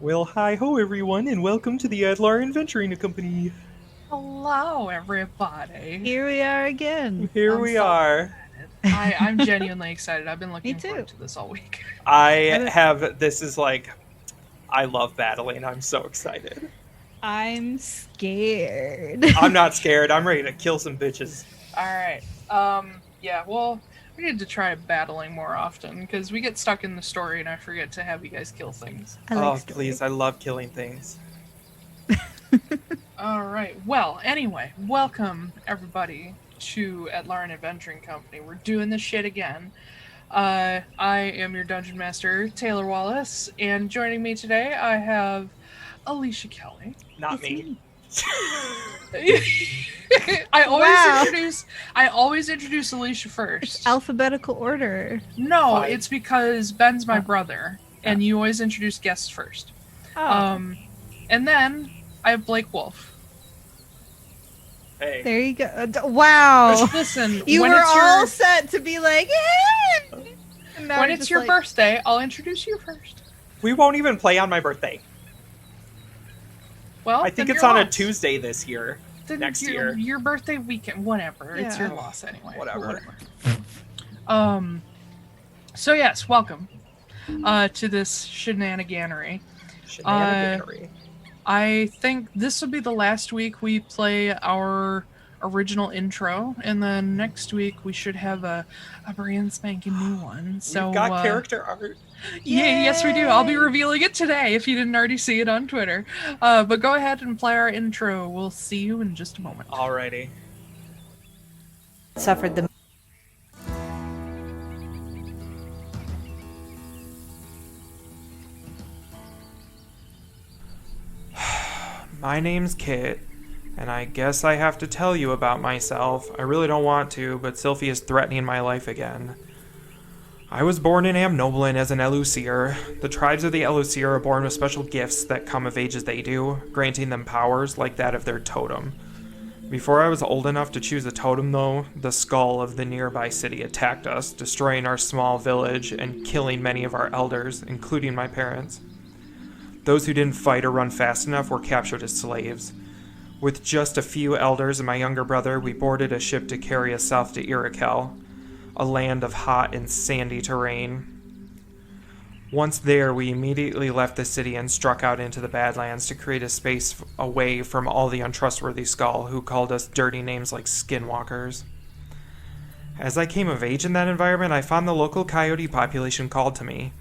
Well, hi-ho everyone, and welcome to the Atlaran Adventuring Company. Hello, everybody. Here we are again. Here I'm we so are. excited. I'm genuinely excited. I've been Me looking too. forward to this all week. I love battling, I'm so excited. I'm scared. I'm not scared, I'm ready to kill some bitches. All right. Yeah. Well, we need to try battling more often because we get stuck in the story and I forget to have you guys kill things. I like Oh, story. please, I love killing things. All right. Well, anyway, welcome everybody to Atlaran Adventuring Company. We're doing this shit again. I am your dungeon master, Taiylor Wallace, and joining me today I have Alicia Kelley. Not It's me. I always introduce Alicia first. Alphabetical order. No, Fine. it's because Ben's my brother, and you always introduce guests first. Oh, And then I have Blake Wolfe. Hey. there you go. Wow. Listen, You when were it's all your set to be like, yeah. And now when you're it's just your like, birthday, I'll introduce you first. We won't even play on my birthday. Well, I think then it's you're on a lost. Tuesday this year. Then next your, year. Your birthday weekend, whatever. It's Yeah. your loss anyway. Whatever. So yes, welcome to this shenaniganery. Shenaniganery. I think this will be the last week we play our original intro, and then next week we should have a brand spanking new one. So We've got character art. yeah, yes we do. I'll be Yay. revealing it today if you didn't already see it on Twitter. But go ahead and play our intro. We'll see you in just a moment. Alrighty. Suffered the. My name's Kit, and I guess I have to tell you about myself. I really don't want to, but Sylfie is threatening my life again. I was born in Amnoblin as an Elusier. The tribes of the Elusier are born with special gifts that come of age as they do, granting them powers like that of their totem. Before I was old enough to choose a totem, though, the skull of the nearby city attacked us, destroying our small village and killing many of our elders, including my parents. Those who didn't fight or run fast enough were captured as slaves. With just a few elders and my younger brother, we boarded a ship to carry us south to Iroquel, a land of hot and sandy terrain. Once there, we immediately left the city and struck out into the Badlands to create a space away from all the untrustworthy Skull who called us dirty names like skinwalkers. As I came of age in that environment, I found the local coyote population called to me.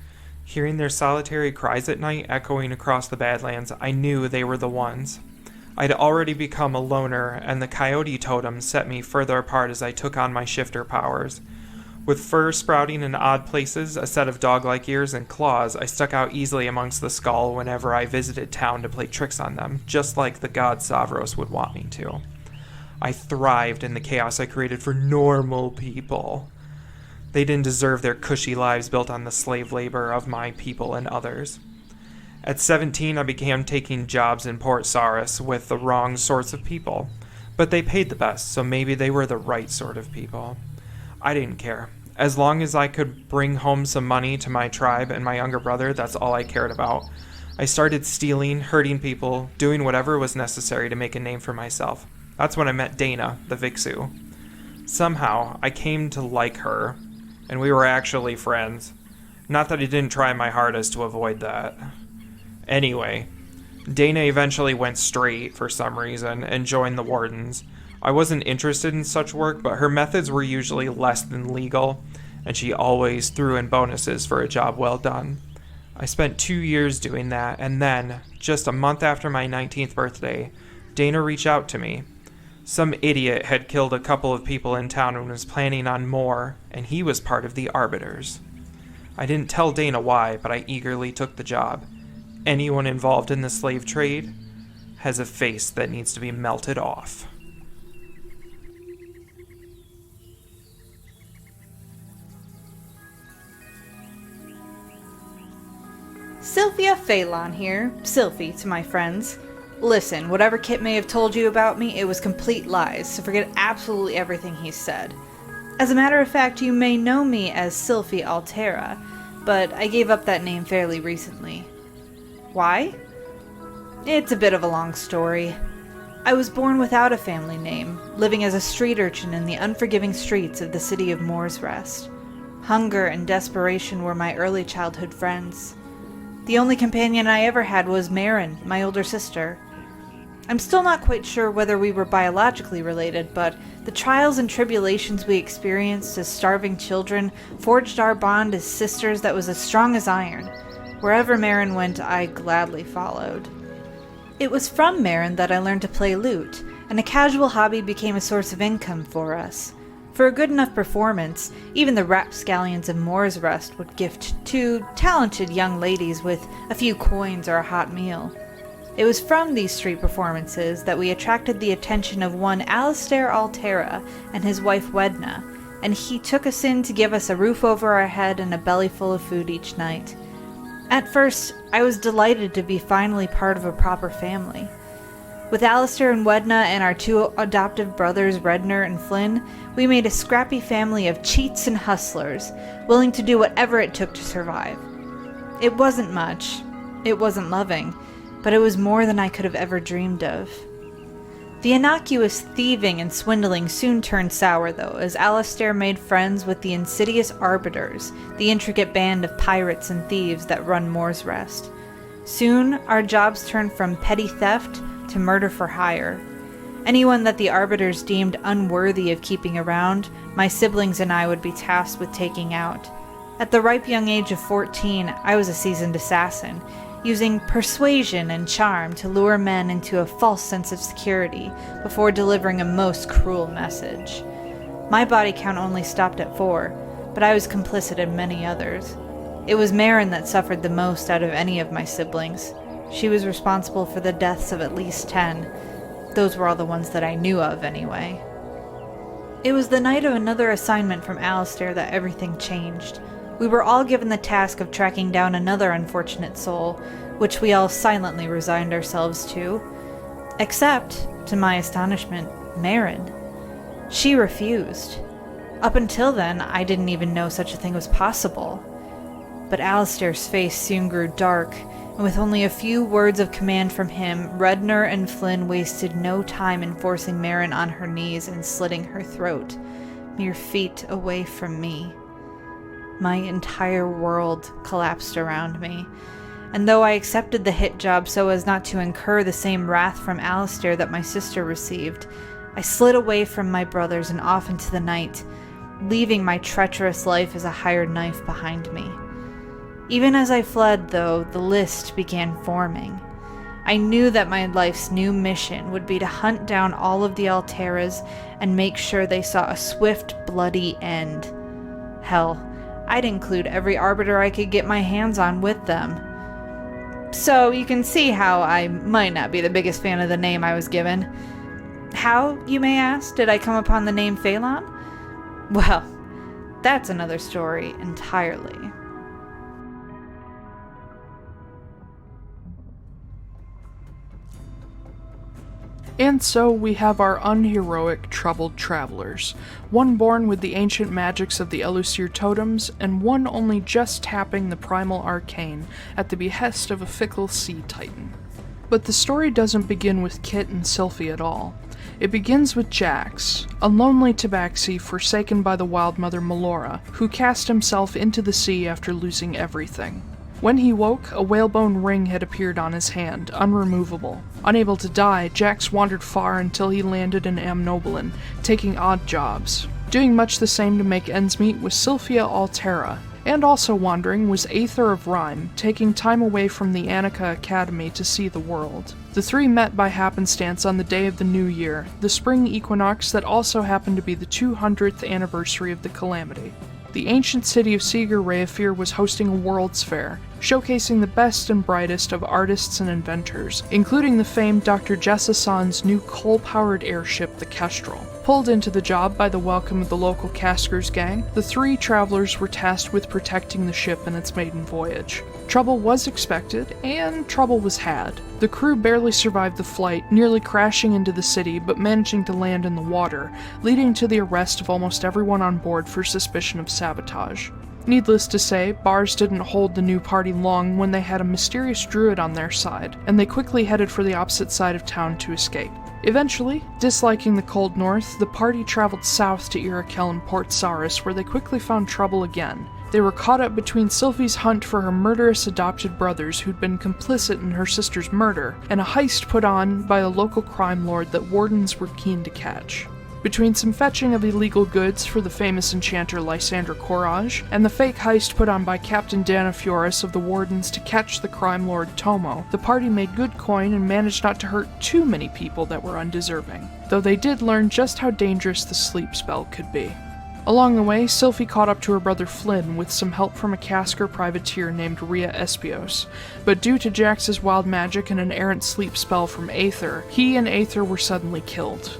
Hearing their solitary cries at night echoing across the Badlands, I knew they were the ones. I'd already become a loner, and the coyote totem set me further apart as I took on my shifter powers. With fur sprouting in odd places, a set of dog-like ears, and claws, I stuck out easily amongst the Skull whenever I visited town to play tricks on them, just like the god Savros would want me to. I thrived in the chaos I created for normal people. They didn't deserve their cushy lives built on the slave labor of my people and others. At 17, I began taking jobs in Port Saris with the wrong sorts of people. But they paid the best, so maybe they were the right sort of people. I didn't care. As long as I could bring home some money to my tribe and my younger brother, that's all I cared about. I started stealing, hurting people, doing whatever was necessary to make a name for myself. That's when I met Dana, the Vixu. Somehow, I came to like her, and we were actually friends. Not that I didn't try my hardest to avoid that. Anyway, Dana eventually went straight for some reason and joined the Wardens. I wasn't interested in such work, but her methods were usually less than legal, and she always threw in bonuses for a job well done. I spent 2 years doing that, and then, just a month after my 19th birthday, Dana reached out to me. Some idiot had killed a couple of people in town and was planning on more, and he was part of the Arbiters. I didn't tell Dana why, but I eagerly took the job. Anyone involved in the slave trade has a face that needs to be melted off. Sylphia Phelan here, Sylfie to my friends. Listen, whatever Kit may have told you about me, it was complete lies, so forget absolutely everything he said. As a matter of fact, you may know me as Sylfie Altera, but I gave up that name fairly recently. Why? It's a bit of a long story. I was born without a family name, living as a street urchin in the unforgiving streets of the city of Moore's Rest. Hunger and desperation were my early childhood friends. The only companion I ever had was Marin, my older sister. I'm still not quite sure whether we were biologically related, but the trials and tribulations we experienced as starving children forged our bond as sisters that was as strong as iron. Wherever Marin went, I gladly followed. It was from Marin that I learned to play lute, and a casual hobby became a source of income for us. For a good enough performance, even the rapscallions of Moore's Rest would gift 2 talented young ladies with a few coins or a hot meal. It was from these street performances that we attracted the attention of one Alistair Altera and his wife Wedna, and he took us in to give us a roof over our head and a belly full of food each night. At first, I was delighted to be finally part of a proper family. With Alistair and Wedna and our 2 adoptive brothers Redner and Flynn, we made a scrappy family of cheats and hustlers, willing to do whatever it took to survive. It wasn't much, it wasn't loving, but it was more than I could have ever dreamed of. The innocuous thieving and swindling soon turned sour, though, as Alistair made friends with the insidious Arbiters, the intricate band of pirates and thieves that run Moore's Rest. Soon, our jobs turned from petty theft to murder for hire. Anyone that the Arbiters deemed unworthy of keeping around, my siblings and I would be tasked with taking out. At the ripe young age of 14, I was a seasoned assassin, using persuasion and charm to lure men into a false sense of security before delivering a most cruel message. My body count only stopped at 4, but I was complicit in many others. It was Marin that suffered the most out of any of my siblings. She was responsible for the deaths of at least 10. Those were all the ones that I knew of, anyway. It was the night of another assignment from Alistair that everything changed. We were all given the task of tracking down another unfortunate soul, which we all silently resigned ourselves to. Except, to my astonishment, Marin. She refused. Up until then, I didn't even know such a thing was possible. But Alistair's face soon grew dark, and with only a few words of command from him, Redner and Flynn wasted no time in forcing Marin on her knees and slitting her throat, mere feet away from me. My entire world collapsed around me, and though I accepted the hit job so as not to incur the same wrath from Alistair that my sister received, I slid away from my brothers and off into the night, leaving my treacherous life as a hired knife behind me. Even as I fled, though, the list began forming. I knew that my life's new mission would be to hunt down all of the Alteras and make sure they saw a swift, bloody end. Hell, I'd include every Arbiter I could get my hands on with them. So you can see how I might not be the biggest fan of the name I was given. How, you may ask, did I come upon the name Phelan? Well, that's another story entirely. And so we have our unheroic troubled travelers, one born with the ancient magics of the Elusir totems, and one only just tapping the primal arcane at the behest of a fickle sea titan. But the story doesn't begin with Kit and Sylfie at all. It begins with Jax, a lonely tabaxi forsaken by the wild mother Melora, who cast himself into the sea after losing everything. When he woke, a whalebone ring had appeared on his hand, unremovable. Unable to die, Jax wandered far until he landed in Amnoblin, taking odd jobs. Doing much the same to make ends meet was Sylfia Altera, and also wandering was Aether of Rhyme, taking time away from the Annika Academy to see the world. The 3 met by happenstance on the day of the new year, the spring equinox that also happened to be the 200th anniversary of the Calamity. The ancient city of Seeger Reafir was hosting a World's Fair, showcasing the best and brightest of artists and inventors, including the famed Dr. Jessa San's new coal-powered airship, the Kestrel. Pulled into the job by the welcome of the local Caskers gang, the 3 travelers were tasked with protecting the ship in its maiden voyage. Trouble was expected, and trouble was had. The crew barely survived the flight, nearly crashing into the city but managing to land in the water, leading to the arrest of almost everyone on board for suspicion of sabotage. Needless to say, Bars didn't hold the new party long when they had a mysterious druid on their side, and they quickly headed for the opposite side of town to escape. Eventually, disliking the cold north, the party traveled south to Iroquel and Port Saris, where they quickly found trouble again. They were caught up between Sylfie's hunt for her murderous adopted brothers who'd been complicit in her sister's murder, and a heist put on by a local crime lord that wardens were keen to catch. Between some fetching of illegal goods for the famous enchanter Lysandra Courage, and the fake heist put on by Captain Danafioris of the Wardens to catch the crime lord Tomo, the party made good coin and managed not to hurt too many people that were undeserving, though they did learn just how dangerous the sleep spell could be. Along the way, Sylfie caught up to her brother Flynn with some help from a Casker privateer named Rhea Espios, but due to Jax's wild magic and an errant sleep spell from Aether, he and Aether were suddenly killed.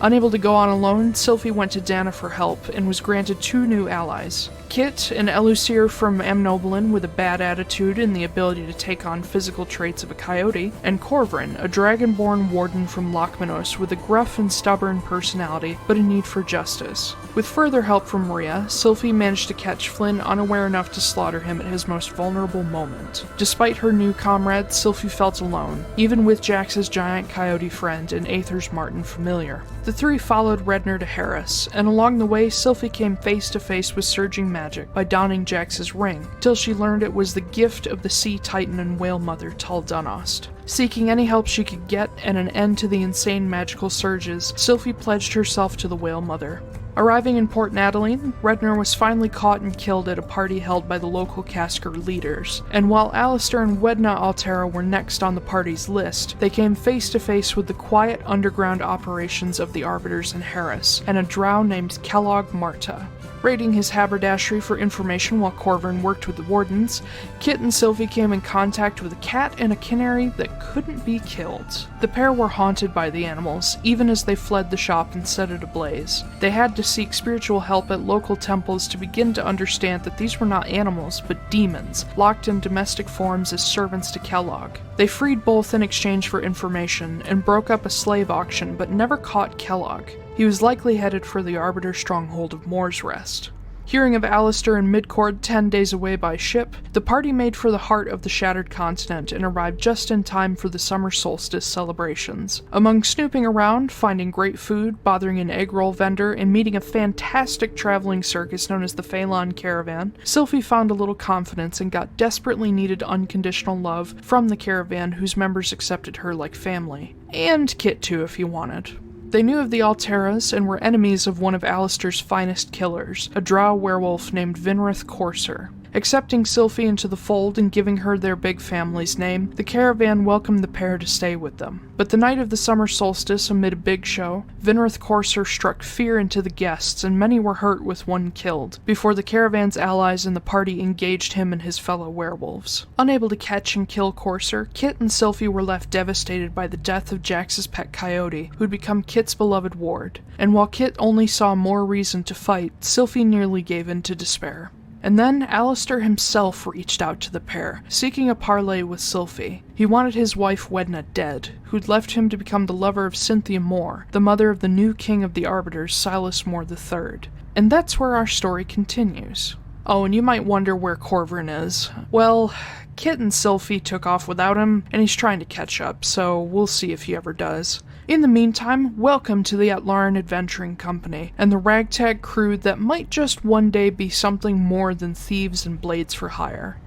Unable to go on alone, Sylfie went to Dana for help and was granted 2 new allies. Kit, an Elusir from Amnoblin with a bad attitude and the ability to take on physical traits of a coyote, and Corvrin, a dragonborn warden from Lochmanos with a gruff and stubborn personality but a need for justice. With further help from Rhea, Sylfie managed to catch Flynn unaware enough to slaughter him at his most vulnerable moment. Despite her new comrades, Sylfie felt alone, even with Jax's giant coyote friend and Aether's Martin familiar. The 3 followed Redner to Harris, and along the way, Sylfie came face to face with surging magic by donning Jax's ring, till she learned it was the gift of the sea titan and whale mother Tal Dunost. Seeking any help she could get and an end to the insane magical surges, Sylfie pledged herself to the whale mother. Arriving in Port Nataline, Redner was finally caught and killed at a party held by the local Casker leaders, and while Alistair and Wedna Altera were next on the party's list, they came face to face with the quiet underground operations of the Arbiters in Harris, and a drow named Kellogg Marta. Raiding his haberdashery for information while Corvin worked with the Wardens, Kit and Sylfie came in contact with a cat and a canary that couldn't be killed. The pair were haunted by the animals, even as they fled the shop and set it ablaze. They had to seek spiritual help at local temples to begin to understand that these were not animals, but demons, locked in domestic forms as servants to Kellogg. They freed both in exchange for information, and broke up a slave auction, but never caught Kellogg. He was likely headed for the Arbiter stronghold of Moore's Rest. Hearing of Alistair and Midcord 10 days away by ship, the party made for the heart of the shattered continent and arrived just in time for the summer solstice celebrations. Among snooping around, finding great food, bothering an egg roll vendor, and meeting a fantastic traveling circus known as the Phelon Caravan, Sylfie found a little confidence and got desperately needed unconditional love from the caravan whose members accepted her like family. And Kit too, if you wanted. They knew of the Alteras and were enemies of one of Alistair's finest killers, a drow werewolf named Vinrith Courser. Accepting Sylfie into the fold and giving her their big family's name, the caravan welcomed the pair to stay with them. But the night of the summer solstice, amid a big show, Vinrith Courser struck fear into the guests and many were hurt with one killed, before the caravan's allies and the party engaged him and his fellow werewolves. Unable to catch and kill Courser, Kit and Sylfie were left devastated by the death of Jax's pet coyote, who'd become Kit's beloved ward. And while Kit only saw more reason to fight, Sylfie nearly gave in to despair. And then Alistair himself reached out to the pair, seeking a parley with Sylfie. He wanted his wife Wedna dead, who'd left him to become the lover of Cynthia Moore, the mother of the new king of the Arbiters, Silas Moore III. And that's where our story continues. Oh, and you might wonder where Corvin is. Well, Kit and Sylfie took off without him, and he's trying to catch up, so we'll see if he ever does. In the meantime, welcome to the Atlaran Adventuring Company, and the ragtag crew that might just one day be something more than thieves and blades for hire.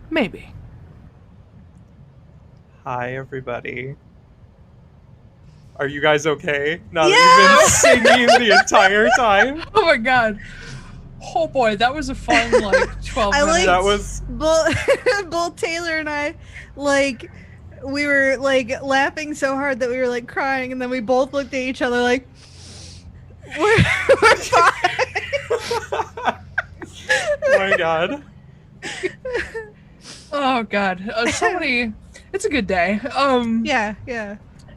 Maybe. Hi, everybody. Are you guys okay? Now that you've been singing the entire time? Oh my god. Oh boy, that was a fun, 12 minutes. That was... Both Taiylor and I, we were, laughing so hard that we were, crying, and then we both looked at each other we're fine. Oh my god. Oh god. It's a good day. Yeah.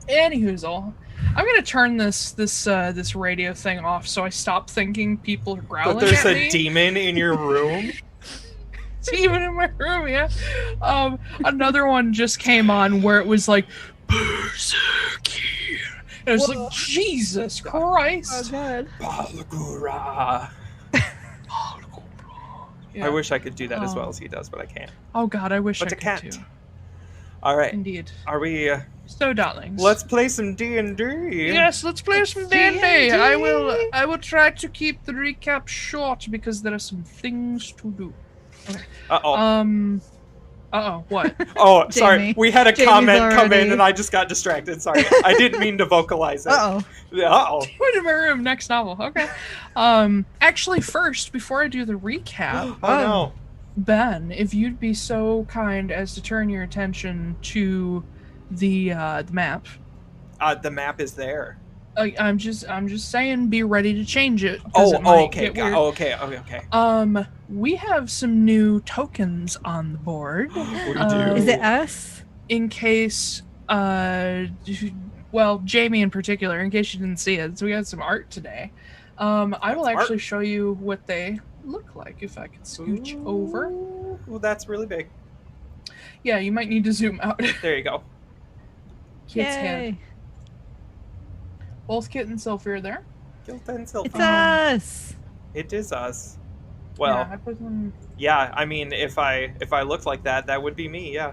Anywhoozle. I'm gonna turn this radio thing off so I stop thinking people are growling But there's at a me. demon in your room? Demon in my room, yeah. Another one just came on where it was Berserkir. And it was Jesus Christ. Oh god. Balagura. Yeah. I wish I could do that as well as he does, but I can't. Oh God, I wish But I I could can't. too. All right. Indeed. Are we? So, darlings. Let's play some D&D. Yes, let's play some D&D. D&D. I will try to keep the recap short because there are some things to do. Okay. What? Oh, sorry. Jamie. We had a Jamie's comment come in already- and I just got distracted. Sorry. I didn't mean to vocalize it. Uh-oh. Uh-oh. Wait in my room. Next novel. Okay. Actually, first, before I do the recap, Oh, no. Ben, if you'd be so kind as to turn your attention to the map. The map is there. I'm just saying, be ready to change it. 'cause it Oh, might okay. get weird. Okay. We have some new tokens on the board. What do you do? Is it us? In case, well, Jamie in particular, in case you didn't see it, so we got some art today. I will That's actually art. show you what they look like if I can scooch over. Well, that's really big. Yeah, you might need to zoom out. There you go. Kit's head. Yay. Both Kit and Sylfie are there. Guilt and Sylfie. It's us. It is us. Yeah, Well, I put them. yeah. I mean, if I looked like that, that would be me. Yeah.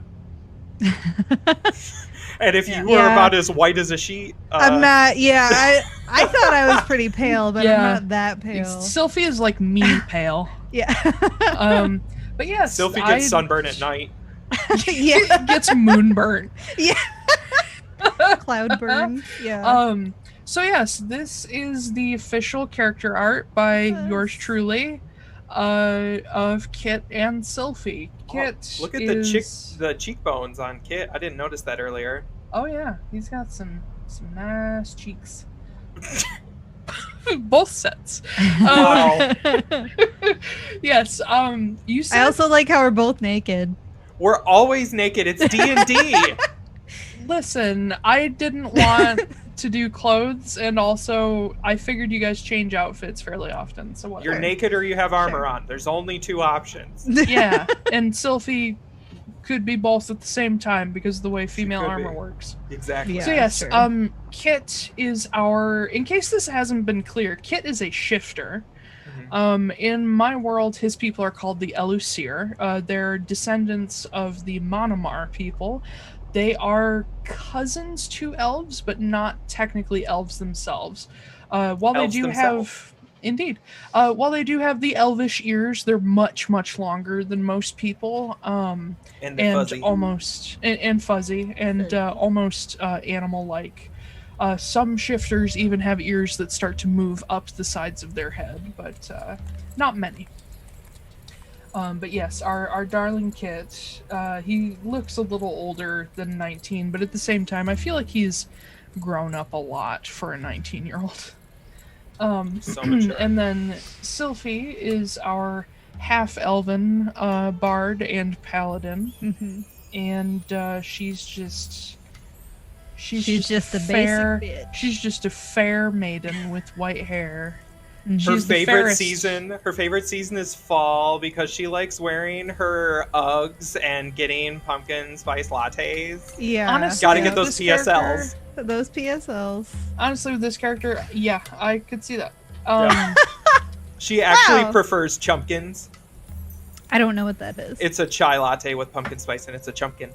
And if you were Yeah. about as white as a sheet, I'm not. Yeah, I thought I was pretty pale, but Yeah. I'm not that pale. Sylfie is like me pale. Yeah. But yes, Sylfie gets sunburn at night. Yeah. gets moonburnt. Yeah. Cloud burn. Yeah. So yes, this is the official character art by Yes. yours truly, of Kit and Sylfie. Kit Look at is... the cheekbones on Kit. I didn't notice that earlier. Oh yeah, he's got some nice cheeks. Both sets. Wow. Yes. You said I also like how we're both naked. We're always naked. It's D&D. listen. I didn't want to do clothes, and also I figured you guys change outfits fairly often. So what? You're naked or you have armor on. There's only two options. Yeah, and Sylfie could be both at the same time because of the way female could armor be. works. Exactly. Yeah. So yes, sure. Kit is our. In case this hasn't been clear, Kit is a shifter. In my world, his people are called the Elusir. They're descendants of the Monomar people. They are cousins to elves, but not technically elves themselves. While Elves they do themselves. have, indeed, while they do have the elvish ears, they're much longer than most people. And the And fuzzy. almost and fuzzy and almost animal-like. Some shifters even have ears that start to move up the sides of their head, but not many. But yes, our darling Kit, he looks a little older than 19, but at the same time, I feel like he's grown up a lot for a 19-year-old. So mature. And then Sylfie is our half-elven bard and paladin, Mhm. and she's just She's a fair, basic bitch. She's just a fair maiden with white hair. Mhm. Her She's the favorite fairest. season. Her favorite season is fall because she likes wearing her Uggs and getting pumpkin spice lattes. Yeah. Honestly, Gotta Yeah. get those This character- PSLs. Those PSLs. Honestly, with this character, yeah, I could see that. Yeah. She actually Wow. prefers chumpkins. I don't know what that is. It's a chai latte with pumpkin spice and it's a chumpkin.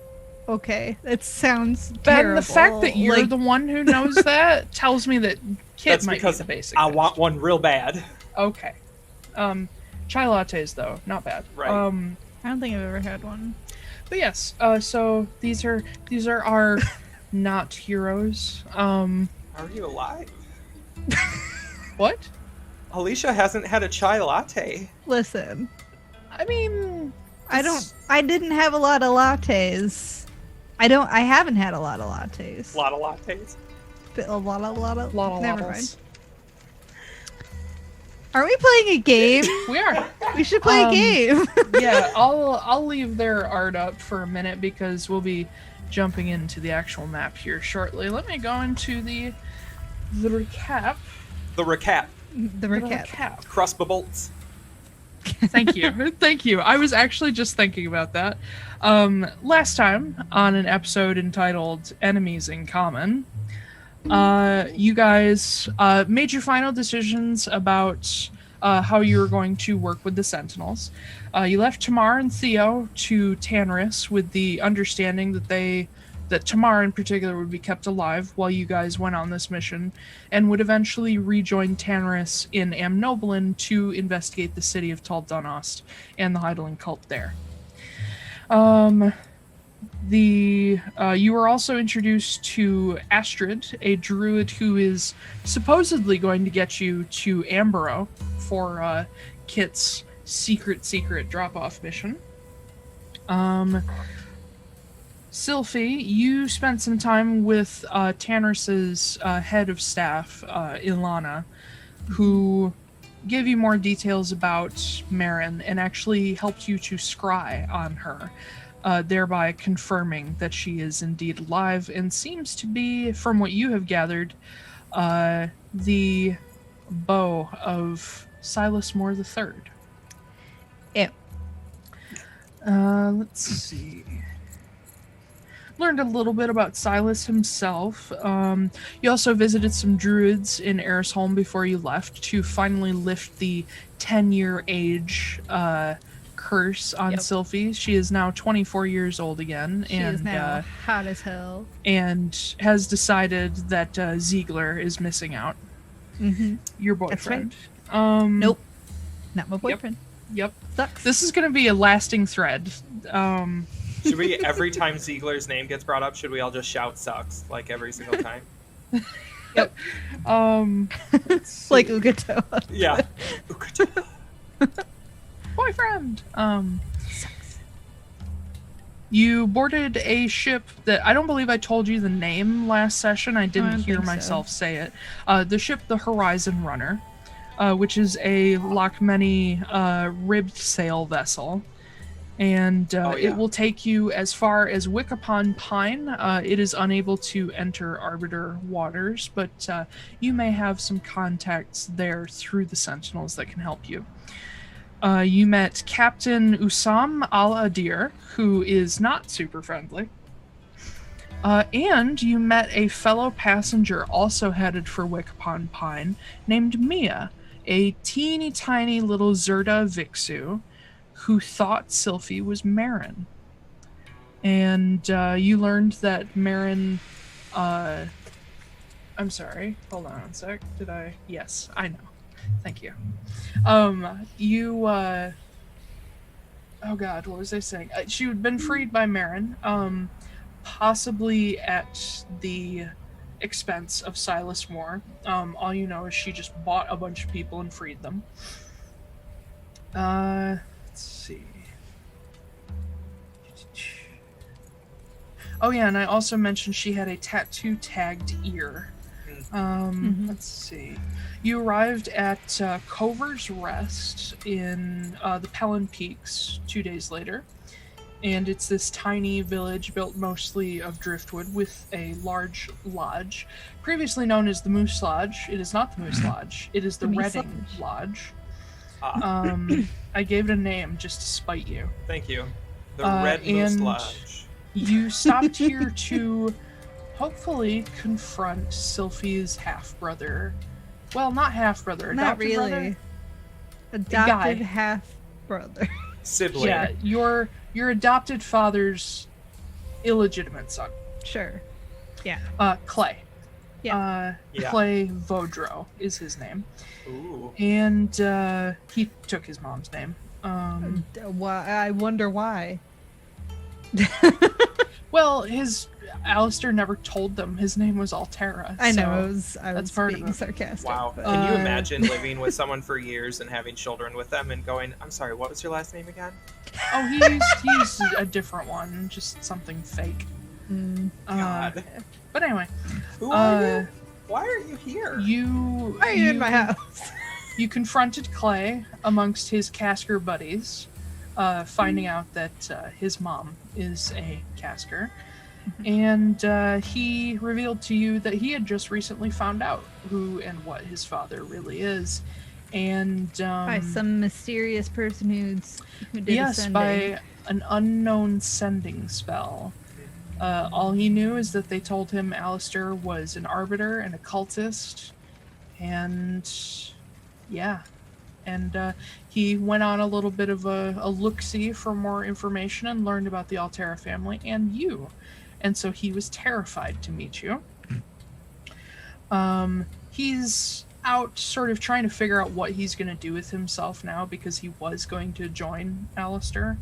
Okay, it sounds Ben, terrible. the fact that you're Like, the one who knows that tells me that Kit That's might because be the basic. I bitch. want one real bad. Okay. Chai lattes though, not bad. Right. I don't think I've ever had one. But yes, so these are our not heroes. Are you alive? What? Alicia hasn't had a chai latte. Listen, I mean, I didn't have a lot of lattes. I haven't had a lot of lattes. A lot of lattes. But a lot of never lattles. mind. Are we playing a game? We are. We should play a game. Yeah, I'll leave their art up for a minute because we'll be jumping into the actual map here shortly. Let me go into the recap. The recap. The recap. Crossbow bolts. Thank you. Thank you. I was actually just thinking about that. Last time on an episode entitled Enemies in Common, you guys made your final decisions about how you were going to work with the Sentinels. You left Tamar and Theo to Tanris with the understanding that Tamar in particular would be kept alive while you guys went on this mission, and would eventually rejoin Tanris in Amnoblin to investigate the city of Tal Dunost and the Heidelen cult there. You were also introduced to Astrid, a druid who is supposedly going to get you to Amborough for Kit's secret drop-off mission. Sylfie, you spent some time with Tanris's head of staff, Ilana, who gave you more details about Marin and actually helped you to scry on her, thereby confirming that she is indeed alive and seems to be, from what you have gathered, the beau of Silas Moore III. Ew. Let's see. Learned a little bit about Silas himself. You also visited some druids in Erisholm before you left to finally lift the 10-year age curse on Sylfie. She is now 24 years old again. She is now hot as hell. And has decided that Ziegler is missing out. Mm-hmm. Your boyfriend. That's right. Nope. Not my boyfriend. Yep. Sucks. This is going to be a lasting thread. Should we, every time Ziegler's name gets brought up, should we all just shout sucks, like every single time? Yep. Like Ugato. Yeah. Ugato. Boyfriend. Sucks. You boarded a ship that I don't believe I told you the name last session. I didn't hear myself say it. The ship, the Horizon Runner, which is a Lochmany ribbed sail vessel. And it will take you as far as Wick upon Pine. It is unable to enter Arbiter waters, but you may have some contacts there through the Sentinels that can help you. You met Captain Ussam Al-Adhir, who is not super friendly. And you met a fellow passenger also headed for Wick upon Pine named Mia, a teeny tiny little Zerda Vixu, who thought Sylfie was Marin. And you learned that Marin... I'm sorry. Hold on a sec. Did I... Yes, I know. Thank you. Oh god, what was I saying? She had been freed by Marin, possibly at the expense of Silas Moore. All you know is she just bought a bunch of people and freed them. Let's see. Oh yeah, and I also mentioned she had a tattoo tagged ear. Let's see. You arrived at Cover's Rest in the Pelen Peaks 2 days later, and it's this tiny village built mostly of driftwood with a large lodge, previously known as the Moose Lodge. It is not the Moose Lodge. It is the Redding Lodge. I gave it a name just to spite you. Thank you. The Red Moose Lodge. You stopped here to hopefully confront Sylfie's half-brother. Well, not half-brother. Not really. Brother. Adopted half-brother. Sibling. Yeah, your adopted father's illegitimate son. Sure. Yeah. Clay. Yeah. Clay Vaudreau is his name. Ooh. And he took his mom's name. Why? I wonder why. Well, Alistair never told them his name was Altera. I know. I was part being of sarcastic. Wow. But... Can you imagine living with someone for years and having children with them and going, I'm sorry, what was your last name again? Oh, he's a different one, just something fake. God. But anyway. Who are you? Why are you here? Why are you in my house? You confronted Clay amongst his Casker buddies, finding out that his mom is a Casker. And he revealed to you that he had just recently found out who and what his father really is. And by some mysterious person who did yes, ascending. by an unknown sending spell. All he knew is that they told him Alistair was an arbiter and a cultist. And yeah. and he went on a little bit of a look-see for more information and learned about the Altera family and you. And so he was terrified to meet you. He's out sort of trying to figure out what he's going to do with himself now, because he was going to join Alistair.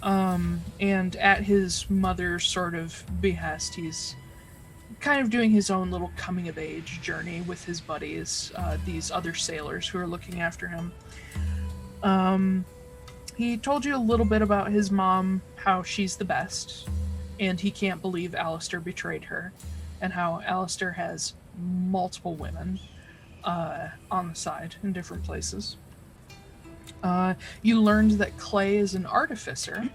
And at his mother's sort of behest, he's kind of doing his own little coming-of-age journey with his buddies, these other sailors who are looking after him. He told you a little bit about his mom, how she's the best, and he can't believe Alistair betrayed her, and how Alistair has multiple women on the side in different places. You learned that Clay is an artificer.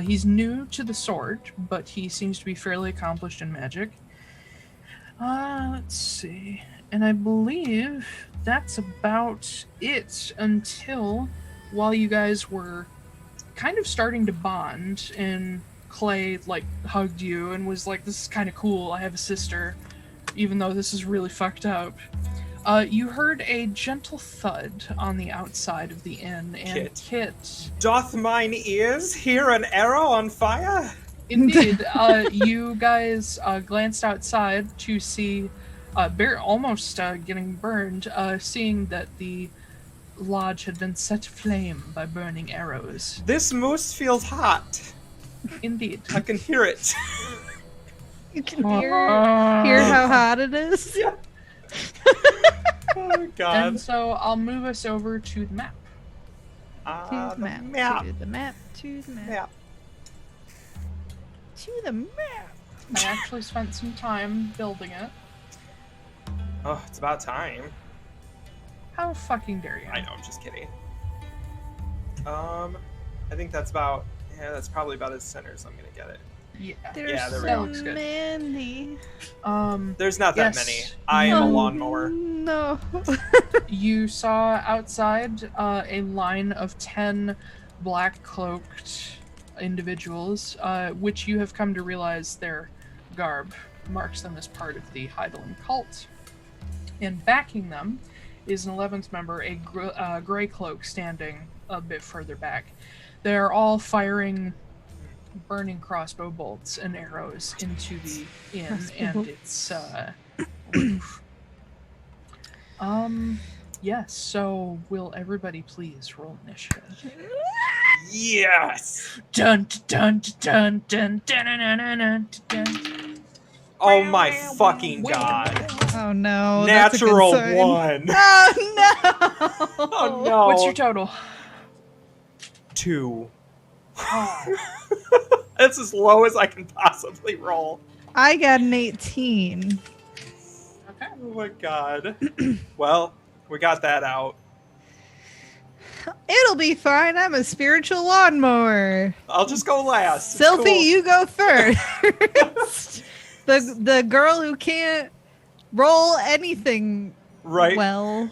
He's new to the sword, but he seems to be fairly accomplished in magic. Let's see. And I believe that's about it until while you guys were kind of starting to bond, and Clay, like, hugged you and was like, this is kind of cool, I have a sister, even though this is really fucked up. You heard a gentle thud on the outside of the inn, and Kit... Doth mine ears hear an arrow on fire? Indeed. You guys glanced outside to see, almost getting burned, seeing that the lodge had been set aflame by burning arrows. This moose feels hot. Indeed. I can hear it. You can hear how hot it is? Yeah. Oh, God. And so I'll move us over to the map. To the map. To the map. To the map. To the map. I actually spent some time building it. Oh, it's about time. How fucking dare you? I know, I'm just kidding. I think that's probably about as center as I'm gonna get it. Yeah. There's there we that go. looks good. Many. There's not that many. I am a lawnmower. No. You saw outside a line of 10 black-cloaked individuals, which you have come to realize their garb marks them as part of the Heidelen cult. And backing them is an 11th member, a gray cloak, standing a bit further back. They're all firing burning crossbow bolts and arrows into the inn and its roof. Yes, so will everybody please roll initiative? Yes! Dun dun dun dun dun dun dun dun dun. Oh my fucking god. Oh no. Natural that's a good sign. 1. Oh no. Oh no. What's your total? 2. Oh. That's as low as I can possibly roll. I got an 18. Okay. Oh my god. Well, we got that out. It'll be fine. I'm a spiritual lawnmower. I'll just go last. It's Sylfie, cool. you go first. the girl who can't roll anything Right. well.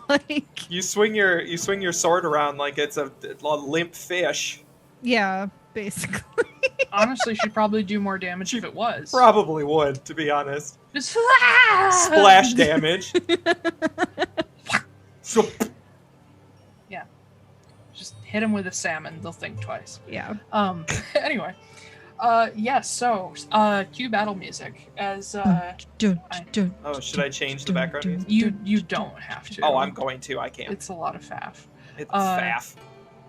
Like, You swing your sword around like it's a limp fish. yeah, basically. Honestly, she'd probably do more damage if it was. Probably would, to be honest. Just Splash damage. So, Yeah. Just hit them with a salmon, they'll think twice. Yeah. Anyway. Yes, so, cue battle music as, oh, should I change the background music? you don't have to. Oh, I'm going to. I can't. It's a lot of faff. It's faff.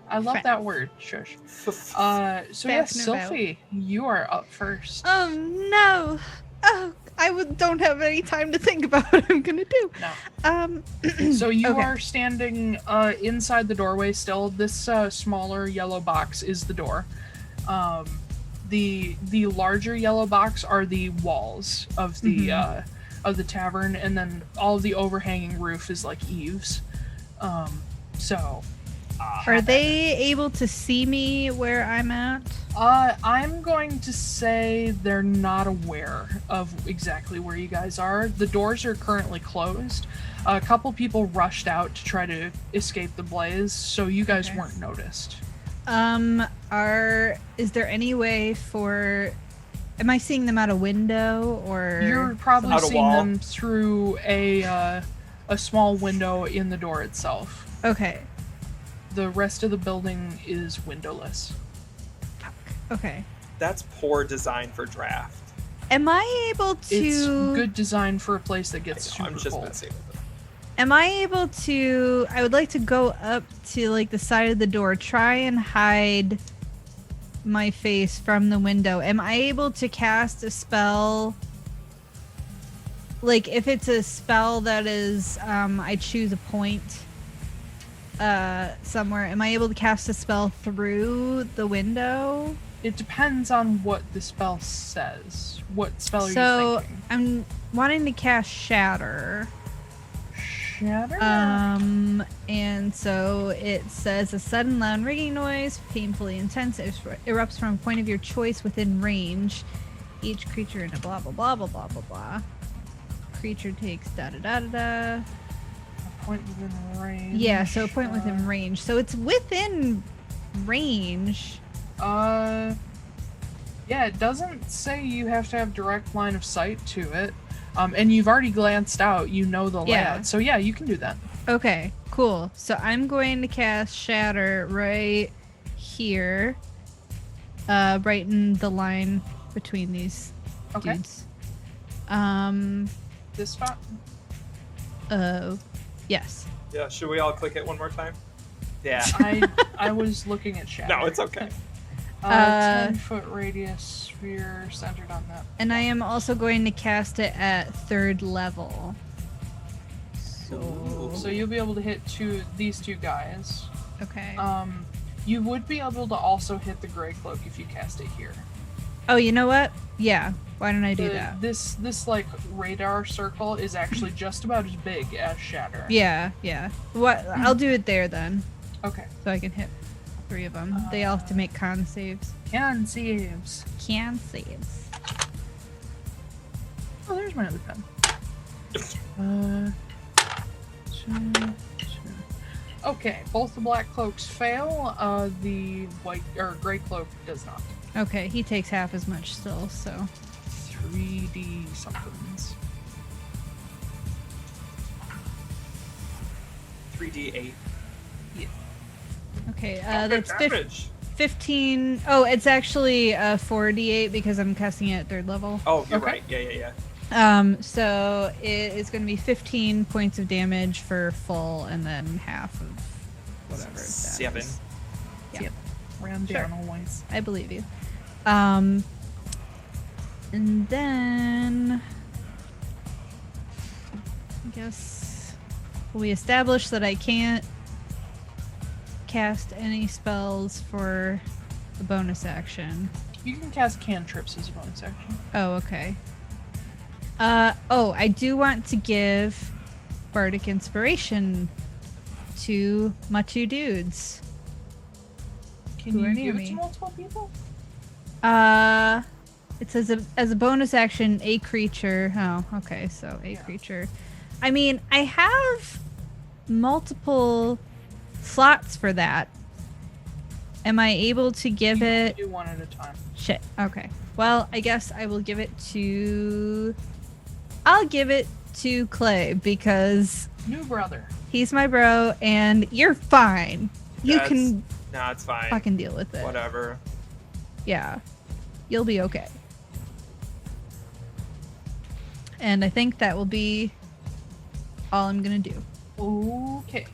I love Faff. that word, shush. So yes, Faff no doubt. Sylfie, you are up first. Oh no. Oh, don't have any time to think about what I'm gonna do. No. So you Okay. are standing inside the doorway still. This smaller yellow box is the door. The larger yellow box are the walls of the tavern, and then all of the overhanging roof is like eaves. Are they able to see me where I'm at? I'm going to say they're not aware of exactly where you guys are. The doors are currently closed. A couple people rushed out to try to escape the blaze, so you guys Okay. weren't noticed. Is there any way for... Am I seeing them out a window, or... You're probably Out a seeing wall. them through a a small window in the door itself. Okay. The rest of the building is windowless. Okay. That's poor design for draft. Am I able to... It's good design for a place that gets super I'm just cold. messing with it. Am I able to... I would like to go up to, like, the side of the door, try and hide my face from the window. Am I able to cast a spell... Like, if it's a spell that is, I choose a point somewhere, am I able to cast a spell through the window? It depends on what the spell says. What spell are you So, thinking? I'm wanting to cast Shatter. Shatter? And so it says a sudden loud ringing noise, painfully intense, erupts from a point of your choice within range. Each creature in a blah blah blah blah blah blah blah. Creature takes da da da da da. A point within range. Yeah, so a point within range. So it's within range. Yeah, it doesn't say you have to have direct line of sight to it. And you've already glanced out, you know the Yeah. layout. So yeah, you can do that. Okay, cool. So I'm going to cast Shatter right here. Right in the line between these Okay. dudes. This spot? Yes. Yeah, should we all click it one more time? Yeah. I was looking at Shatter. No, it's okay. 10-foot radius sphere centered on that. And I am also going to cast it at 3rd level. So you'll be able to hit these two guys. Okay. You would be able to also hit the gray cloak if you cast it here. Oh, you know what? Yeah. Why don't I do that? This like radar circle is actually just about as big as Shatter. Yeah, yeah. What? I'll do it there then, Okay. so I can hit 3 of them. They all have to make con saves. Can saves. Can saves. Oh, there's my other pen. Okay, both the black cloaks fail. The white or gray cloak does not. Okay, he takes half as much still, so. 3D somethings. 3d8. Yeah. Okay, Oh, that's good damage. 15. Oh, it's actually 4d8 because I'm casting it at 3rd level. Oh, you're Okay. right. Yeah. So it is going to be 15 points of damage for full, and then half of whatever. that 7. is. Yeah. Yep. Round Sure. down always. I believe you. And then I guess we established that I can't cast any spells for the bonus action. You can cast cantrips as a bonus action. Oh, okay. I do want to give Bardic Inspiration to my 2 dudes. Can Who are you near give it me. to multiple people? It says as a bonus action, a creature. Oh, okay, so a creature. I mean, I have multiple slots for that. Am I able to give You it? can do one at a time. Shit. Okay. Well, I guess I will give it to. I'll give it to Clay because New brother. he's my bro, and you're fine. You can Nah, it's fine. fucking deal with it. Whatever. Yeah, you'll be okay. And I think that will be all I'm gonna do. Okay.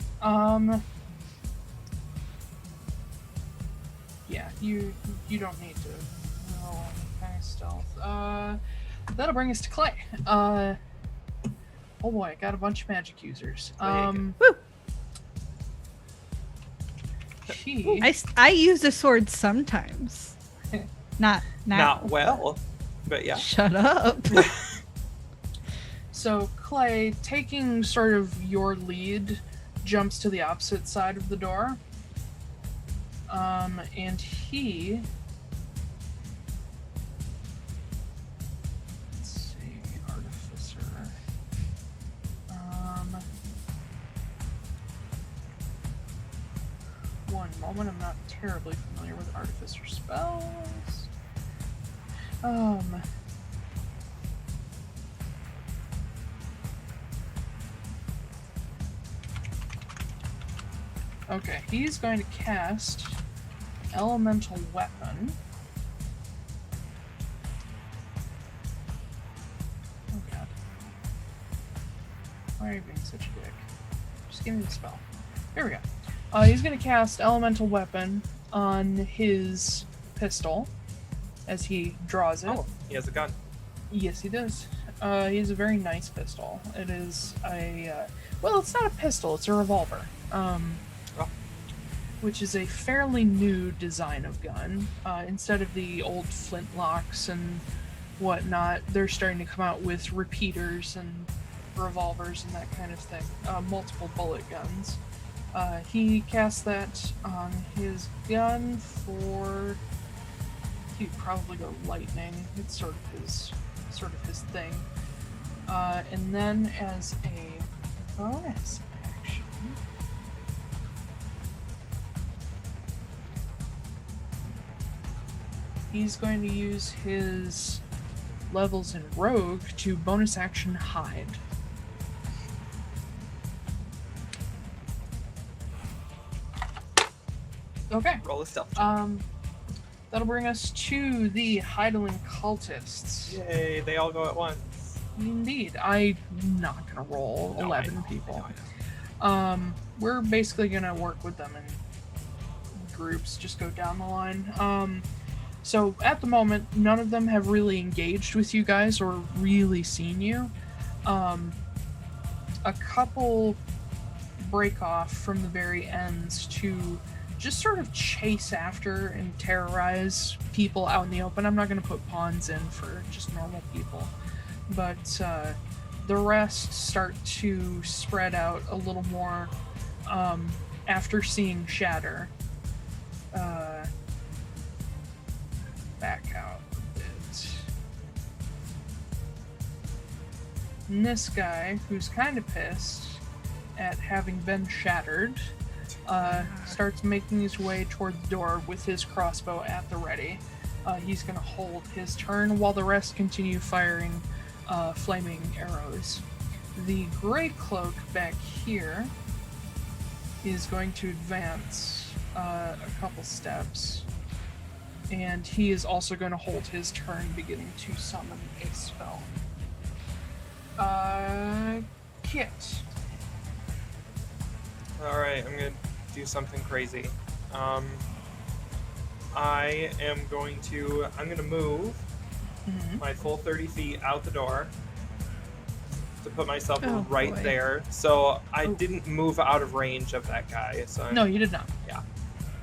Yeah, you don't need to roll any kind of stealth. That'll bring us to Clay. Oh boy, I got a bunch of magic users. Woo! She I use a sword sometimes. Not now. Not well, but yeah. Shut up. So Clay, taking sort of your lead, jumps to the opposite side of the door. And he... Let's see, Artificer. One moment, I'm not terribly familiar with Artificer spells. Okay, he's going to cast Elemental Weapon. Oh god. Why are you being such a dick? Just give me the spell. Here we go. He's going to cast Elemental Weapon on his pistol as he draws it. Oh, he has a gun. Yes, he does. He has a very nice pistol. It is a... well, it's not a pistol, it's a revolver. Which is a fairly new design of gun. Instead of the old flintlocks and whatnot, they're starting to come out with repeaters and revolvers and that kind of thing. Multiple bullet guns. He casts that on his gun for... He'd probably go lightning. It's sort of his thing. And then as a bonus action, he's going to use his levels in Rogue to bonus action hide. Okay. Roll a stealth check. That'll bring us to the Heidelen Cultists. Yay, they all go at once. Indeed. I'm not gonna roll 11 people. We're basically gonna work with them in groups, just go down the line. So at the moment, none of them have really engaged with you guys or really seen you. A couple break off from the very ends to just sort of chase after and terrorize people out in the open. I'm not going to put pawns in for just normal people. But the rest start to spread out a little more after seeing Shatter. Back out a bit. And this guy, who's kind of pissed at having been shattered, starts making his way toward the door with his crossbow at the ready. He's going to hold his turn while the rest continue firing flaming arrows. The Grey Cloak back here is going to advance a couple steps, and he is also going to hold his turn, beginning to summon a spell. Kit. Alright, I'm gonna do something crazy. I'm gonna move my full 30 feet out the door to put myself right there. So I didn't move out of range of that guy. So No, you did not. Yeah.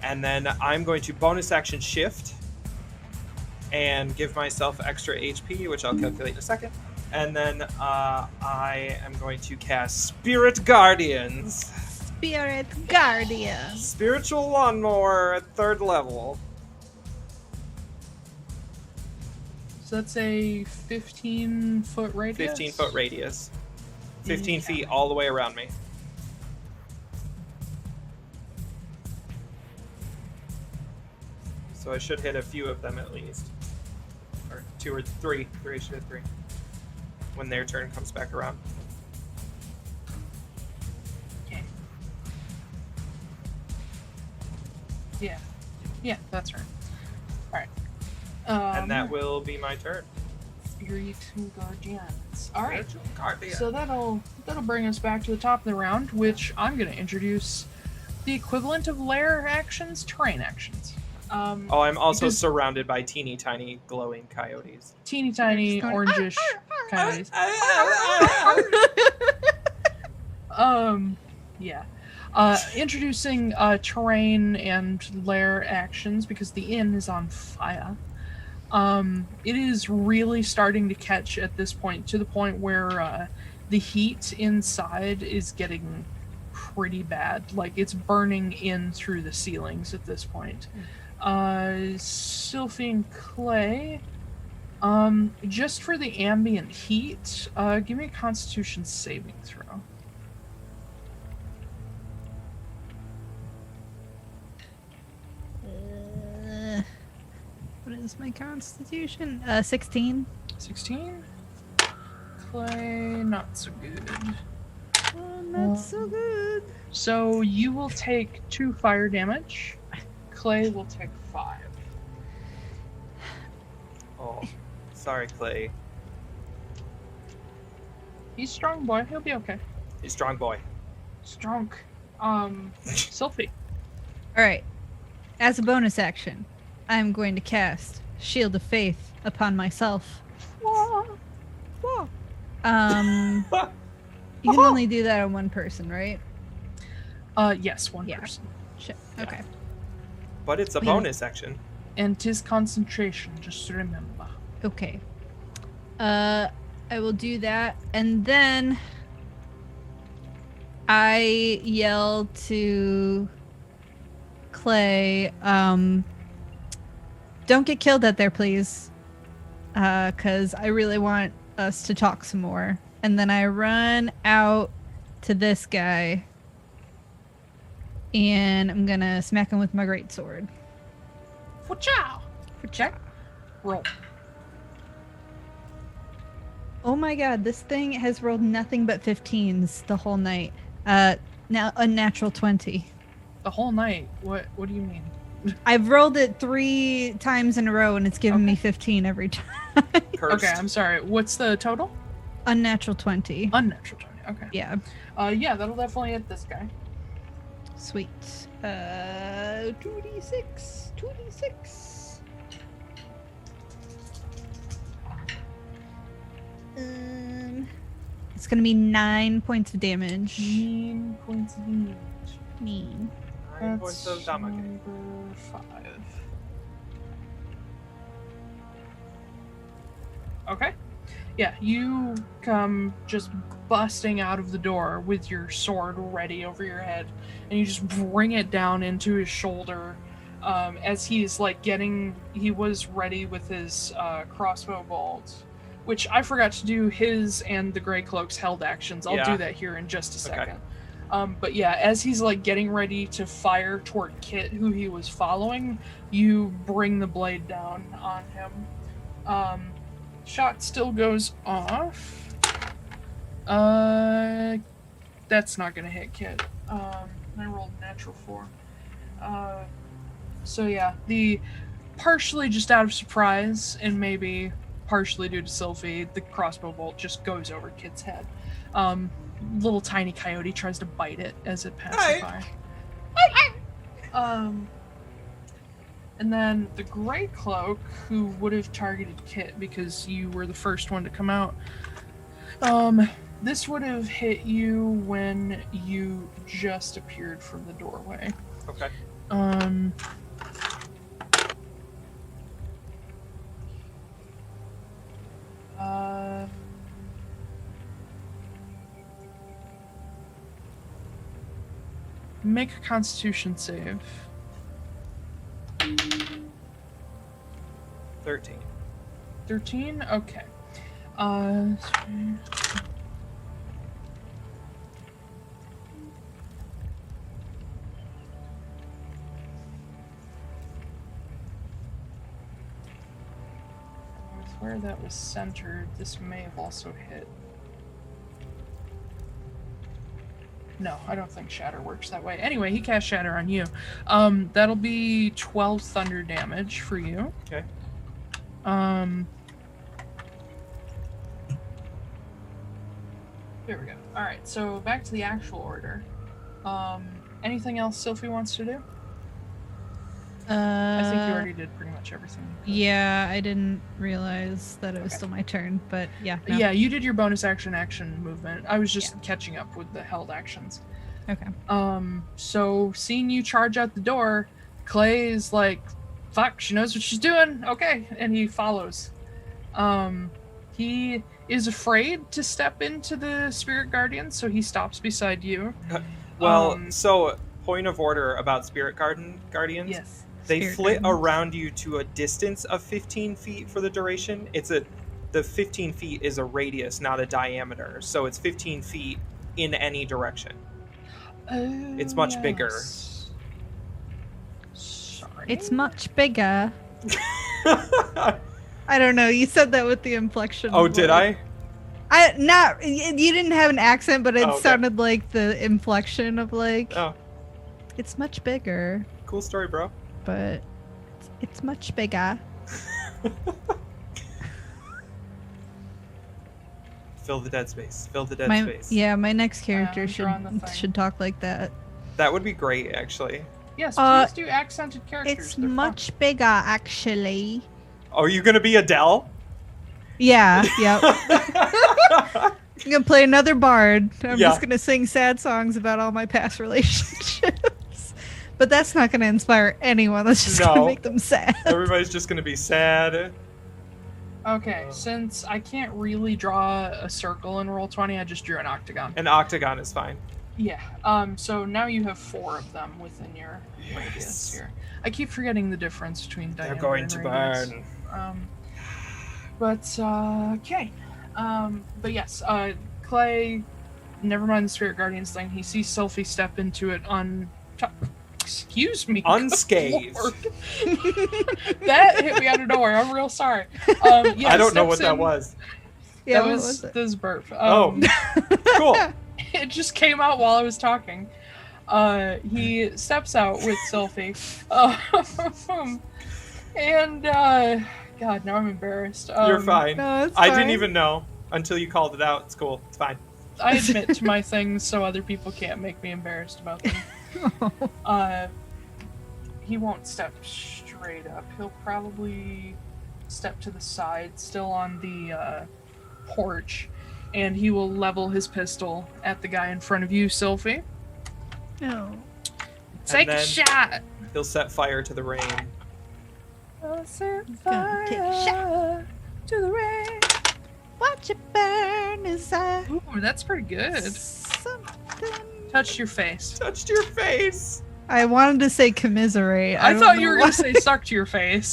And then I'm going to bonus action shift and give myself extra HP, which I'll calculate in a second. And then I am going to cast Spirit Guardians. Spirit Guardian. Spiritual Lawnmower at 3rd level. So that's a 15-foot radius? 15-foot radius. 15 feet all the way around me. So I should hit a few of them at least. Or 2 or 3. 3, I should hit 3. When their turn comes back around. Okay. Yeah, that's right. Alright. And that will be my turn. Spiritual Guardians. Alright. Spiritual Guardian. So that'll bring us back to the top of the round, which I'm going to introduce the equivalent of lair actions, terrain actions. I'm also surrounded by teeny tiny glowing coyotes. Teeny tiny orangish coyotes. Yeah. Introducing terrain and lair actions because the inn is on fire. It is really starting to catch at this point, to the point where the heat inside is getting pretty bad. Like, it's burning in through the ceilings at this point. Sylfie and Clay, just for the ambient heat, give me a Constitution saving throw. What is my Constitution? 16. 16? Clay, not so good. Not so good. So you will take 2 fire damage. Clay will take 5. Oh, sorry, Clay. He's strong, boy. He'll be okay. He's strong boy. Strong. Sylfie. All right. As a bonus action, I'm going to cast Shield of Faith upon myself. You can only do that on one person, right? Yes, one Yeah. person. Shit. Yeah. Okay. But it's a bonus action. And 'tis concentration, just remember. Okay. I will do that, and then I yell to Clay, don't get killed out there, please. 'Cause I really want us to talk some more. And then I run out to this guy, and I'm gonna smack him with my greatsword. Wa-chow! For Roll. Oh my god, this thing has rolled nothing but 15s the whole night. Now a natural 20. The whole night. What do you mean? I've rolled it 3 times in a row and it's given me 15 every time. Cursed. Okay, I'm sorry. What's the total? Unnatural 20. Unnatural 20. Okay. Yeah. Yeah, that'll definitely hit this guy. Sweet. 2d6. 2d6. It's gonna be 9 points of damage. 9 points of damage. Mean. 9 points of damage. Number 5. Okay. Yeah, you come just busting out of the door with your sword ready over your head, and you just bring it down into his shoulder. As he's like he was ready with his crossbow bolt, which I forgot to do his and the Grey Cloak's held actions. I'll do that here in just a second. But yeah, as he's like getting ready to fire toward Kit, who he was following, you bring the blade down on him. Shot still goes off. That's not gonna hit Kit. I rolled a natural 4. So yeah, the partially just out of surprise and maybe partially due to Sylfie, the crossbow bolt just goes over Kit's head. Little tiny coyote tries to bite it as it passes by. And then the Grey Cloak, who would have targeted Kit because you were the first one to come out, this would have hit you when you just appeared from the doorway. Okay. Make a Constitution save. 13. 13? Okay. With where that was centered, this may have also hit. No, I don't think Shatter works that way. Anyway, he cast Shatter on you. That'll be 12 thunder damage for you. Okay. There we go. Alright, so back to the actual order. Anything else Sylfie wants to do? I think you already did pretty much everything. Yeah, I didn't realize that it was still my turn, but yeah. No. Yeah, you did your bonus action movement. I was just catching up with the held actions. Okay. So seeing you charge out the door, Clay is like, fuck, she knows what she's doing. Okay. And he follows. He is afraid to step into the Spirit Guardian, so he stops beside you. So point of order about Spirit Guardians. Yes. They Spirit flit Guardians. around you to a distance of 15 feet for the duration. The 15 feet is a radius, not a diameter. So it's 15 feet in any direction. It's much bigger. Sorry. It's much bigger. I don't know. You said that with the inflection. Oh, did I? You didn't have an accent, but it Oh, okay. sounded like the inflection of like, Oh, it's much bigger, cool story, bro. but it's much bigger. Fill the dead space. Fill the dead space. Yeah, my next character I'm drawing the thing. should talk like that. That would be great, actually. Yes, please do accented characters. It's They're fun. much bigger, actually. Oh, are you gonna be Adele? Yeah, yep. I'm gonna play another bard. I'm Yeah. just gonna sing sad songs about all my past relationships. But that's not gonna inspire anyone. That's just No. gonna make them sad. Everybody's just gonna be sad. Okay, since I can't really draw a circle in Roll20, I just drew an octagon. An octagon is fine. Yeah. So now you have 4 of them within your radius here. I keep forgetting the difference between They're diameter going and to radius. burn. Okay. But yes, Clay, never mind the Spirit Guardians thing. He sees Sylfie step into it excuse me. Unscathed. Lord. That hit me out of nowhere. I'm real sorry. Yeah, I don't know steps what that in- was. Yeah, That what was it? this burp. Oh, cool. It just came out while I was talking. He steps out with Sylfie. And, God, now I'm embarrassed. You're fine. No, it's I didn't fine. even know until you called it out. It's cool. It's fine. I admit to my things so other people can't make me embarrassed about them. He won't step straight up. He'll probably step to the side, still on the porch, and he will level his pistol at the guy in front of you, Sylfie. No. Take a then- shot! He'll set fire to the rain. I'll set Gonna take a fire to the rain. Watch it burn as I Ooh, that's pretty good. something. Touched your face. Touched your face. I wanted to say commiserate. I don't thought know you were why. gonna say stuck to your face.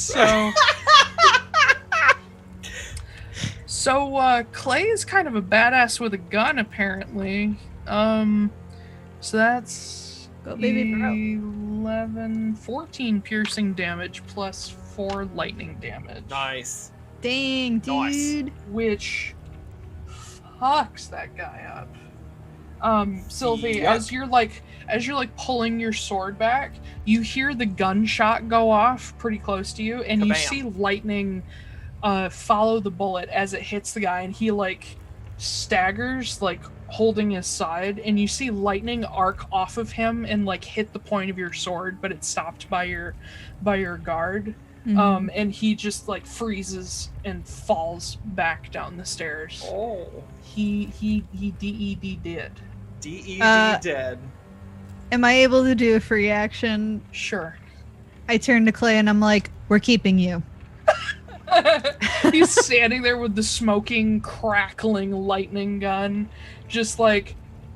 So, Clay is kind of a badass with a gun, apparently. So that's Go, baby, bro. 14 piercing damage plus 4 lightning damage, Nice. Dang, Nice. dude. which fucks that guy up. Sylvie, Yuck. as you're pulling your sword back, you hear the gunshot go off pretty close to you, and you Kabam. see lightning follow the bullet as it hits the guy, and he staggers, holding his side, and you see lightning arc off of him and hit the point of your sword, but it's stopped by your guard. Mhm. And he just freezes and falls back down the stairs. Oh. He DED did. DED dead. Am I able to do a free action? Sure. I turn to Clay and I'm like, we're keeping you. He's standing there with the smoking, crackling lightning gun, just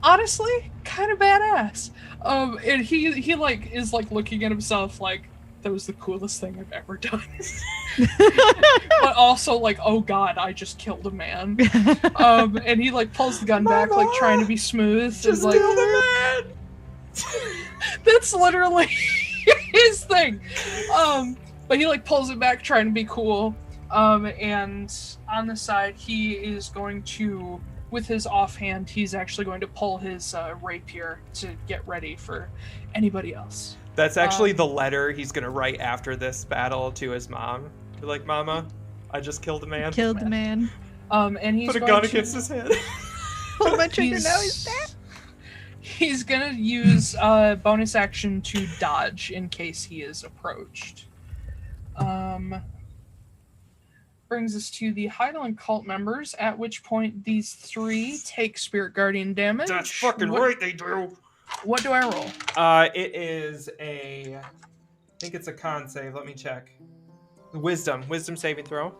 honestly, kind of badass. And he is looking at himself like, that was the coolest thing I've ever done. But also oh god, I just killed a man. And he pulls the gun back, Mama! trying to be smooth. Just and, kill the man. That's literally his thing. But he pulls it back, trying to be cool. And on the side, he is going to, with his offhand, he's actually going to pull his rapier to get ready for anybody else. That's actually the letter he's gonna write after this battle to his mom. Be like, Mama, I just killed a man. Killed the man. And he's Put a going gun to, against his head. Pull my trigger, now he's dead. He's gonna use bonus action to dodge in case he is approached. Brings us to the Heidelen cult members, at which point these 3 take Spirit Guardian damage. That's fucking What- right, they do. What do I roll? It is I think it's a con save. Let me check. Wisdom saving throw.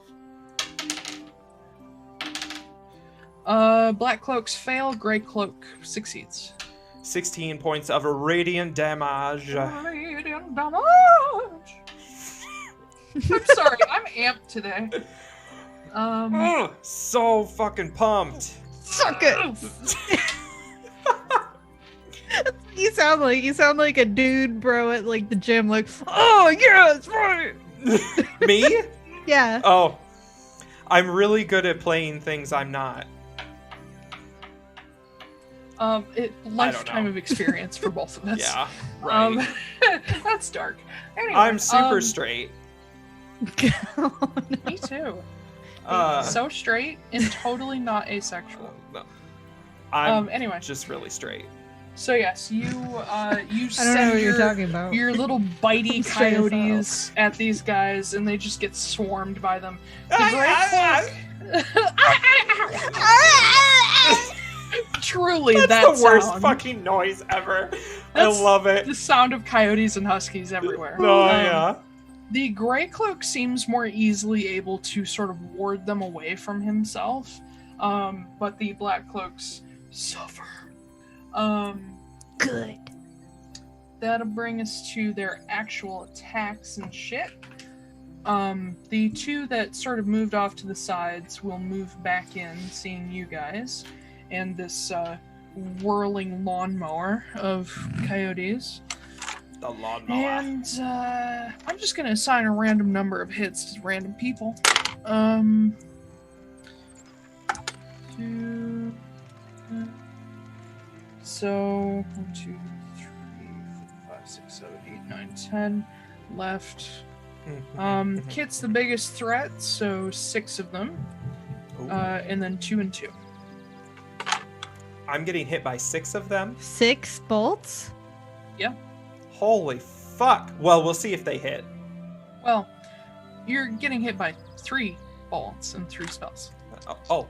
Black cloaks fail, gray cloak succeeds. 16 points of radiant damage. Radiant damage. I'm sorry, I'm amped today. Oh, so fucking pumped. Suck it. You sound like a dude, bro, at the gym, oh yeah, that's right. Me? Yeah. Oh, I'm really good at playing things I'm not. Lifetime of experience for both of us. Yeah, right. That's dark. Anyway, I'm super straight. Oh, no. Me too. Uh, So straight and totally not asexual. no. I'm Anyway, just really straight. so yes, you I don't know send what you're talking about. your little bitey Straight as coyotes at these guys, and they just get swarmed by them. The Truly, That's that the worst sound. fucking noise ever. That's I love it. The sound of coyotes and huskies everywhere. Oh, yeah. The Grey Cloak seems more easily able to sort of ward them away from himself, but the Black Cloaks suffer. Good. That'll bring us to their actual attacks and shit. The two that sort of moved off to the sides will move back in, seeing you guys, and this whirling lawnmower of coyotes. The lawnmower. And I'm just gonna assign a random number of hits to random people. So 1, 2, 3, 4, 5, 6, 7, 8, 9, 10 left. Kit's the biggest threat, so 6 of them, and then 2 and 2. I'm getting hit by 6 of them. 6 bolts? Yeah. Holy fuck. Well, we'll see if they hit. Well, you're getting hit by 3 bolts and 3 spells. Oh.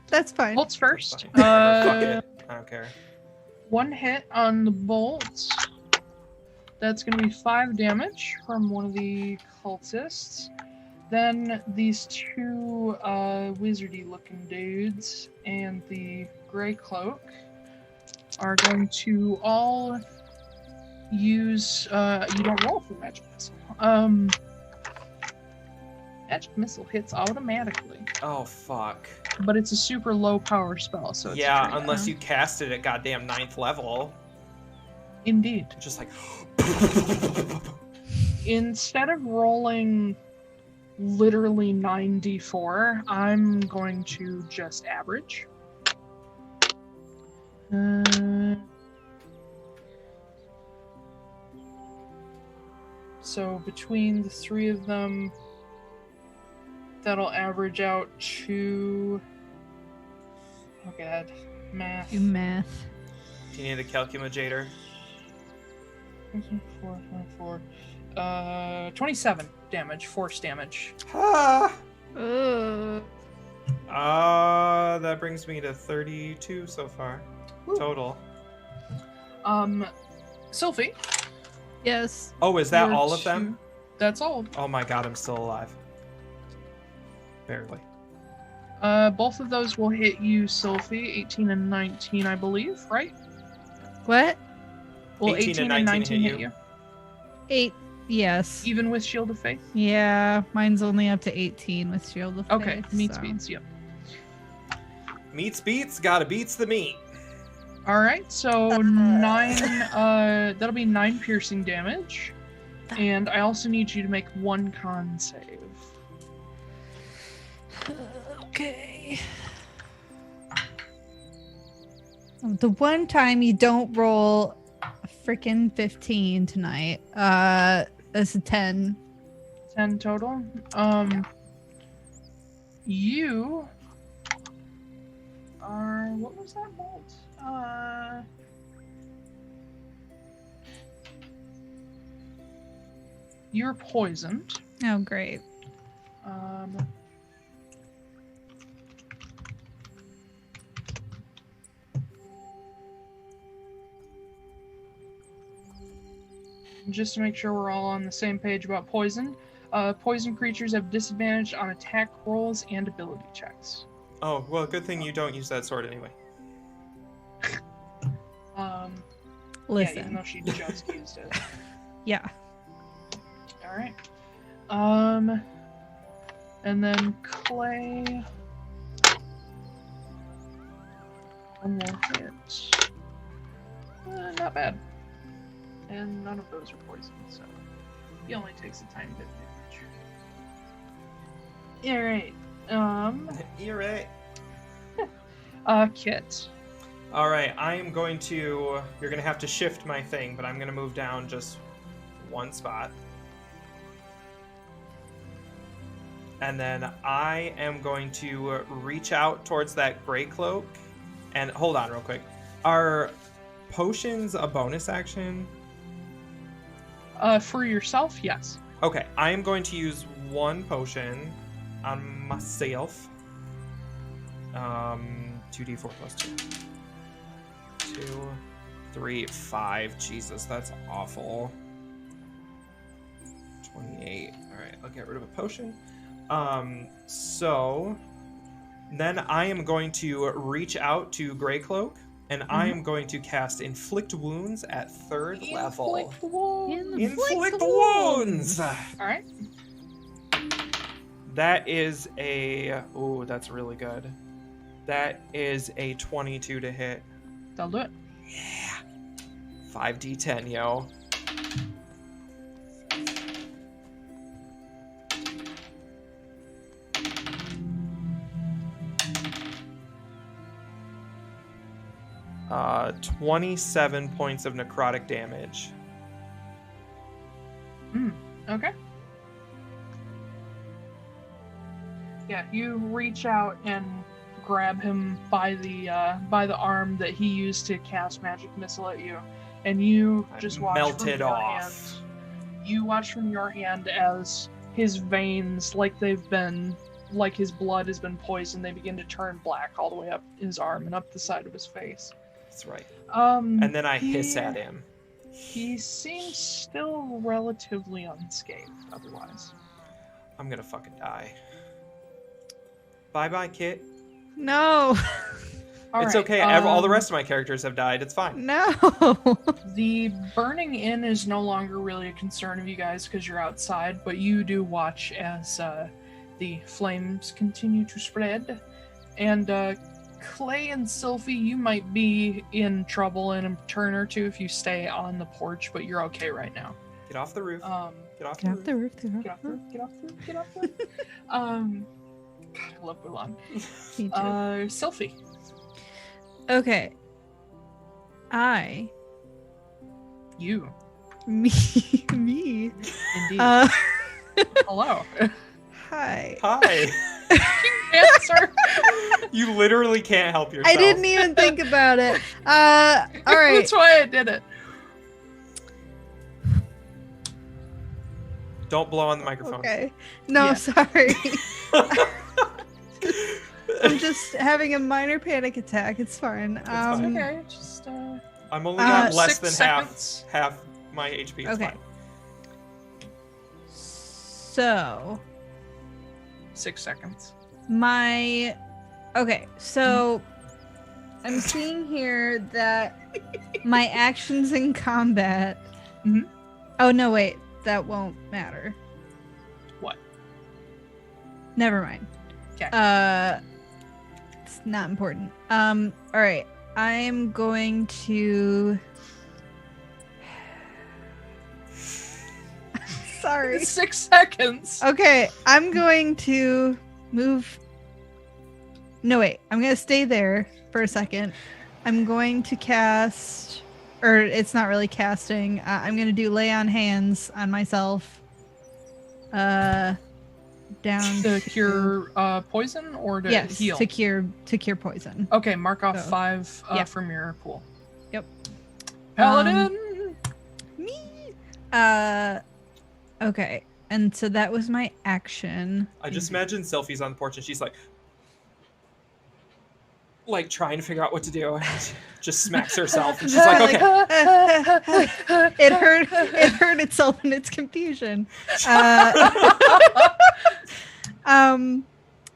That's fine. Bolts first. Fuck it. I don't care. 1 hit on the bolts. That's going to be 5 damage from one of the cultists. Then these 2 wizardy-looking dudes and the Grey Cloak are going to all use... you don't roll for Magic Missile. Magic Missile hits automatically. Oh, fuck. But it's a super low power spell, so it's Yeah, a trait. unless you cast it at goddamn 9th level. Indeed. Just like... Instead of rolling literally 9d4, I'm going to just average. So between the 3 of them, that'll average out to... Oh god, math. Do math. Do you need a calculator? 27 damage, force damage. Ah! Ugh. That brings me to 32 so far. Woo. Total. Sylfie. Yes. Oh, is that you're all of them? That's all. Oh my god, I'm still alive. Barely. Both of those will hit you, Sylfie. 18 and 19, I believe, right? What? Well, 18 and 19 hit you. 8. Yes. Even with Shield of Faith? Yeah, mine's only up to 18 with Shield of Okay, Faith. meets so. beats, yep. Meets beats, gotta beats the meat. Alright, so 9, that'll be 9 piercing damage. And I also need you to make 1 con save. Okay. The one time you don't roll a freaking 15 tonight, that's a 10. 10 total. You are... What was that bolt? You're poisoned. Oh, great. Just to make sure we're all on the same page about poison. Poison creatures have disadvantage on attack rolls and ability checks. Oh, well, good thing you don't use that sword anyway. Listen. Yeah, even though she just used it. Yeah. Alright. And then Clay. One more hit. Not bad. And none of those are poison, so he only takes a tiny bit of damage. Alright. You're right. Kit. All right, I am going to... You're going to have to shift my thing, but I'm going to move down just one spot. And then I am going to reach out towards that gray cloak. And hold on real quick. Are potions a bonus action? For yourself, yes. Okay, I am going to use one potion on myself. 2d4 plus 2. 2, 3, 5. Jesus, that's awful. 28. Alright, I'll get rid of a potion. So then I am going to reach out to Grey Cloak, and I am going to cast Inflict Wounds at 3rd level. Inflict Wounds! Alright. That is a... Ooh, that's really good. That is a 22 to hit. That'll do it. Yeah. 5d10, yo. Uh, 27 points of necrotic damage. Okay. Yeah, you reach out and grab him by the arm that he used to cast magic missile at you, and you just watch melted from your off. hand. You watch from your hand as his veins, like his blood has been poisoned, they begin to turn black all the way up his arm and up the side of his face. That's right. And then I hiss at him. He seems still relatively unscathed otherwise. I'm gonna fucking die. Bye-bye, Kit. No. It's okay. All the rest of my characters have died. It's fine. No. The burning in is no longer really a concern of you guys because you're outside, but you do watch as the flames continue to spread. And Clay and Sylfie, you might be in trouble in a turn or two if you stay on the porch, but you're okay right now. Get off the roof. Get off Get off the the roof. roof. Get off the roof, get off the roof, get off the roof. God, I love Mulan. Me too. Sylfie. Okay. You. Me. Indeed. Hello. Hi. Hi. Answer. You literally can't help yourself. I didn't even think about it. All right. That's why I did it. Don't blow on the microphone. Okay. No, Yeah. sorry. I'm just having a minor panic attack. It's fine. fine. Okay, just I'm only got less 6 than seconds. half my HP. It's Okay. fine. So 6 seconds. so I'm seeing here that my actions in combat. Mhm. Oh no, wait, that won't matter. What? Never mind. Okay. It's not important. All right. I'm going to. Sorry. 6 seconds. Okay, I'm going to move. No, wait. I'm going to stay there for a second. I'm going to cast, or it's not really casting. I'm going to do lay on hands on myself. Down To cure poison or to yes, heal? to cure poison. Okay, mark off So, 5 yeah. from your pool. Yep. Paladin. Me. Okay, and so that was my action. I just imagine Sylfie's on the porch and she's like trying to figure out what to do. Just smacks herself and she's like, okay. It hurt itself in its confusion.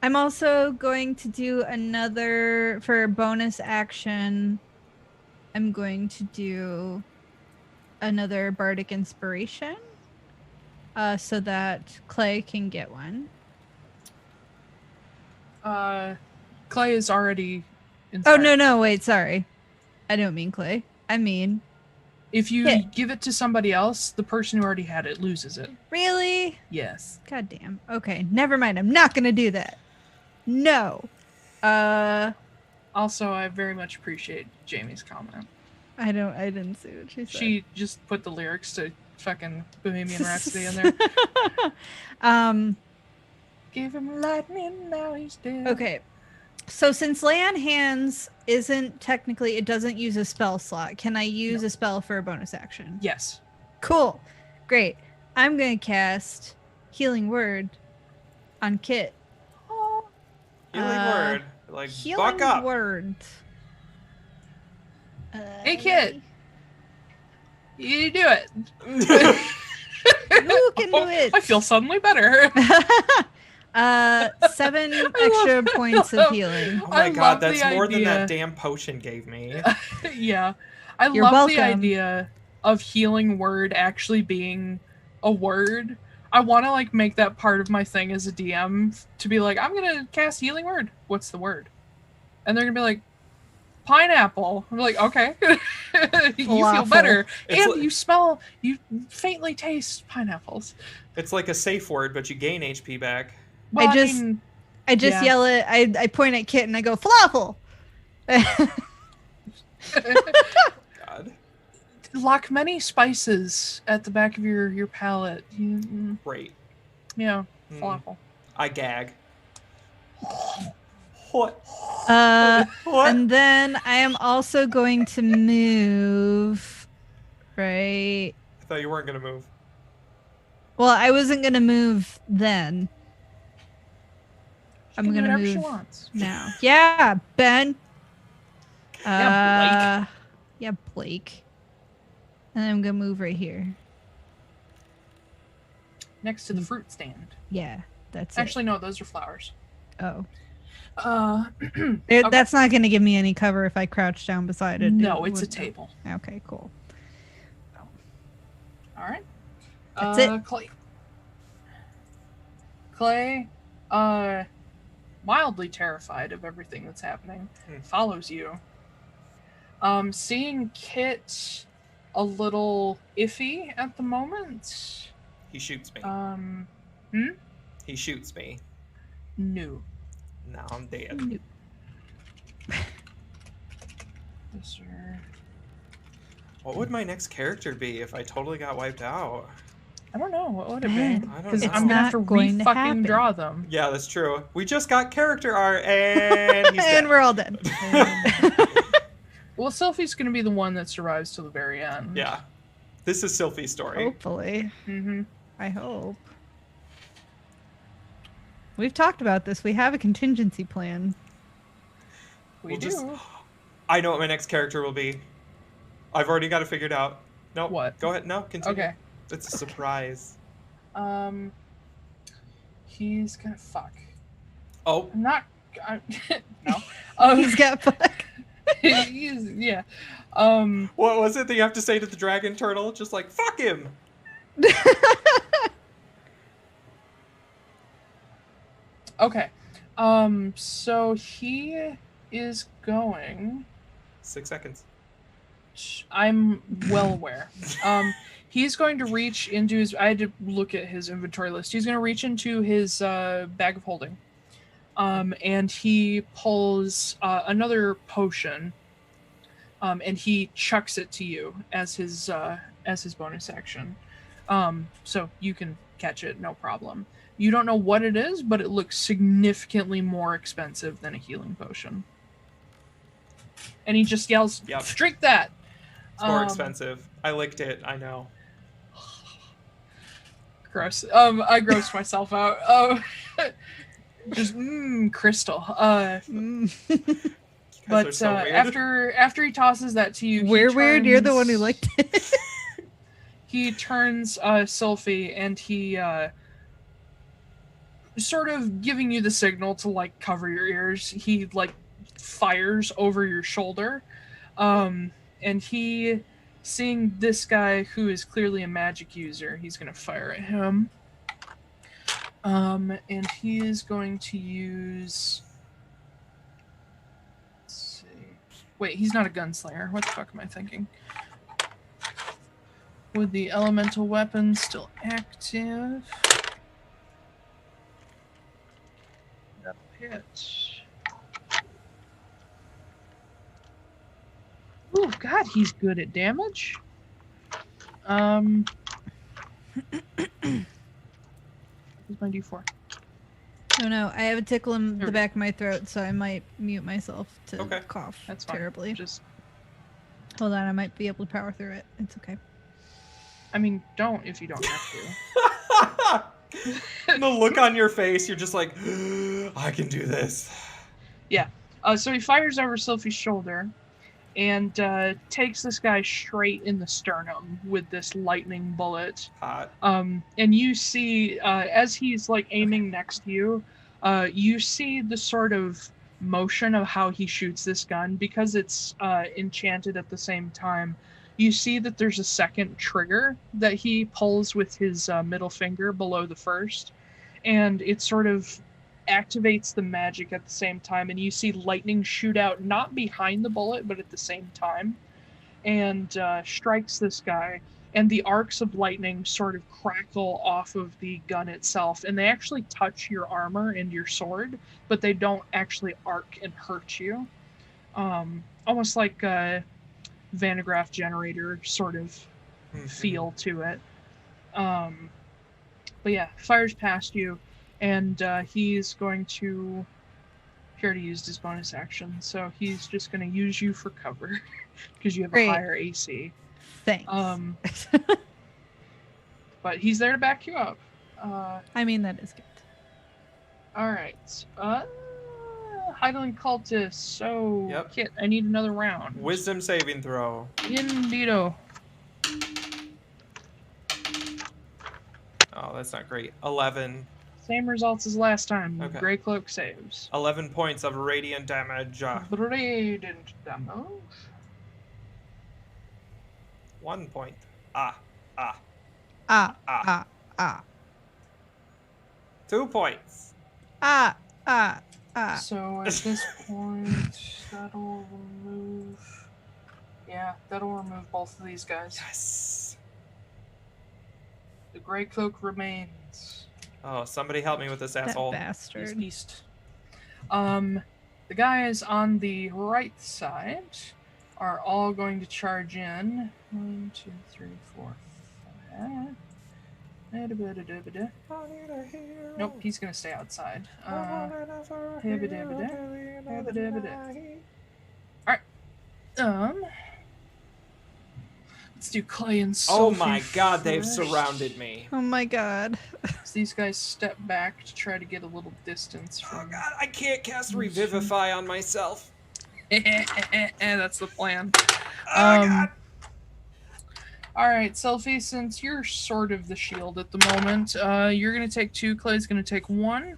I'm also going to do another for bonus action. I'm going to do another bardic inspiration, so that Clay can get one. Clay is already inside. Oh no, wait, sorry. I don't mean Clay. I mean, If you Hit. give it to somebody else, the person who already had it loses it. really? Yes. God damn. Okay, never mind. I'm not gonna do that. No. Also, I very much appreciate Jamie's comment. I didn't see what she said. She just put the lyrics to fucking Bohemian Rhapsody in there. Give him lightning, now he's dead. Okay. So since Lay on Hands isn't technically, it doesn't use a spell slot, can I use a spell for a bonus action? Yes. Cool. Great. I'm going to cast Healing Word on Kit. Healing word. Like, Healing buck up. Word. Hey, Kit. You do it. Who can do it? I feel suddenly better. 7 extra points of healing. Oh my I god, love that's the more than idea. that damn potion gave me. Yeah. I You're love the welcome. idea of Healing Word actually being a word. I want to like make that part of my thing as a DM to be like, I'm gonna cast Healing Word. What's the word? And they're gonna be like, pineapple. I'm like, okay. You feel Falafel. better, It's and you faintly taste pineapples. It's like a safe word, but you gain HP back. Well, I just yeah. yell it. I point at Kit and I go, falafel. God. Lock many spices at the back of your palate. Great. Yeah, Mm. falafel. I gag. What? What? And then I am also going to move. Right. I thought you weren't gonna move. Well, I wasn't gonna move then. She I'm can do gonna whatever she move wants. now. Yeah, Ben. Yeah, Yeah, Blake. And I'm gonna move right here. Next to the fruit stand. Yeah, that's Actually, no, those are flowers. it. Oh. Okay. That's not gonna give me any cover if I crouch down beside it. No, It it's a wouldn't- table. Okay, cool. All right. That's it. Clay, mildly terrified of everything that's happening, follows you. Seeing Kit a little iffy at the moment. He shoots me. He shoots me. No. Now I'm dead. What would my next character be if I totally got wiped out? I don't know. What would it Ben, be? I don't Because know. I'm gonna have to It's not going to fucking happen. draw them. Yeah, that's true. We just got character art and he's And dead. we're all dead. Well, Sylfie's gonna be the one that survives till the very end. Yeah. This is Sylfie's story. Hopefully. Mm-hmm. I hope. We've talked about this. We have a contingency plan. We We'll do. just- I know what my next character will be. I've already got it figured out. No. What? Go ahead. No, continue. Okay. It's a surprise. He's gonna fuck. Oh. I'm not. No. He's got fuck. Yeah. What was it that you have to say to the dragon turtle? Just like, fuck him! Okay. So he is going. 6 seconds. I'm well aware. He's going to reach into his. I had to look at his inventory list. He's going to reach into his bag of holding, and he pulls another potion, and he chucks it to you as his bonus action. So you can catch it, no problem. You don't know what it is, but it looks significantly more expensive than a healing potion. And he just yells, Yep. "Drink that!" It's more expensive. I licked it. I know. Gross. I grossed myself out. Just crystal. You guys But are so weird. after he tosses that to you, We're he weird. You're the turns- one who liked it. He turns Sylfie and he sort of giving you the signal to like cover your ears. He like fires over your shoulder, and he, seeing this guy who is clearly a magic user, he's gonna fire at him. And he is going to use. Let's see. Wait, he's not a gunslinger. What the fuck am I thinking? With the elemental weapon still active. That'll hit. God, he's good at damage. Where's my D4? Oh no, I have a tickle in There the we go. back of my throat, so I might mute myself to Okay. cough That's fine. terribly. Just, Hold on, I might be able to power through it. It's okay. I mean, don't if you don't have to. The look on your face, you're just like, I can do this. Yeah. So he fires over Sylfie's shoulder and takes this guy straight in the sternum with this lightning bullet. Hot. And you see, as he's like aiming next to you, you see the sort of motion of how he shoots this gun because it's enchanted at the same time. You see that there's a second trigger that he pulls with his middle finger below the first, and it sort of activates the magic at the same time, and you see lightning shoot out not behind the bullet but at the same time and strikes this guy, and the arcs of lightning sort of crackle off of the gun itself, and they actually touch your armor and your sword, but they don't actually arc and hurt you. Almost like a Vannegraaff generator sort of feel to it. But yeah, fires past you, and he's going to... He already used his bonus action, so he's just going to use you for cover because you have Great. a higher AC. Thanks. But he's there to back you up. I mean, that is good. All right. Heidelen Cultists. So, Yep. Kit, I need another round. Wisdom saving throw. Indeedo. Oh, that's not great. 11. Same results as last time. Okay. Grey Cloak saves. 11 points of radiant damage. Radiant damage. 1 point. Ah. 2 points. Ah. So at this point, that'll remove... Yeah, that'll remove both of these guys. Yes. The Grey Cloak remains. Oh, somebody help me with this That asshole. bastard. Beast. The guys on the right side are all going to charge in. 1, 2, 3, 4, 5. Nope, he's gonna stay outside. Alright. Let's do Clay and Sylfie. Oh my god, they've first. surrounded me. Oh my god. So these guys step back to try to get a little distance Oh from... god, I can't cast Revivify on myself. That's the plan. Oh god. Alright, Sylfie, since you're sort of the shield at the moment, you're going to take 2, Clay's going to take 1.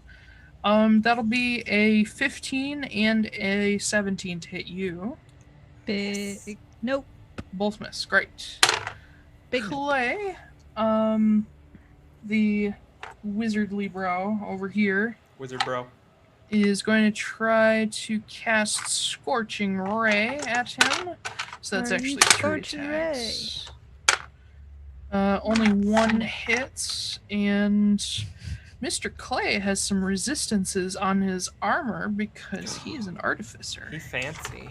That'll be a 15 and a 17 to hit you. Big. Nope. Both miss. Great. Big. Clay, the wizardly bro over here, Wizard bro. is going to try to cast Scorching Ray at him. So that's Are actually you 3 Scorching attacks. Only 1 hits, and Mr. Clay has some resistances on his armor because he is an artificer. He fancy.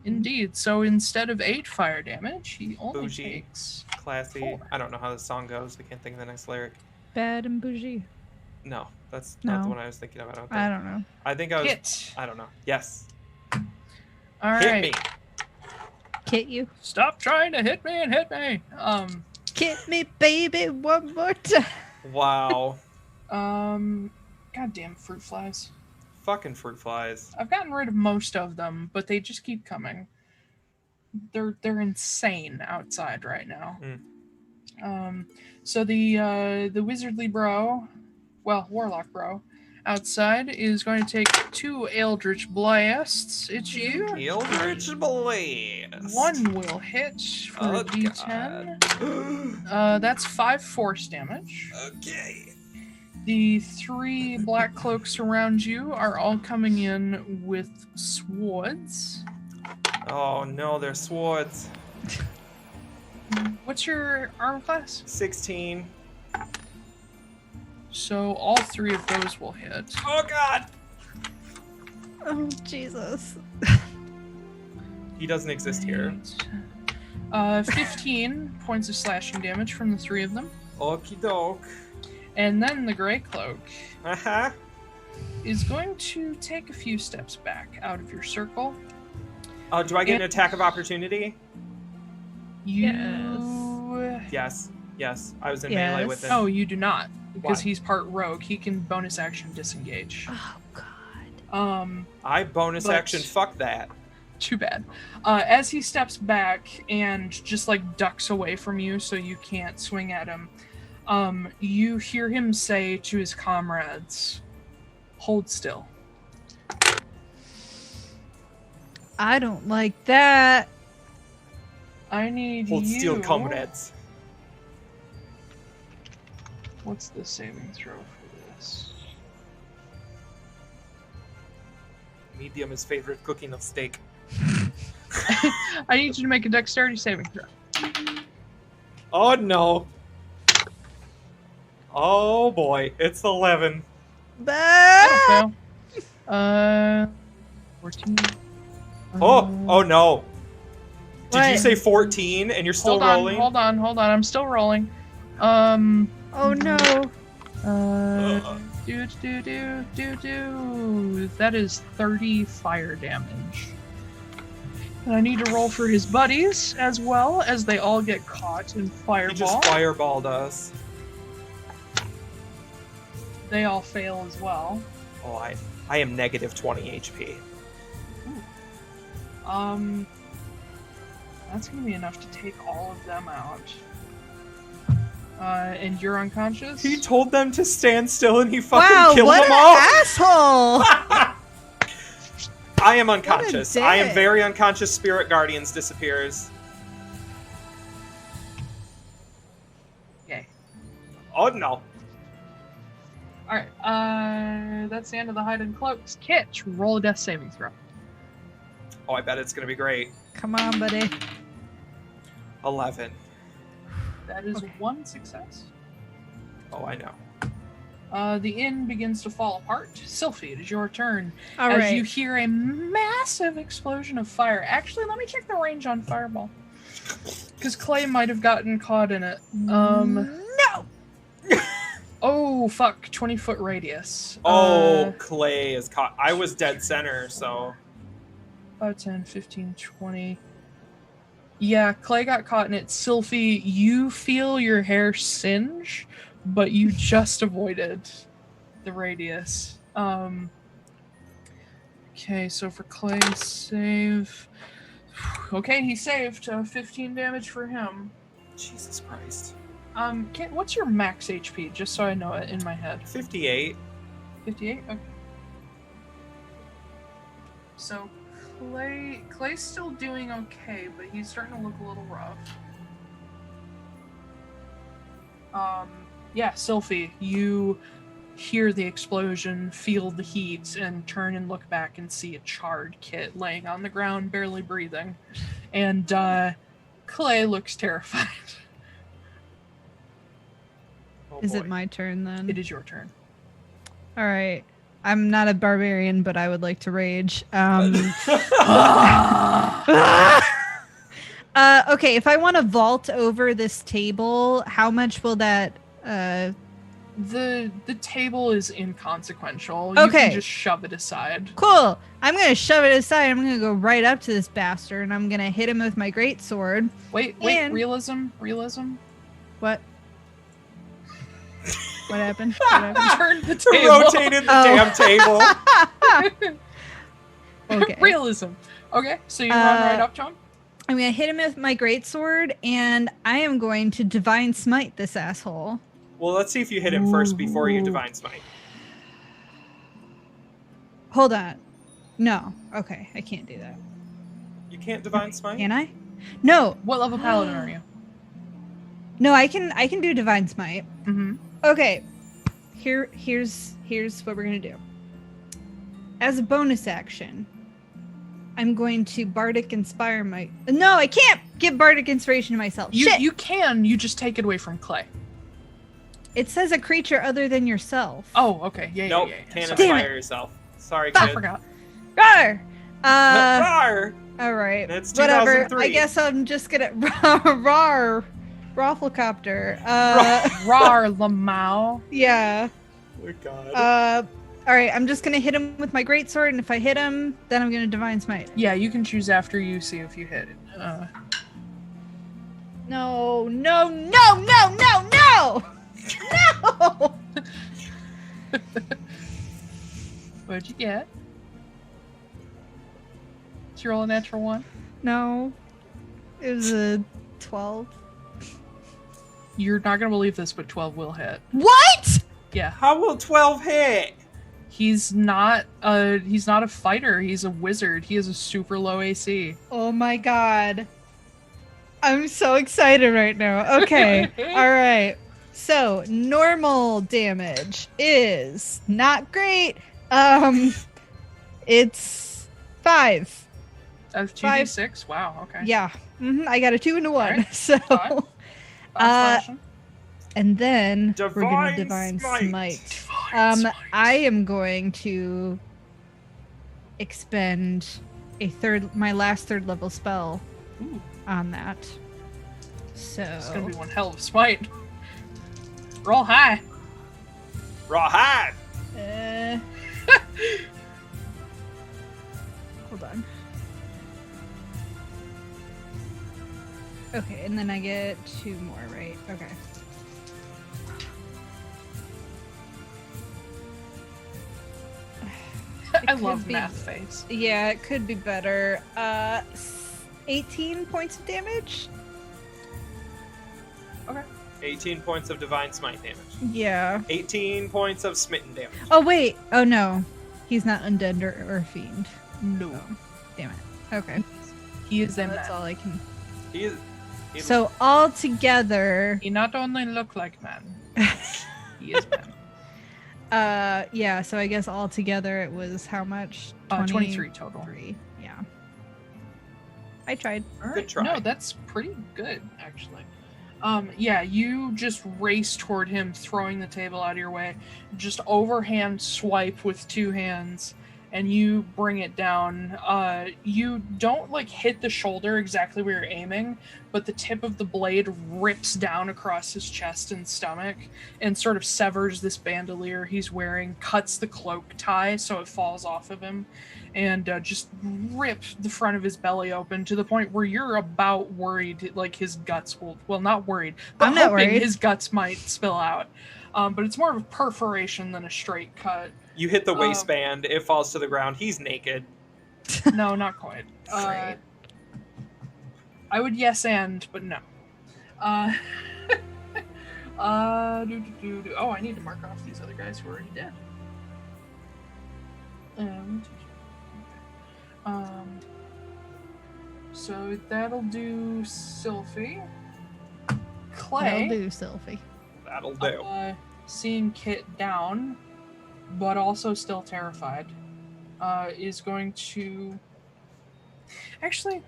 Indeed. So instead of 8 fire damage, he only Bougie. takes... Classy. 4. I don't know how this song goes. I can't think of the next lyric. Bad and bougie. No, that's not the No. one I was thinking of. I don't think. I don't know. I think I was. Hit. I don't know. Yes. All Hit right. me. Kit you. Stop trying to hit me and hit me. Kit me, baby, one more time. Wow. Goddamn fruit flies. Fucking fruit flies. I've gotten rid of most of them, but they just keep coming. They're insane outside right now. So the wizardly bro, well, warlock bro, outside is going to take 2 eldritch blasts at you. Eldritch Blast. 1 will hit for a Oh, d10. That's 5 force damage. Okay. The 3 black cloaks around you are all coming in with swords. Oh no, they're swords. What's your armor class? 16. So all 3 of those will hit. Oh god. Oh, Jesus. He doesn't exist here. 15 points of slashing damage from the 3 of them. Okie doke. And then the Grey Cloak Uh-huh. is going to take a few steps back out of your circle. Do I get an attack of opportunity? Yes. I was in melee with him. Oh, you do not. Because Why? he's part rogue. He can bonus action disengage. Oh god. I bonus action fuck that. Too bad. As he steps back and just like ducks away from you so you can't swing at him, you hear him say to his comrades, "Hold still." I don't like that. I need Hold you. steel, comrades. What's the saving throw for this? Medium is favorite cooking of steak. I need you to make a dexterity saving throw. Oh no. Oh boy, it's 11. That'll fail. 14. Oh no. Did you What? say 14 and you're still rolling? Hold on. I'm still rolling. Oh no. That is 30 fire damage. And I need to roll for his buddies as well, as they all get caught in He fireball. just fireballed us. They all fail as well. Oh, I am negative 20 HP. That's gonna be enough to take all of them out. And you're unconscious? He told them to stand still and he fucking Wow, killed what them an all. asshole! I am unconscious. dick. I am very unconscious. Spirit Guardians disappears. Yay. Oh no. Alright, that's the end of the Heidelen Cultists. Kitch, roll a death saving throw. Oh, I bet it's gonna be great. Come on, buddy. 11. That is one success. Oh, I know. The inn begins to fall apart. Sylfie, it is your turn. All as right. you hear a massive explosion of fire. Actually, let me check the range on Fireball. Because Clay might have gotten caught in it. No. Oh, fuck. 20-foot radius. Oh, Clay is caught. I was dead center, so... 5, 10, 15, 20. Yeah, Clay got caught in it. Sylfie, you feel your hair singe, but you just avoided the radius. Okay, so for Clay's save... Okay, he saved. 15 damage for him. Jesus Christ. Kit, what's your max HP? Just so I know it in my head. 58. 58? Okay. So, Clay's still doing okay, but he's starting to look a little rough. Yeah, Sylfie, you hear the explosion, feel the heat, and turn and look back and see a charred Kit laying on the ground, barely breathing. And, Clay looks terrified. Oh, Is boy. it my turn then? It is your turn. All right. I'm not a barbarian, but I would like to rage. Okay, if I want to vault over this table, how much will that? The table is inconsequential. You Okay. can just shove it aside. Cool. I'm gonna shove it aside. I'm gonna go right up to this bastard, and I'm gonna hit him with my great sword. Wait, And- realism? What? What happened? What happened? Turn the table. Rotated the damn table. Okay. Realism. Okay, so you run right up to him? I'm gonna hit him with my great sword, and I am going to divine smite this asshole. Well, let's see if you hit him first before you divine smite. Hold on. No. Okay, I can't do that. You can't divine smite? Can I? No. What level paladin are you? No, I can do divine smite. Mm-hmm. Okay. Here's what we're gonna do. As a bonus action, I'm going to bardic inspire my. No, I can't give bardic inspiration to myself. Shit. You can, you just take it away from Clay. It says a creature other than yourself. Oh, okay. Yeah, Nope, yeah. can't Sorry. Damn inspire it. yourself. Sorry, I kid. forgot. Rawr! Rawr! All right. It's Whatever. 2003. I guess I'm just gonna rar Rafflecopter. Rar Lamau. Yeah. Oh God. All right. I'm just gonna hit him with my greatsword, and if I hit him, then I'm gonna divine smite. Yeah, you can choose after you see if you hit it. No, no, no, no, no, no! No! What'd you get? Did you roll a natural 1? No. It was a 12. You're not gonna believe this, but 12 will hit. What? Yeah. How will 12 hit? He's not a fighter, he's a wizard. He has a super low AC. Oh my god. I'm so excited right now. Okay. All right. So, normal damage is not great. It's 5. That's 2d6? Wow, okay. Yeah. I got a 2 and a 1. Alright, So, Five slashing. and then we're gonna Divine divine Smite. smite. I am going to expend my last 3rd level spell Ooh, on that. So it's gonna be one hell of a smite. Roll high. Rawhide. Hold on. Okay, and then I get 2 more, right? Okay. I could love be- math face. Yeah, it could be better. 18 points of damage? Okay. 18 points of divine smite damage. Yeah. 18 points of smitten damage. Oh, wait. Oh, no. He's not undead or a fiend. No. Oh, damn it. Okay. He is them. That's all I can... He So, all together... He not only look like man, he is man. Yeah, so I guess all together it was how much? 23 total. 3. Yeah. I tried. All Good right. try. No, that's pretty good, actually. Yeah, you just race toward him, throwing the table out of your way. Just overhand swipe with 2 hands, and you bring it down. You don't, hit the shoulder exactly where you're aiming, but the tip of the blade rips down across his chest and stomach and sort of severs this bandolier he's wearing, cuts the cloak tie so it falls off of him, and just rip the front of his belly open to the point where you're about worried, his guts will... Well, not worried, but I'm not hoping worried. his guts might spill out. But it's more of a perforation than a straight cut. You hit the waistband, it falls to the ground, he's naked. No, not quite. Great. I would yes and, but no. Oh, I need to mark off these other guys who are already dead. So that'll do Sylfie. Clay. That'll do, Sylfie. That'll do. Seeing Kit down, but also still terrified, is going to... Actually,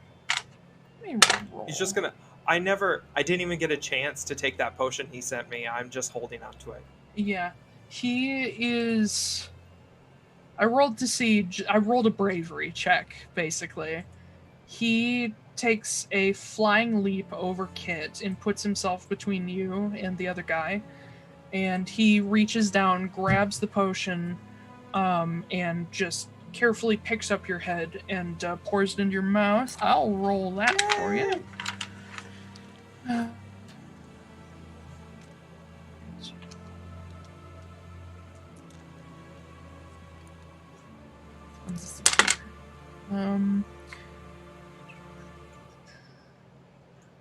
let me roll. He's just gonna... I didn't even get a chance to take that potion he sent me. I'm just holding on to it. Yeah. He is... I rolled a bravery check, basically. He takes a flying leap over Kit and puts himself between you and the other guy. And he reaches down, grabs the potion, and just carefully picks up your head and pours it into your mouth. I'll roll that for you.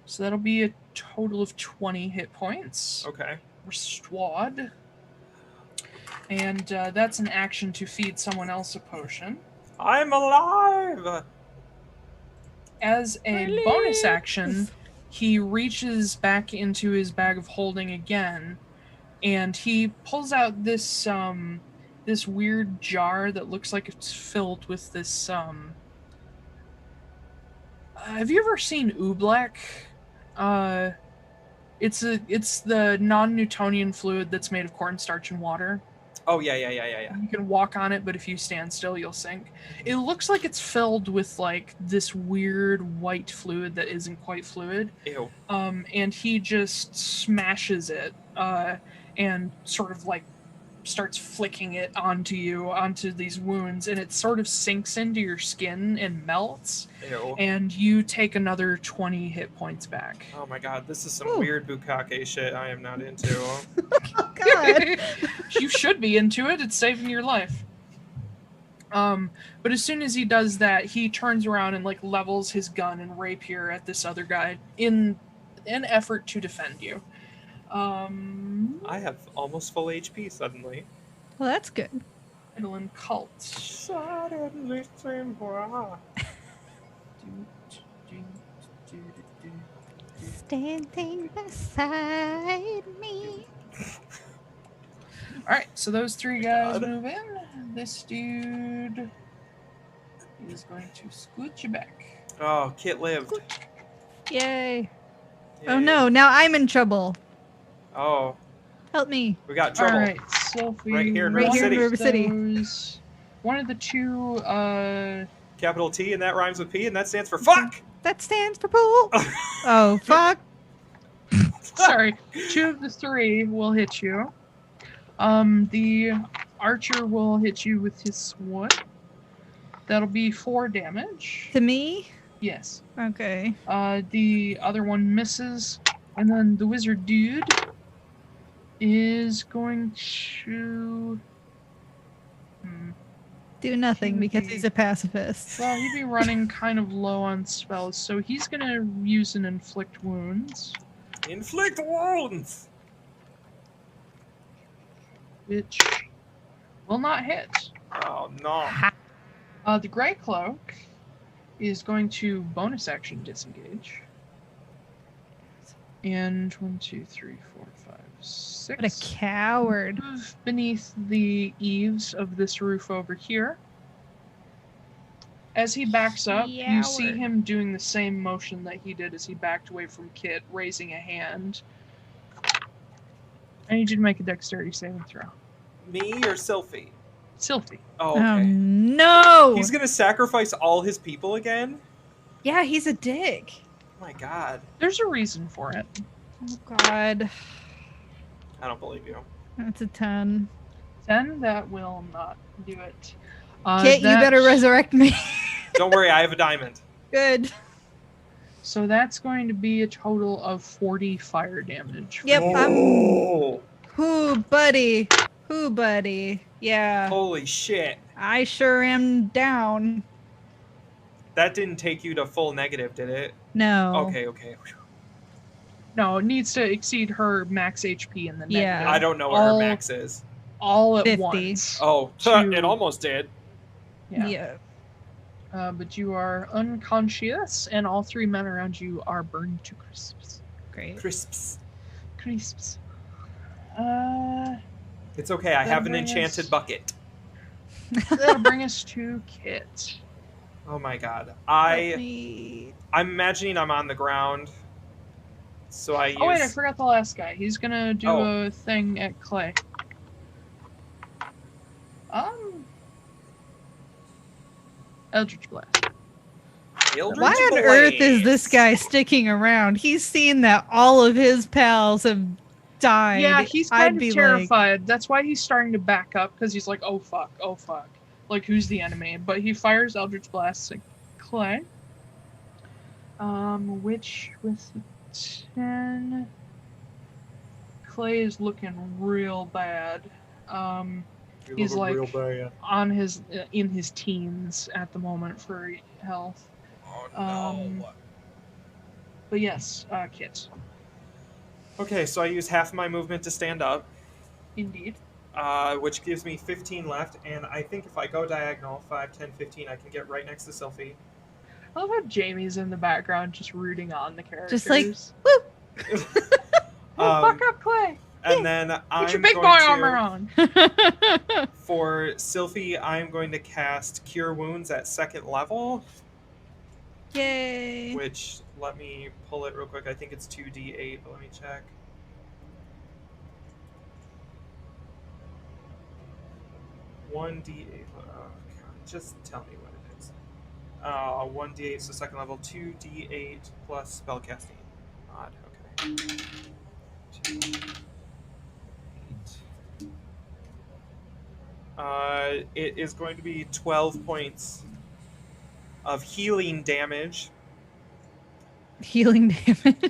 So that'll be a total of 20 hit points. Okay. Restored. And that's an action to feed someone else a potion. I'm alive! As a bonus action, he reaches back into his bag of holding again, and he pulls out this this weird jar that looks like it's filled with this have you ever seen oobleck? It's the non-Newtonian fluid that's made of cornstarch and water. Oh, yeah. You can walk on it, but if you stand still, you'll sink. It looks like it's filled with like this weird white fluid that isn't quite fluid. Ew. And he just smashes it and sort of like starts flicking it onto these wounds, and it sort of sinks into your skin and melts. Ew. And you take another 20 hit points back. Oh my god, this is some Ooh. weird bukkake shit I am not into. Oh God. You should be into it. It's saving your life. But as soon as he does that, he turns around and like levels his gun and rapier at this other guy in an effort to defend you. I have almost full HP suddenly. Well, that's good. Heidelen Cultists. Suddenly seem bright. Standing beside me. Alright, so those three guys God. move in. This dude is going to scoot you back. Oh, Kit lived. Yay. Oh Yay. no, now I'm in trouble. Oh, Help me. we got trouble. Alright, Sylfie. Right here in Right River here in City. River City. One of the two, Capital T, and that rhymes with P, and that stands for fuck! That stands for pool. Oh, fuck. sorry, two of the three will hit you. The archer will hit you with his sword. That'll be 4 damage. To me? Yes. Okay. The other one misses, and then the wizard dude is going to. Do nothing because he's a pacifist. Well, he'd be running kind of low on spells, so he's gonna use an inflict wounds, Inflict wounds! which will not hit. Oh, no. The Grey Cloak is going to bonus action disengage. And 1, 2, 3, 4, 5, 6. What a coward. Move beneath the eaves of this roof over here. As he backs up, you see Coward. him doing the same motion that he did as he backed away from Kit, raising a hand. I need you to make a dexterity saving throw. Me or Sylfie? Sylfie. Oh, Oh okay. no. He's gonna sacrifice all his people again? Yeah, he's a dick. Oh my god. There's a reason for it. Oh God. I don't believe you. That's a 10. 10, that will not do it. Kit, you better resurrect me. Don't worry, I have a diamond. Good. So that's going to be a total of 40 fire damage. Yep, I'm. Oh, Who, buddy? Who, buddy? Yeah, holy shit. I sure am down. That didn't take you to full negative, did it? No. Okay. No, it needs to exceed her max HP in the Yeah. negative. I don't know what her max is. All at 50. once. Oh, Two. it almost did. Yeah. But you are unconscious, and all 3 men around you are burned to crisps. Great. Crisps. Crisps. It's okay, I That'll have an bring enchanted us- bucket. That'll bring us to Kit. Oh my god. Help I'm me. imagining I'm on the ground. So I use... Oh wait, I forgot the last guy. He's gonna do Oh. a thing at Clay. Eldritch Blast. Eldritch Why on earth is this Blades. guy sticking around? He's seen that all of his pals have died. Yeah, he's I'd kind be of like, terrified. That's why he's starting to back up, because he's like, oh fuck. Like, who's the enemy? But he fires Eldritch Blasts at Clay. Which, with 10... Clay is looking real bad. You He's look like- real bad. On his in his teens at the moment for health. Oh no. But yes, Kit. Okay, so I use half my movement to stand up, Indeed. which gives me 15 left, and I think if I go diagonal, 5, 10, 15, I can get right next to Sylfie. I love how Jamie's in the background just rooting on the characters. Just like, woo! Oh, fuck up, Clay! And then I'm Put your big going boy to, armor on! for Sylfie, I'm going to cast Cure Wounds at 2nd level, Yay. which, let me pull it real quick, I think it's 2d8, but let me check. 1d8. Just tell me what it is. 1d8, so second level, 2d8 plus spellcasting. Odd, okay. 2d8. It is going to be 12 points of healing damage. Healing damage.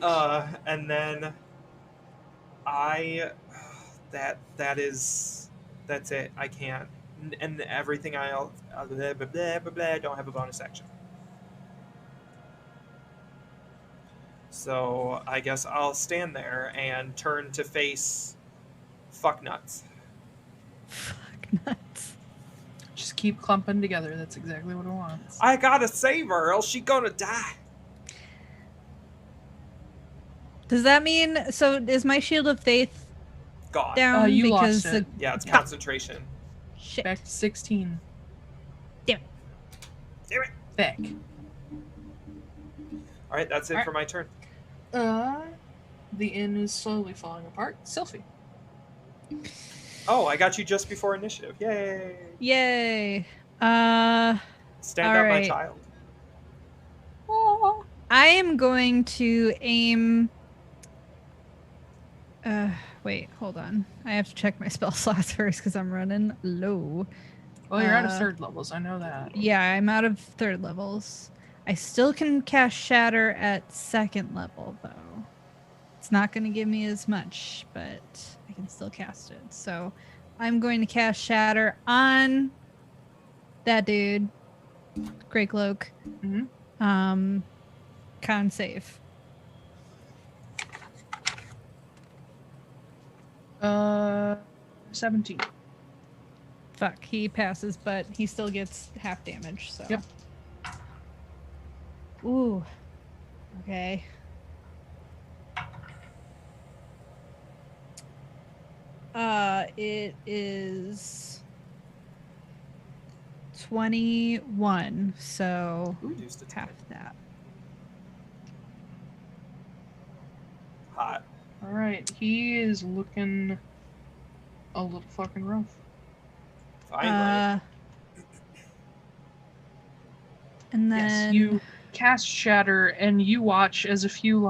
And then that's it. I can't. And everything else, blah, blah, blah, blah, blah, don't have a bonus action. So I guess I'll stand there and turn to face Fucknuts. Fuck nuts. Just keep clumping together. That's exactly what it wants. I gotta save her, else she gonna die. Does that mean, so is my shield of faith God. down? You because lost it. Yeah, it's concentration. Shit. Back to 16. Damn it. Damn it. Back. All right, that's it All for my turn. The inn is slowly falling apart. Sylfie. Oh, I got you just before initiative. Yay! Yay. Stand all up, my right. child. Oh, I am going to aim. Wait, hold on. I have to check my spell slots first because I'm running low. Well, you're out of third levels. I know that. Yeah, I'm out of third levels. I still can cast Shatter at second level, though. It's not going to give me as much, but I can still cast it. So I'm going to cast Shatter on that dude. Grey Cloak. Mm-hmm. Con save. 17. Fuck, he passes, but he still gets half damage, so. Yep. Ooh. Okay. It is 21, so Reduced to 10. half that. Hot. All right. He is looking a little fucking rough. Finally. And then Yes, you cast Shatter, and you watch as a few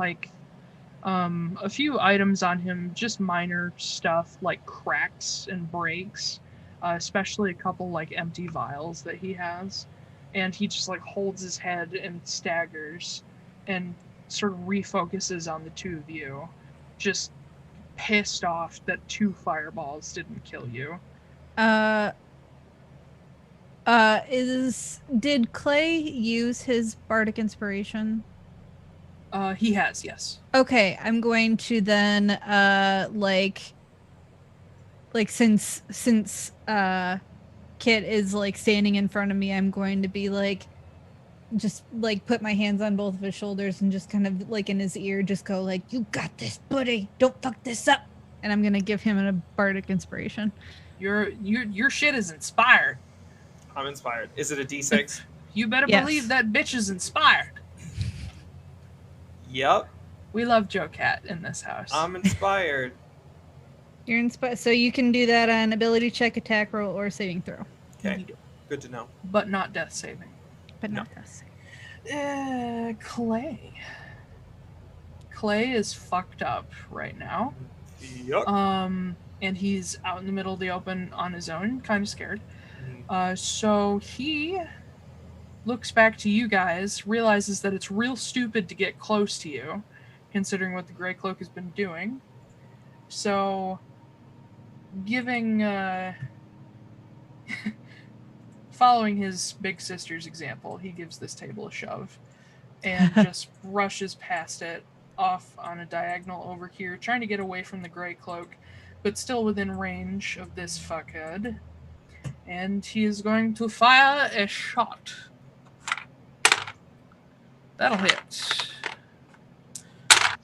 items on him, just minor stuff like cracks and breaks, especially a couple like empty vials that he has, and he just like holds his head and staggers, and sort of refocuses on the two of you, just pissed off that 2 fireballs didn't kill you. Did Clay use his bardic inspiration? He has, yes. Okay, I'm going to then since Kit is like standing in front of me, I'm going to be like just like put my hands on both of his shoulders and just kind of like in his ear just go like, "You got this, buddy. Don't fuck this up." And I'm going to give him a bardic inspiration. Your shit is inspired. I'm inspired. Is it a D6? You better Yes. believe that bitch is inspired. Yep. We love Joe Cat in this house. I'm inspired. You're inspired, so you can do that on ability check, attack roll, or saving throw, Okay. Good to know. But not death saving. but No. not death. Clay. Clay is fucked up right now. Yep. And he's out in the middle of the open on his own, kind of scared. So he looks back to you guys, realizes that it's real stupid to get close to you, considering what the Grey Cloak has been doing. So, following his big sister's example, he gives this table a shove and just rushes past it off on a diagonal over here, trying to get away from the Grey Cloak, but still within range of this fuckhead. And he is going to fire a shot. That'll hit.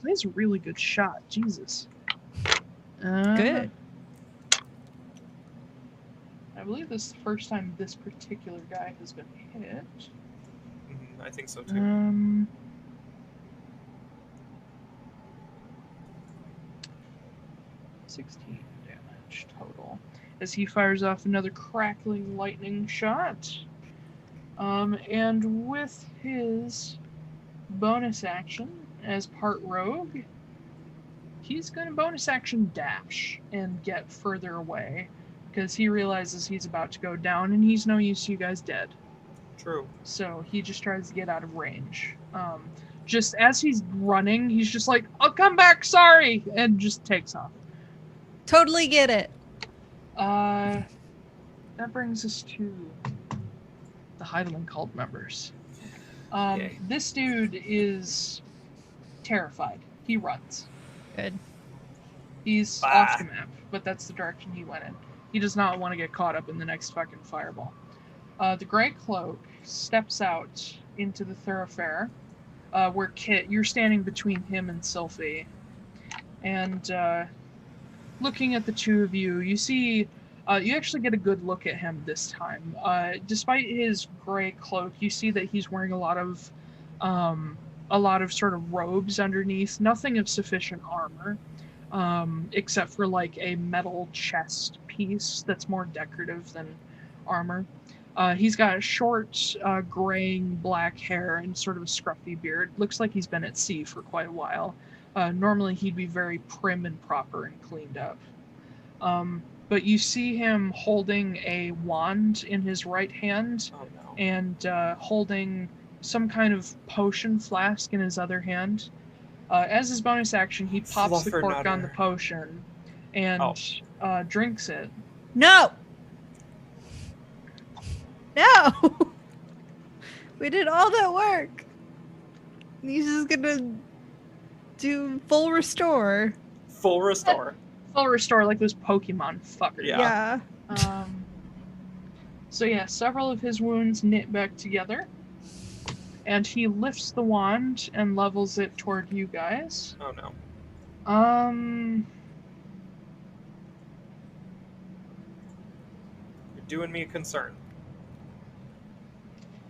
That's a really good shot. Jesus. Good. I believe this is the first time this particular guy has been hit. I think so too. 16 damage total. as he fires off another crackling lightning shot. And with his bonus action as part rogue, he's going to bonus action dash and get further away because he realizes he's about to go down and he's no use to you guys dead. True. So he just tries to get out of range. Just as he's running, he's just like, I'll come back, sorry, and just takes off. Totally get it. That brings us to the Heidelen cult members. Yay. This dude is terrified. He runs. Good. He's off the map, but that's the direction he went in. He does not want to get caught up in the next fucking fireball. The Grey Cloak steps out into the thoroughfare, where Kit, you're standing between him and Sylfie. And looking at the two of you, you see, you actually get a good look at him this time. Despite his gray cloak, you see that he's wearing a lot of sort of robes underneath, nothing of sufficient armor, except for like a metal chest piece that's more decorative than armor. He's got short, graying black hair and sort of a scruffy beard. Looks like he's been at sea for quite a while. Normally he'd be very prim and proper and cleaned up. But you see him holding a wand in his right hand, and holding some kind of potion flask in his other hand. As his bonus action, he pops the cork on the potion and drinks it. No! No! We did all that work. And he's just gonna do full restore. Full restore. Full restore like those Pokemon fuckers. Yeah. So yeah, several of his wounds knit back together. And he lifts the wand and levels it toward you guys. Oh no. You're doing me a concern.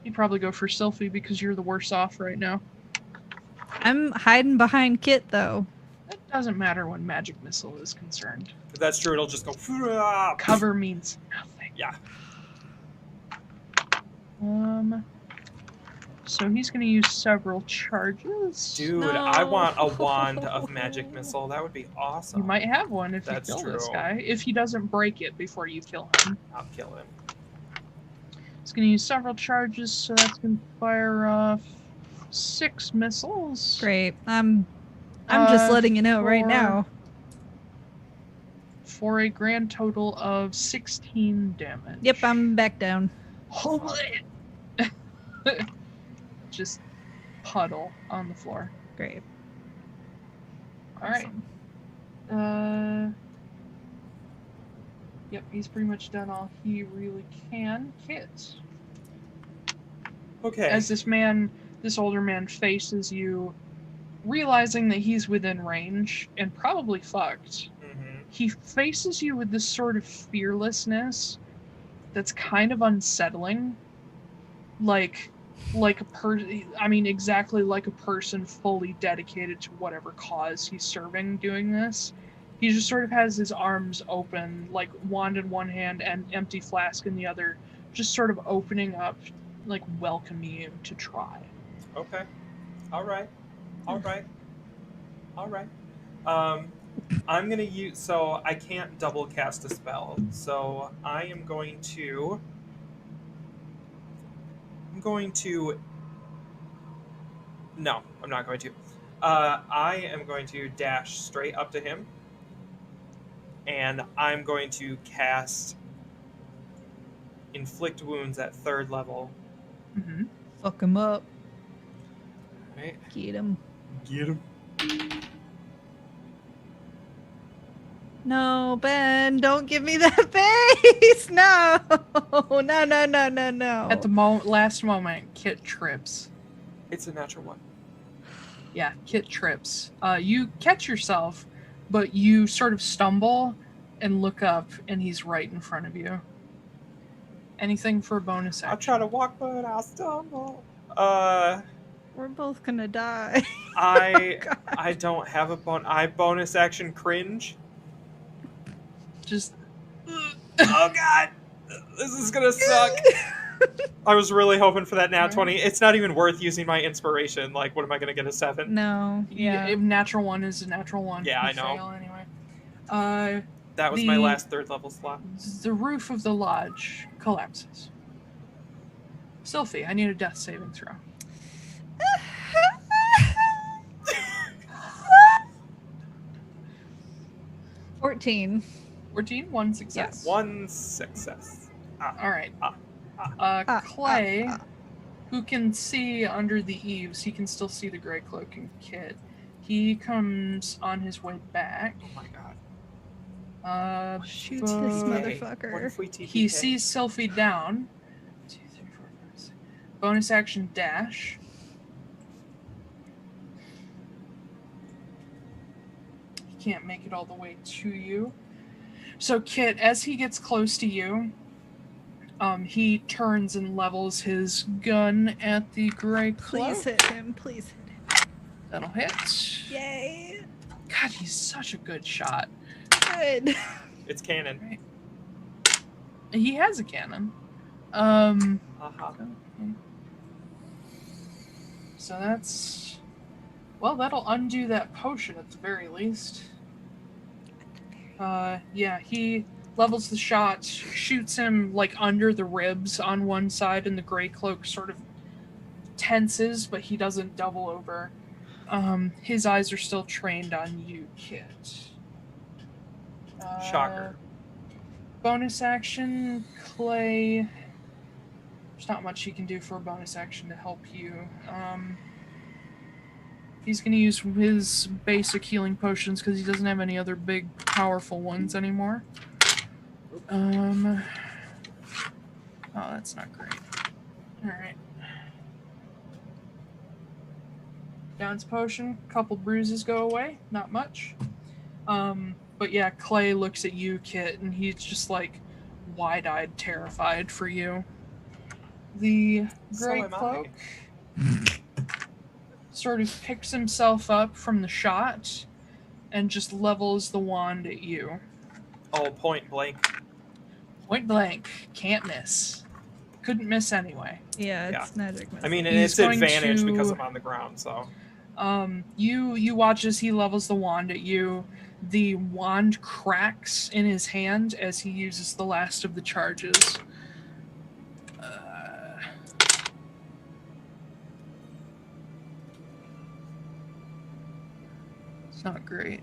You'd probably go for Sylfie because you're the worst off right now. I'm hiding behind Kit, though. It doesn't matter when magic missile is concerned. If that's true, it'll just go. Cover means nothing. Yeah. So he's going to use several charges. Dude, No. I want a wand of magic missile. That would be awesome. You might have one if That's you kill this true. guy. If he doesn't break it before you kill him. I'll kill him. He's going to use several charges, so that's going to fire off 6 missiles. Great. I'm just letting you know right now. For a grand total of 16 damage. Yep, I'm back down. Holy! Just puddle on the floor. Great. Alright. Yep, he's pretty much done all he really can. Kit. Okay. As this older man faces you, realizing that he's within range and probably fucked, he faces you with this sort of fearlessness that's kind of unsettling. Exactly like a person fully dedicated to whatever cause he's serving doing this. He just sort of has his arms open, like wand in one hand and empty flask in the other, just sort of opening up, like welcoming you to try. Okay. All right. I'm going to use... So I can't double cast a spell. So I am going to... No, I'm not going to. I am going to dash straight up to him. And I'm going to cast Inflict Wounds at 3rd level. Mm-hmm. Fuck him up. Right. Get him. Get him. No, Ben, don't give me that face. No. No. At the last moment, Kit trips. It's a natural one. Yeah, Kit trips. You catch yourself, but you sort of stumble and look up, and he's right in front of you. Anything for a bonus action? I'll try to walk, but I'll stumble. We're both gonna die. I don't have a bonus action cringe. Just Oh god! This is gonna suck. I was really hoping for that nat 20. It's not even worth using my inspiration. Like, what am I gonna get, a 7? No. Yeah. Natural 1 is a natural 1. Yeah, You I know. fail anyway. That was my last 3rd level slot. The roof of the lodge collapses. Sylfie, I need a death saving throw. 14. 14, 1 success. Yes. 1 success. All right. Ah, Clay, who can see under the eaves, he can still see the gray cloak and Kit. He comes on his way back. Oh my god. Shoot this motherfucker. What if we TPK? He sees Sylfie down. 2, 3, 4, 5, 6. Bonus action dash. He can't make it all the way to you. So Kit, as he gets close to you, he turns and levels his gun at the gray cloak. Please hit him. Please hit him. That'll hit. Yay. God, he's such a good shot. Good. It's canon. Right. He has a cannon. Uh-huh. So that's... Well, that'll undo that potion at the very least. Yeah, he levels the shot, shoots him like under the ribs on one side, and the gray cloak sort of tenses, but he doesn't double over. His eyes are still trained on you, Kit. Shocker. Bonus action, Clay. There's not much he can do for a bonus action to help you. He's going to use his basic healing potions because he doesn't have any other big, powerful ones anymore. Oh, that's not great. Alright. Downs potion, couple bruises go away, not much. But yeah, Clay looks at you, Kit, and he's just like wide-eyed, terrified for you. The gray cloak sort of picks himself up from the shot and just levels the wand at you. Oh, point blank. Point blank. Can't miss. Couldn't miss anyway. Yeah, it's magic missile. I mean, He's it's going advantage to- because I'm on the ground, so. You watch as he levels the wand at you. The wand cracks in his hand as he uses the last of the charges. It's not great.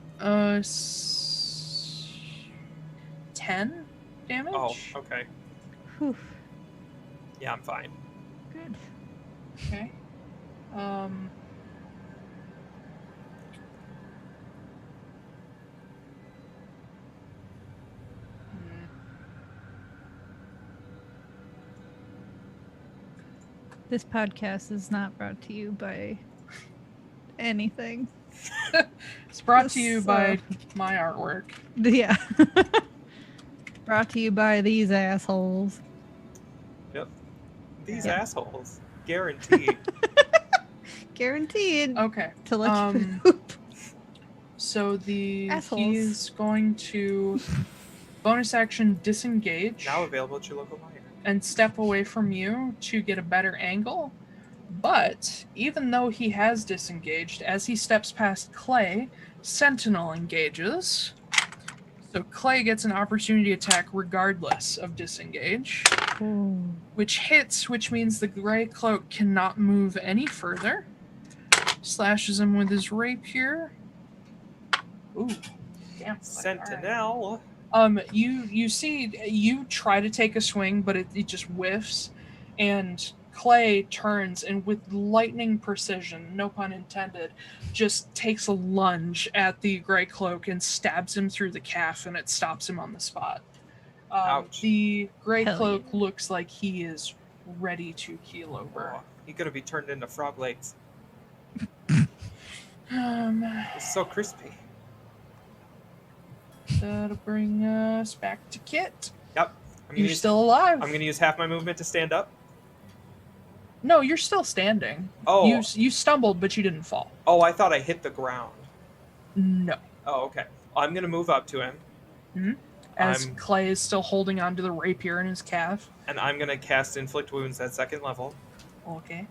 10 damage? Oh, okay. Whew. Yeah, I'm fine. Good. Okay. This podcast is not brought to you by anything. It's brought to you by my artwork. Yeah. Brought to you by these assholes. Yep. These Yeah. assholes. Guaranteed. Guaranteed Okay. to let you poop. So Assholes. he's going to bonus action disengage Now available at your local miner. and step away from you to get a better angle. But even though he has disengaged, as he steps past Clay, Sentinel engages. So Clay gets an opportunity attack regardless of disengage, which hits, which means the gray cloak cannot move any further. Slashes him with his rapier. Ooh, damn. Sentinel. You see, you try to take a swing, but it just whiffs, and Clay turns and with lightning precision, no pun intended, just takes a lunge at the gray cloak and stabs him through the calf, and it stops him on the spot. Ouch. The gray Hell cloak looks like he is ready to keel over. Oh, he's gonna be turned into frog legs. Um, It's so crispy. that'll bring us back to Kit. Yep. You're still alive. I'm gonna use half my movement to stand up. No, you're still standing. Oh. You stumbled, but you didn't fall. Oh, I thought I hit the ground. No. Oh, okay. I'm gonna move up to him. Mhm. as Clay is still holding onto the rapier in his calf. And I'm going to cast Inflict Wounds at 2nd level. Okay.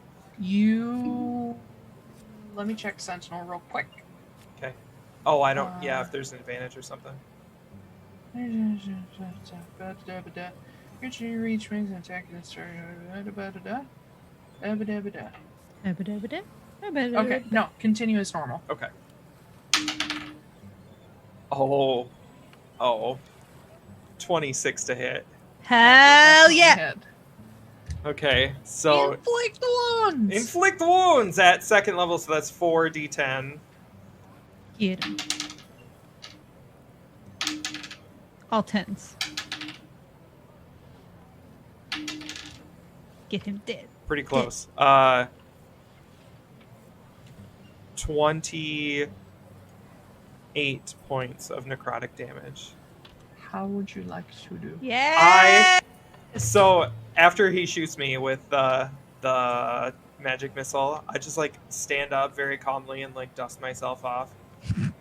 Let me check Sentinel real quick. Okay. Oh, I don't... yeah, if there's an advantage or something. Reach wings and attack and start. Okay, no, continue as normal. Okay. Oh. 26 to hit. Hell yeah! Hit. Okay, so... Inflict wounds! Inflict Wounds at 2nd level, so that's 4d10. Get him. All 10s. Get him dead. Pretty close. 28 points of necrotic damage. How would you like to do? Yeah. So after he shoots me with the magic missile, I just like stand up very calmly and like dust myself off.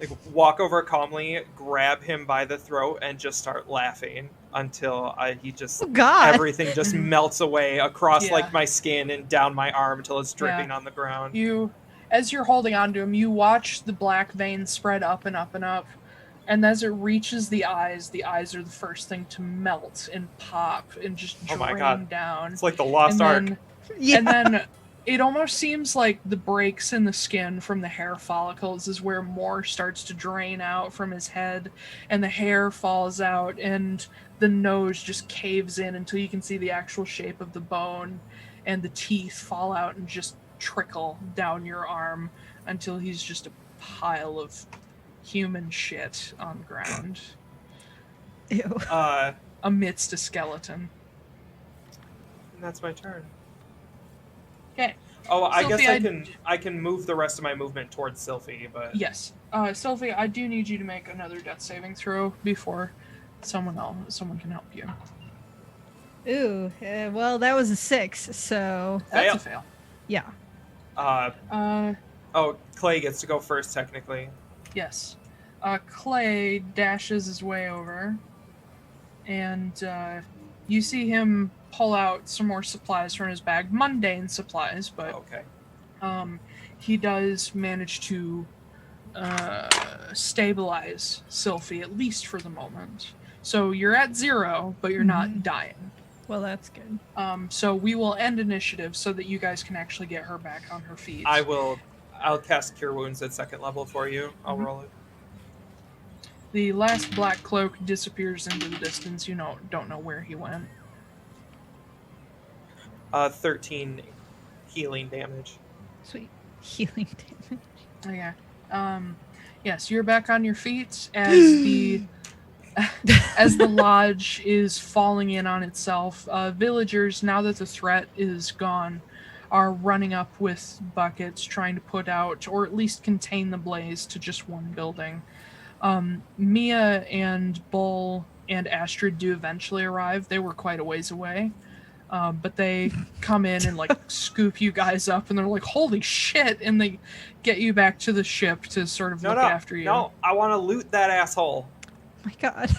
Like walk over calmly, grab him by the throat, and just start laughing until he just everything just melts away across like my skin and down my arm until it's dripping on the ground. As you're holding onto him, you watch the black veins spread up and up and up, and as it reaches the eyes are the first thing to melt and pop and just drain down. It's like the Lost Ark. And then it almost seems like the breaks in the skin from the hair follicles is where more starts to drain out from his head, and the hair falls out, and the nose just caves in until you can see the actual shape of the bone, and the teeth fall out and just trickle down your arm until he's just a pile of human shit on the ground. Ew. Amidst a skeleton. And that's my turn. Okay. Oh, I guess I can move the rest of my movement towards Sylfie, but... Yes. Sylfie, I do need you to make another death saving throw before someone can help you. Ooh, well, that was a 6, so... That's a fail. Yeah. Clay gets to go first, technically. Yes. Clay dashes his way over, and you see him pull out some more supplies from his bag. Mundane supplies, but okay. He does manage to stabilize Sylfie, at least for the moment. So you're at 0, but you're not dying. Well, that's good. So we will end initiative so that you guys can actually get her back on her feet. I'll cast Cure Wounds at 2nd level for you. I'll roll it. The last black cloak disappears into the distance. You don't know where he went. 13 healing damage. Sweet. Healing damage. Okay. Yes, you're back on your feet as the lodge is falling in on itself. Villagers, now that the threat is gone, are running up with buckets trying to put out or at least contain the blaze to just one building. Mia and Bull and Astrid do eventually arrive. They were quite a ways away. But they come in and like scoop you guys up, and they're like, holy shit, and they get you back to the ship to sort of look after you. No, I want to loot that asshole. Oh my god.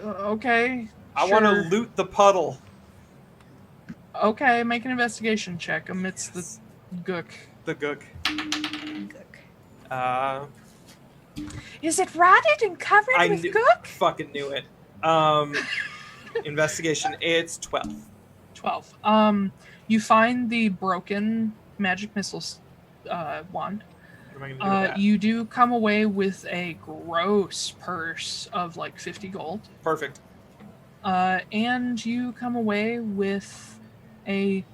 Okay. I want to loot the puddle. Okay, make an investigation check amidst the gook. The gook. Is it rotted and covered with gook? Fucking knew it. Investigation, it's 12. 12. You find the broken magic missiles wand. What am I gonna do with that? You do come away with a gross purse of like 50 gold. Perfect. And you come away with a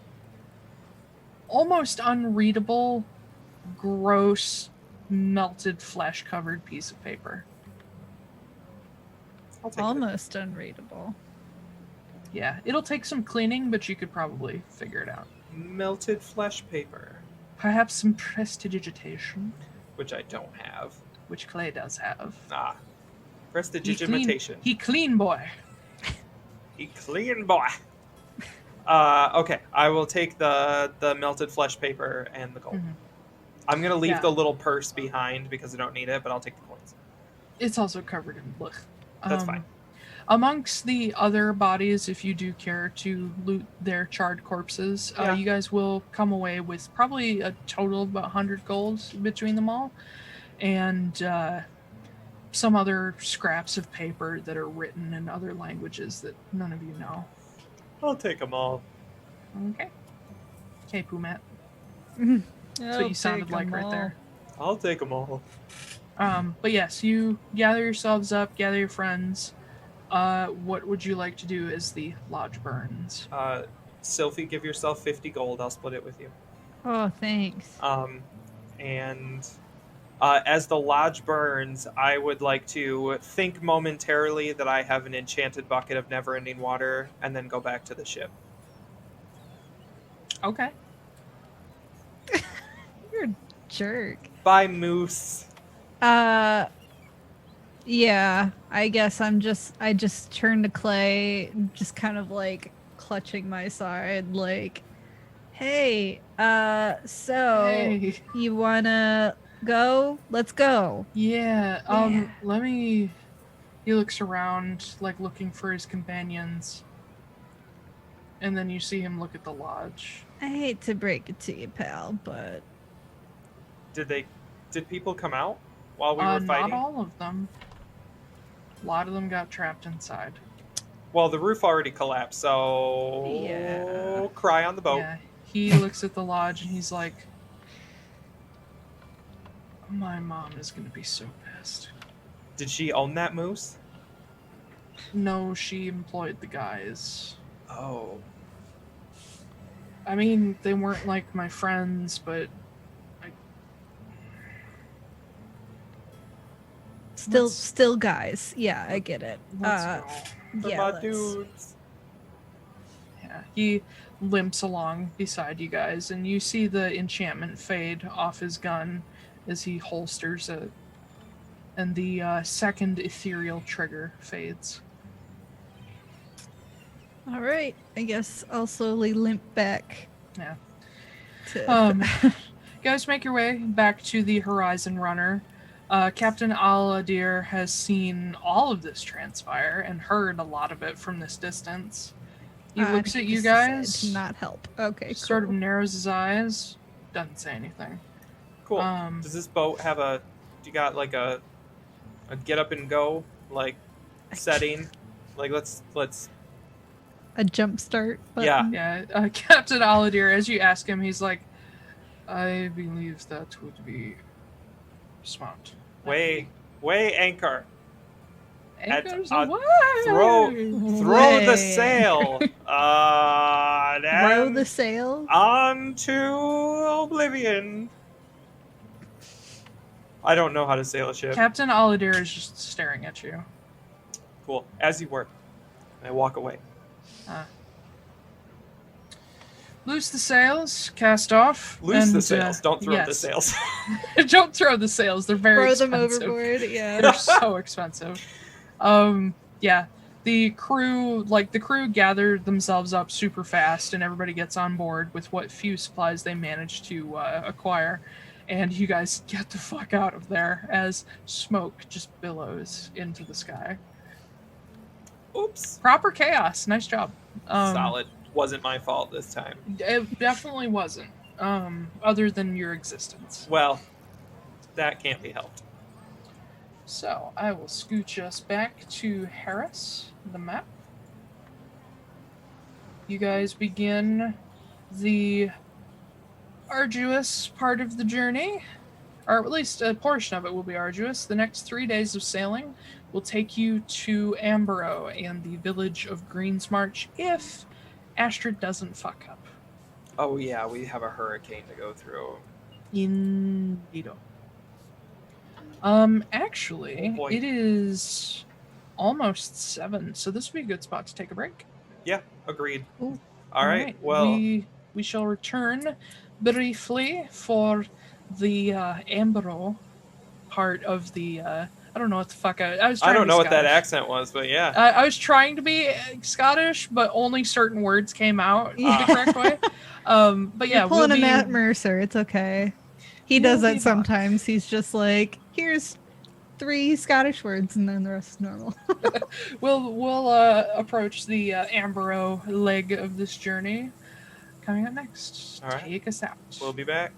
almost unreadable, gross, melted flesh-covered piece of paper. Almost unreadable. Yeah, it'll take some cleaning, but you could probably figure it out. Melted flesh paper. Perhaps some prestidigitation. Which I don't have. Which Clay does have. Prestidigitation. He clean boy. He clean boy. Okay, I will take the melted flesh paper and the gold. Mm-hmm. I'm going to leave the little purse behind because I don't need it, but I'll take the coins. It's also covered in blood. That's fine. Amongst the other bodies, if you do care to loot their charred corpses, Yeah. you guys will come away with probably a total of about 100 gold between them all, and some other scraps of paper that are written in other languages that none of you know. I'll take them all. Okay. Okay, Pumat. That's That's what you sounded like right there. I'll take them all. But yes, you gather yourselves up, gather your friends. What would you like to do as the lodge burns? Sylfie, give yourself 50 gold. I'll split it with you. Oh, thanks. And as the lodge burns, I would like to think momentarily that I have an enchanted bucket of never-ending water, and then go back to the ship. Okay. You're a jerk. Bye, Moose. Yeah, I guess I just turn to Clay, just kind of like clutching my side, like, hey, so Hey. you wanna go? Let's go. Yeah, Yeah. let me... He looks around, like, looking for his companions. And then you see him look at the lodge. I hate to break it to you, pal, but Did people come out while we were fighting? Not all of them. A lot of them got trapped inside. Well, the roof already collapsed, so Yeah. cry on the boat. Yeah, he looks at the lodge and he's like, my mom is gonna be so pissed. Did she own that moose? No, she employed the guys. Oh. I mean, they weren't like my friends, but still guys. Yeah, I get it. let's go. For Yeah, my let's- dudes. Yeah, he limps along beside you guys, and you see the enchantment fade off his gun as he holsters it, and the second ethereal trigger fades. All right, I guess I'll slowly limp back. Yeah. To... You guys make your way back to the Horizon Runner. Captain Al-Adhir has seen all of this transpire and heard a lot of it from this distance. He looks at you just decided guys, to not help. Okay, sort of cool. narrows his eyes, doesn't say anything. Cool. Does this boat have do you got like a get up and go like setting? Like let's A jump start. Yeah. Button. Yeah, Captain Al-Adhir, as you ask him, he's like, I believe that would be smart. way anchor. Anchors At- away! Throw the Way. sail. Throw And the sail. on to oblivion. I don't know how to sail a ship. Captain Al-Adhir is just staring at you. Cool. As you were. I walk away. Loose the sails, cast off. Loose the and, sails. Don't throw the yes. sails. Don't throw the sails. They're very Throw expensive. them overboard. Yeah. They're so expensive. Yeah. The crew gathered themselves up super fast, and everybody gets on board with what few supplies they managed to acquire. And you guys get the fuck out of there as smoke just billows into the sky. Oops. Proper chaos. Nice job. Solid. Wasn't my fault this time. It definitely wasn't. Other than your existence. Well, that can't be helped. So I will scooch us back to Harris, the map. You guys begin the arduous part of the journey, or at least a portion of it will be arduous. The next 3 days of sailing will take you to Amborough and the village of Greensmarch if Astrid doesn't fuck up. Oh yeah, we have a hurricane to go through. Indeedo. Actually, Oh boy. it is almost 7, so this would be a good spot to take a break. Yeah, agreed. Ooh. All right. Well, we shall return briefly for the Amborough part of the. I don't know what the fuck I was. I Trying don't to know be what that Scottish. accent was, but yeah. I was trying to be Scottish, but only certain words came out the correct way. But yeah, You're pulling we'll a be, Matt Mercer. It's okay. He We'll does be that back. sometimes. He's just like, here's 3 Scottish words, and then the rest is normal. We'll approach the Amborough leg of this journey. Coming up next. All right. Take us out. We'll be back.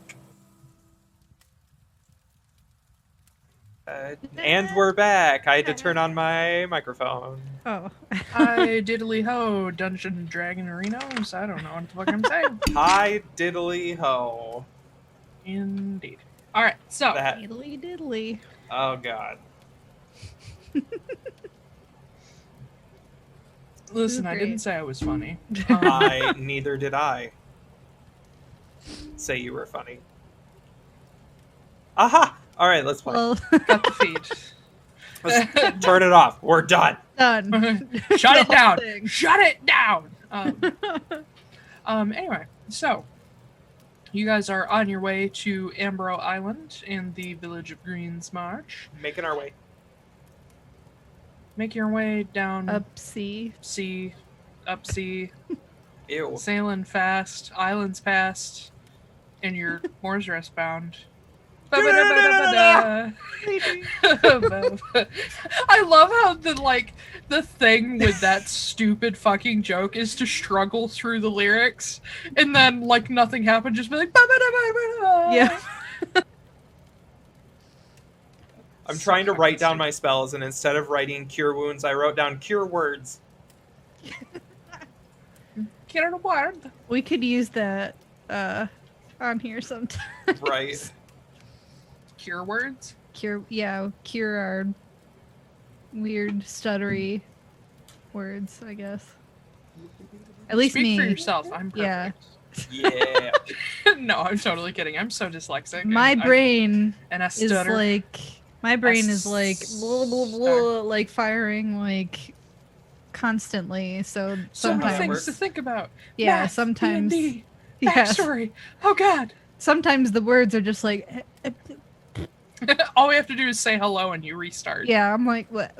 And we're back. I had to turn on my microphone. Oh. Hi, diddly ho, Dungeon and Dragon Arenos. I don't know what the fuck I'm saying. Hi, diddly ho. Indeed. All right, so That. Diddly diddly. Oh God. listen, I Great. didn't say I was funny. Neither did I. Say you were funny. Aha! All right, let's play. Well, Cut the feed. Let's turn it off. We're done. done. Shut it The whole down. thing. Shut it down. Anyway, so you guys are on your way to Amborough Island in the village of Greens Marsh. Making our way. Make your way down Up sea. up sea, Ew. sailing fast, islands past, and you're Moore's Rest bound. I love how the thing with that stupid fucking joke is to struggle through the lyrics, and then like nothing happened, just be like Yeah. I'm trying to write down my spells, and instead of writing cure wounds, I wrote down cure words. Get a word. We could use that on here sometime. Right. Cure words. Cure our weird stuttery words, I guess. At least Speak me. for yourself. I'm Yeah. perfect. Yeah. No, I'm totally kidding. I'm so dyslexic. My brain and I is stutter. like blah, blah, blah, blah, like firing like constantly. So so many sometimes, things to think about. yeah, Math, sometimes, D&D, yes, backstory. Oh God. sometimes the words are just like, All we have to do is say hello and you restart. yeah. I'm like, what?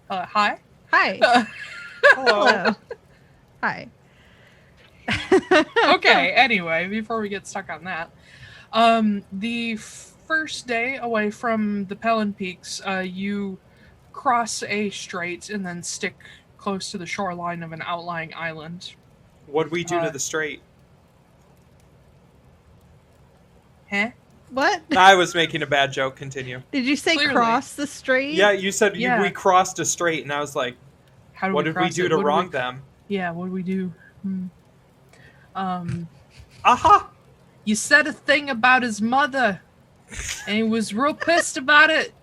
Hi. Hi, Hello. hello, hi. Okay. Anyway, before we get stuck on that, the first day away from the Pelen Peaks, you cross a strait and then stick close to the shoreline of an outlying island. What'd we do to the strait? Huh? What? I was making a bad joke. Continue. Did you say Clearly. cross the strait? Yeah, you said Yeah. we crossed a strait, and I was like, How do what we did we cross do it? to What did wrong we- them? Yeah, what did we do? Aha! You said a thing about his mother, and he was real pissed about it.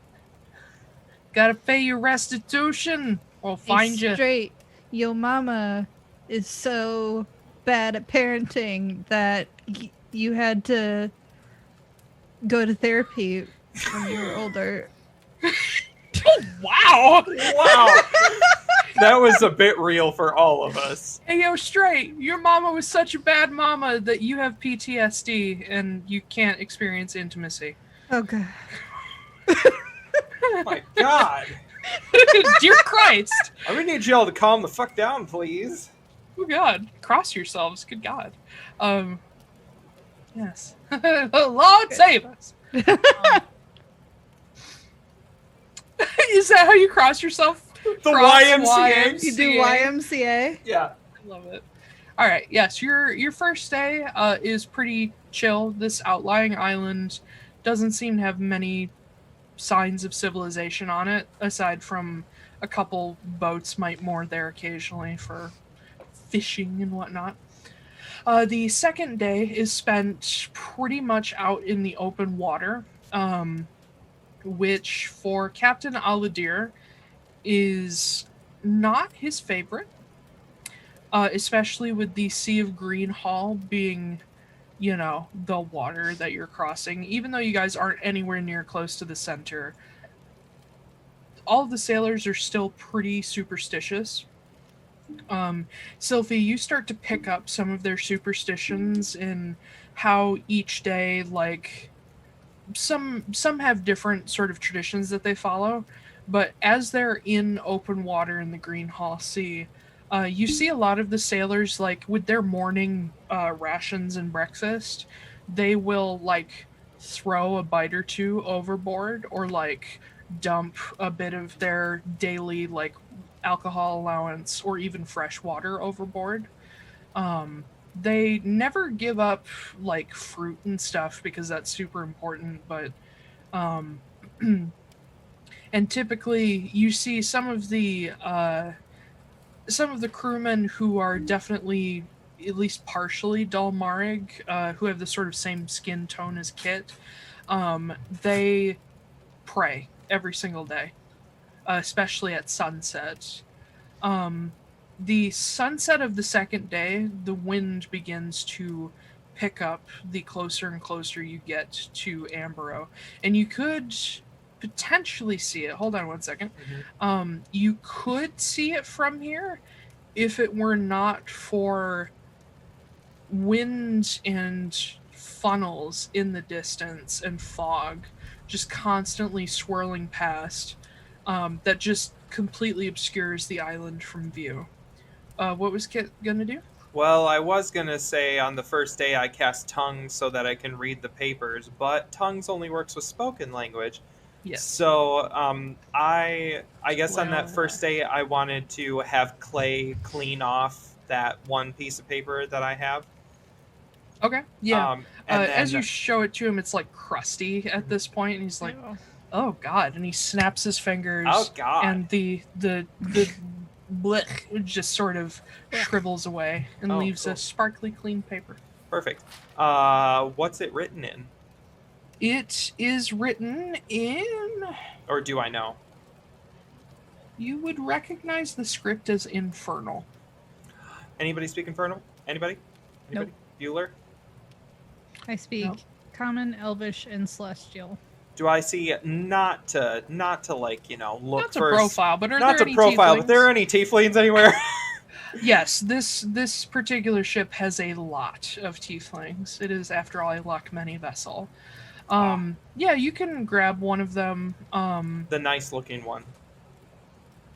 Gotta pay your restitution, or find you. Straight. Your mama is so bad at parenting that you had to go to therapy when you were older. Oh, wow! Wow! That was a bit real for all of us. Hey, yo, straight. Your mama was such a bad mama that you have PTSD and you can't experience intimacy. Oh god. Oh my God! Dear Christ! I'm gonna need y'all to calm the fuck down, please. Oh God! Cross yourselves. Good God. Yes. Lord save us. Is that how you cross yourself? The Cross YMCA. You do YMCA? Yeah. I love it. All right. Yes, your first day is pretty chill. This outlying island doesn't seem to have many signs of civilization on it, aside from a couple boats might moor there occasionally for fishing and whatnot. The second day is spent pretty much out in the open water, which for Captain Al-Adhir is not his favorite, especially with the Sea of Green Hall being, you know, the water that you're crossing. Even though you guys aren't anywhere near close to the center, all of the sailors are still pretty superstitious. Sylfie, you start to pick up some of their superstitions in how each day, like, some have different sort of traditions that they follow, but as they're in open water in the Green Hall Sea, you see a lot of the sailors, like, with their morning rations and breakfast, they will, like, throw a bite or two overboard or, like, dump a bit of their daily like alcohol allowance or even fresh water overboard. They never give up like fruit and stuff because that's super important, but um and typically you see some of the crewmen who are definitely at least partially Dalmarig, who have the sort of same skin tone as Kit. They pray every single day, especially at sunset. Um, the sunset of the second day, the wind begins to pick up the closer and closer you get to Amborough. And you could potentially see it. Hold on one second. You could see it from here if it were not for wind and funnels in the distance and fog just constantly swirling past, that just completely obscures the island from view. What was Kit gonna do? Well, I was gonna say on the first day I cast tongues so that I can read the papers, but tongues only works with spoken language. Yes. So I guess on that Well, first day I wanted to have Clay clean off that one piece of paper that I have. Okay. Yeah. And As then- you show it to him, it's like crusty at this point, and he's like, Ew. "Oh God!" And he snaps his fingers. Oh, God. And the blech just sort of shrivels away and Oh, leaves cool. a sparkly clean paper. Perfect. What's it written in? It is written in. Or do I know? You would recognize the script as infernal. Anybody speak Infernal? Anybody? Nope. Bueller? I speak Nope. Common, Elvish, and Celestial. Do I see not to like, look Not to for profile, but are not there to any profile, tieflings? but there are any tieflings anywhere? Yes, this particular ship has a lot of tieflings. It is, after all, a Loch-Many vessel. Yeah, you can grab one of them. The nice looking one.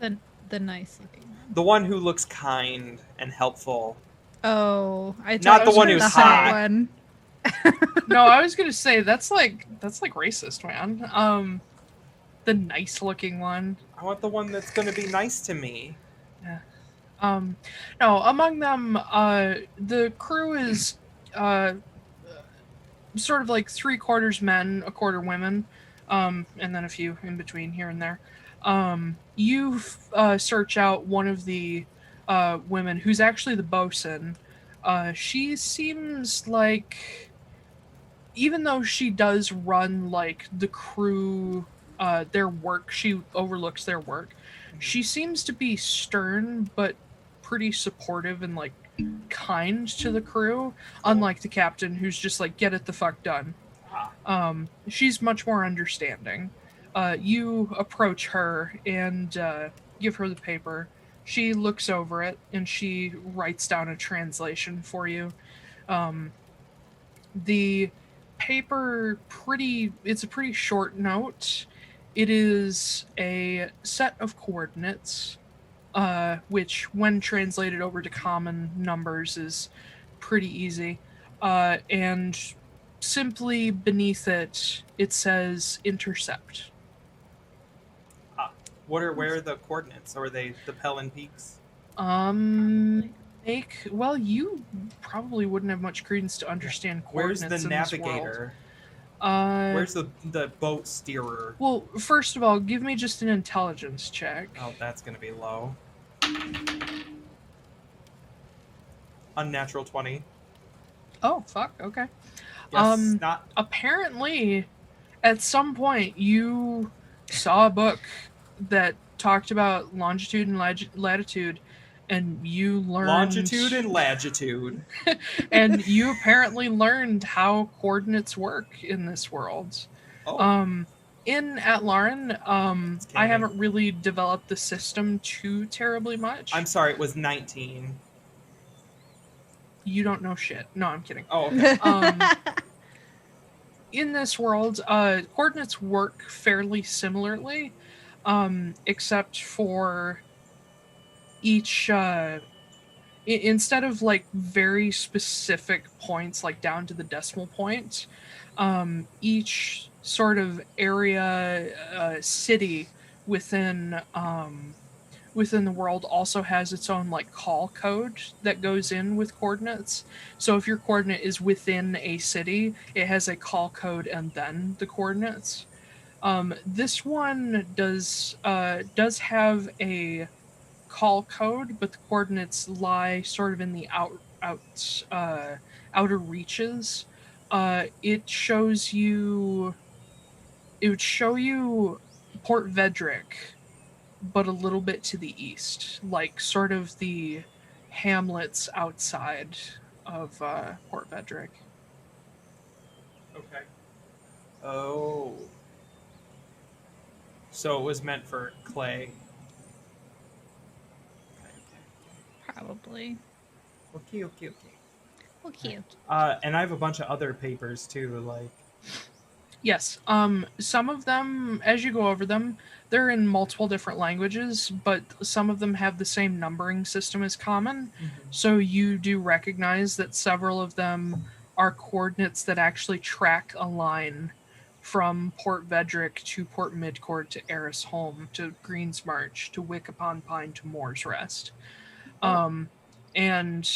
The nice looking one. The one who looks kind and helpful. Oh, I Not thought the it one was who's the hot hot. one. No, I was gonna say that's like racist, man. The nice looking one. I want the one that's going to be nice to me. No, among them, the crew is sort of like 3/4 men, 1/4 women, and then a few in between here and there. You search out one of the women who's actually the bosun. She seems like, even though she does run like the crew, their work, she overlooks their work. She seems to be stern, but pretty supportive and like kind to the crew, unlike the captain, who's just like, get it the fuck done. She's much more understanding. You approach her and give her the paper. She looks over it and she writes down a translation for you. The paper, it's a pretty short note. It is a set of coordinates, which when translated over to common numbers is pretty easy. And simply beneath it, it says intercept. Where are the coordinates? Or are they the Pelen Peaks? Well, you probably wouldn't have much credence to understand Where's coordinates the in this world. navigator? Where's the boat steerer? Well, first of all, give me just an intelligence check. Oh, that's going to be low. Unnatural 20. Oh, fuck, okay. Yes, not... Apparently, at some point, you saw a book that talked about longitude and latitude, and you learned... Longitude and latitude. And you apparently learned how coordinates work in this world. Oh. In Atlaran, I haven't really developed the system too terribly much. I'm sorry, it was 19. You don't know shit. No, I'm kidding. Oh, okay. In this world, coordinates work fairly similarly, except for each, instead of like very specific points, like down to the decimal point, each sort of area city within within the world also has its own like call code that goes in with coordinates. So if your coordinate is within a city, it has a call code and then the coordinates. This one does have a call code, but the coordinates lie sort of in the outer reaches. It shows you. It would show you Port Vedrick, but a little bit to the east, like sort of the hamlets outside of Port Vedrick. Okay. Oh. So it was meant for Clay. Probably. Okay. Well, cute. And I have a bunch of other papers too, like. Yes. Some of them, as you go over them, they're in multiple different languages, but some of them have the same numbering system as common. So you do recognize that several of them are coordinates that actually track a line from Port Vedrick to Port Midcord to Erisholm to Green's March to Wick upon Pine to Moore's Rest. And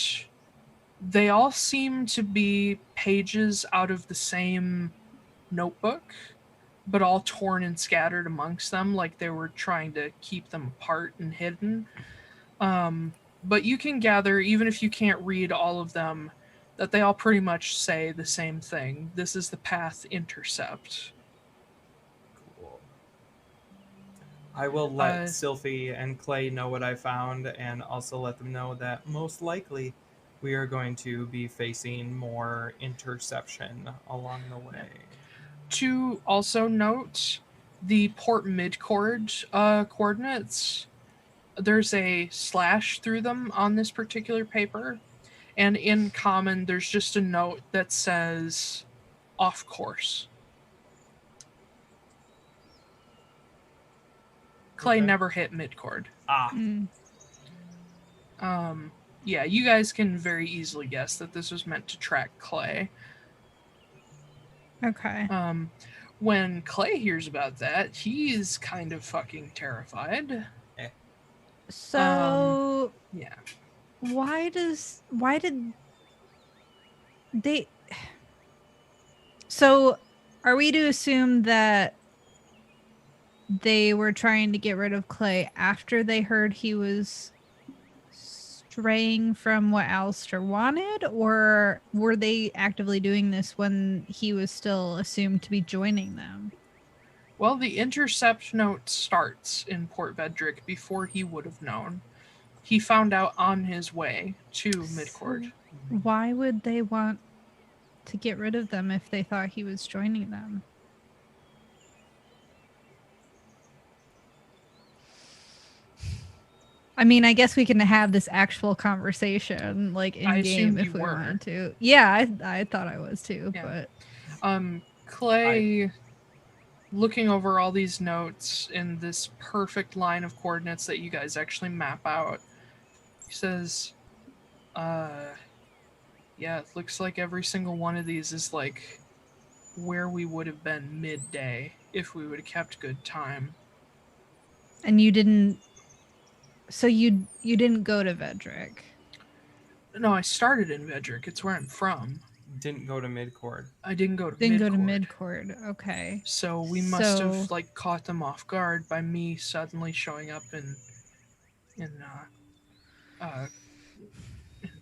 they all seem to be pages out of the same notebook, but all torn and scattered amongst them, like they were trying to keep them apart and hidden. But you can gather, even if you can't read all of them, that they all pretty much say the same thing. This is the path intercept. Cool. I will let Sylfie and Clay know what I found, and also let them know that most likely we are going to be facing more interception along the way. To also note, the Port Midcord coordinates, there's a slash through them on this particular paper, and in common, there's just a note that says off course. Clay never hit midcord. Yeah, you guys can very easily guess that this was meant to track Clay. Okay. When Clay hears about that, he's kind of fucking terrified. So yeah. why did they? So are we to assume that they were trying to get rid of Clay after they heard he was straying from what Alistair wanted, or were they actively doing this when he was still assumed to be joining them? Well, the intercept note starts in Port Vedrick before he would have known. He found out on his way to Midcord. Why would they want to get rid of them if they thought he was joining them? I mean, I guess we can have this actual conversation, like in game, if we wanted to. Yeah, I thought I was too, but Clay, looking over all these notes in this perfect line of coordinates that you guys actually map out, he says, yeah, it looks like every single one of these is like where we would have been midday if we would have kept good time. And you didn't. So you didn't go to Vedrick? No, I started in Vedrick. It's where I'm from. Didn't go to Midcord. I didn't go to Midcord. Okay. So we must have like caught them off guard by me suddenly showing up in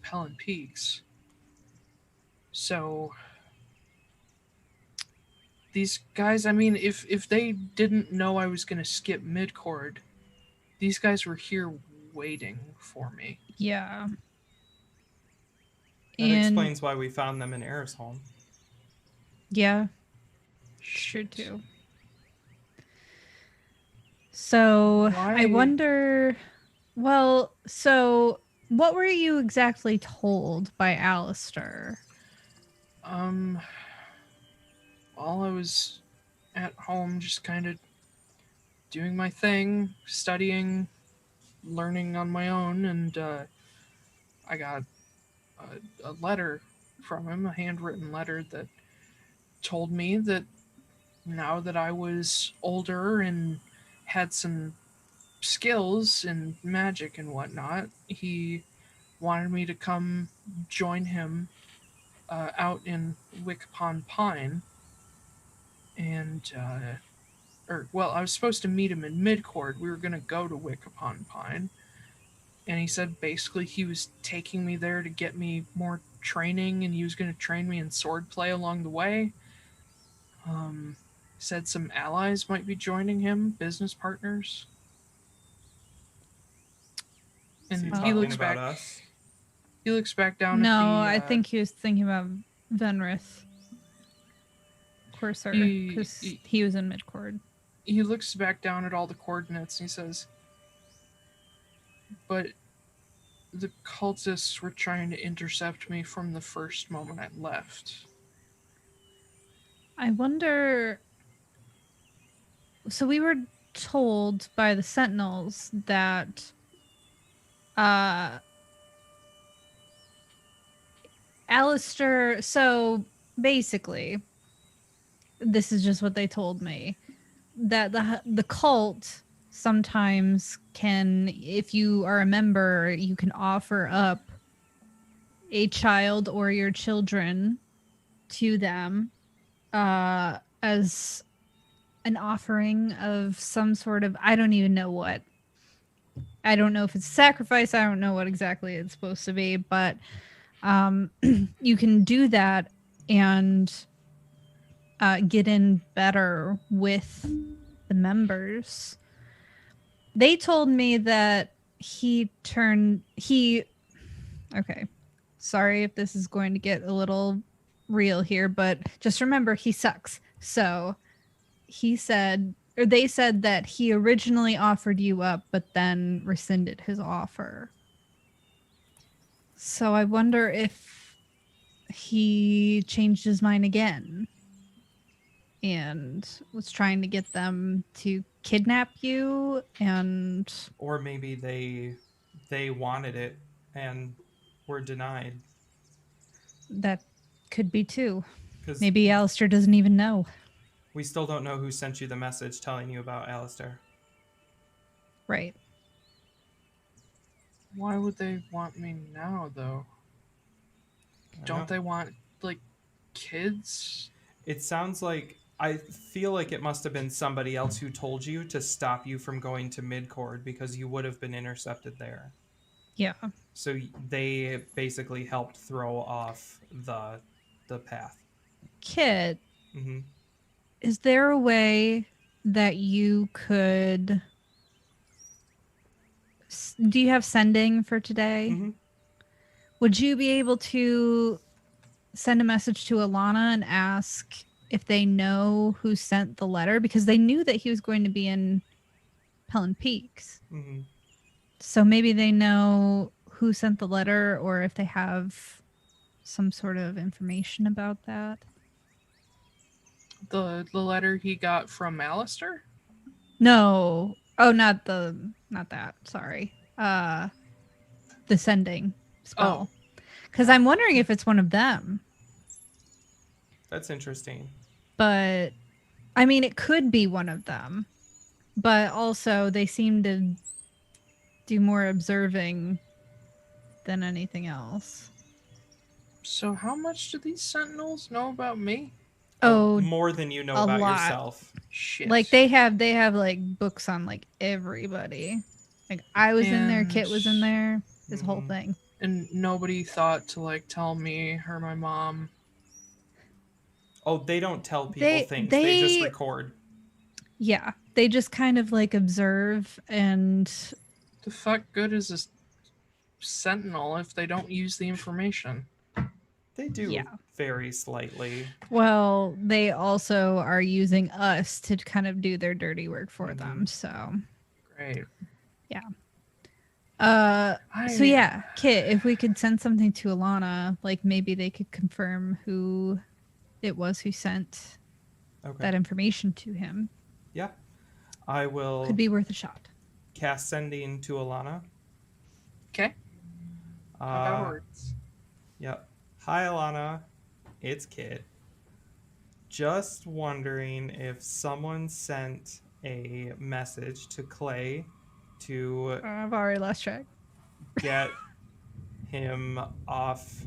Pelen Peaks. So these guys, I mean, if they didn't know I was going to skip Midcord, these guys were here waiting for me. Yeah. That explains why we found them in Erisholm. Yeah. Sure too. So I wonder, well, so what were you exactly told by Alistair? While I was at home just kind of doing my thing, studying, learning on my own, and I got a letter from him, a handwritten letter that told me that now that I was older and had some skills in magic and whatnot, he wanted me to come join him out in Wick upon Pine. And, I was supposed to meet him in Midcord. We were going to go to Wick upon Pine. And he said basically he was taking me there to get me more training and he was going to train me in swordplay along the way. Said some allies might be joining him, business partners. Is And he he talking looks about back. us? He looks back down No, at the. I think he was thinking about Venrith. Corsair, because he was in midcord. He looks back down at all the coordinates and he says, "But the cultists were trying to intercept me from the first moment I left." I wonder. So we were told by the Sentinels that Alistair, so basically, this is just what they told me, that the cult sometimes can, if you are a member, you can offer up a child or your children to them as an offering of some sort of, I don't even know what. I don't know if it's sacrifice. I don't know what exactly it's supposed to be, but you can do that and get in better with the members. They told me that okay, sorry if this is going to get a little real here, but just remember he sucks. So he said, or they said that he originally offered you up, but then rescinded his offer. So I wonder if he changed his mind again and was trying to get them to kidnap you, and Or maybe they wanted it and were denied. that could be too. Because Maybe Alistair doesn't even know. we still don't know who sent you the message telling you about Alistair. Right. Why would they want me now, though? Don't they want, like, kids? It sounds like, I feel like it must have been somebody else who told you to stop you from going to Midcord because you would have been intercepted there. Yeah. So they basically helped throw off the path. Kit, Mm-hmm. is there a way that you could... Do you have sending for today? Mm-hmm. Would you be able to send a message to Alana and ask if they know who sent the letter? Because they knew that he was going to be in Pelen Peaks. Mm-hmm. So maybe they know who sent the letter, or if they have some sort of information about that. The letter he got from Alistair? No. Oh, not that. Sorry. The sending spell. Because I'm wondering if it's one of them. That's interesting. But, I mean, it could be one of them. But also, they seem to do more observing than anything else. So how much do these sentinels know about me? Oh, more than you know a about lot. yourself. Shit. Like, they have like books on like everybody. Like, I was in there, Kit was in there, this whole thing. And nobody thought to, like, tell me or my mom. Oh, they don't tell people things. They just record. Yeah. They just kind of like observe and... The fuck good is a sentinel if they don't use the information? They do very slightly. Well, they also are using us to kind of do their dirty work for them, so... Great. Yeah. So yeah, Kit, if we could send something to Alana, like maybe they could confirm who it was who sent that information to him. Yeah. I will... Could be worth a shot. Cast sending to Alana. Okay. How words? Yep. Hi, Alana. It's Kit. just wondering if someone sent a message to Clay to I've already lost track. get him off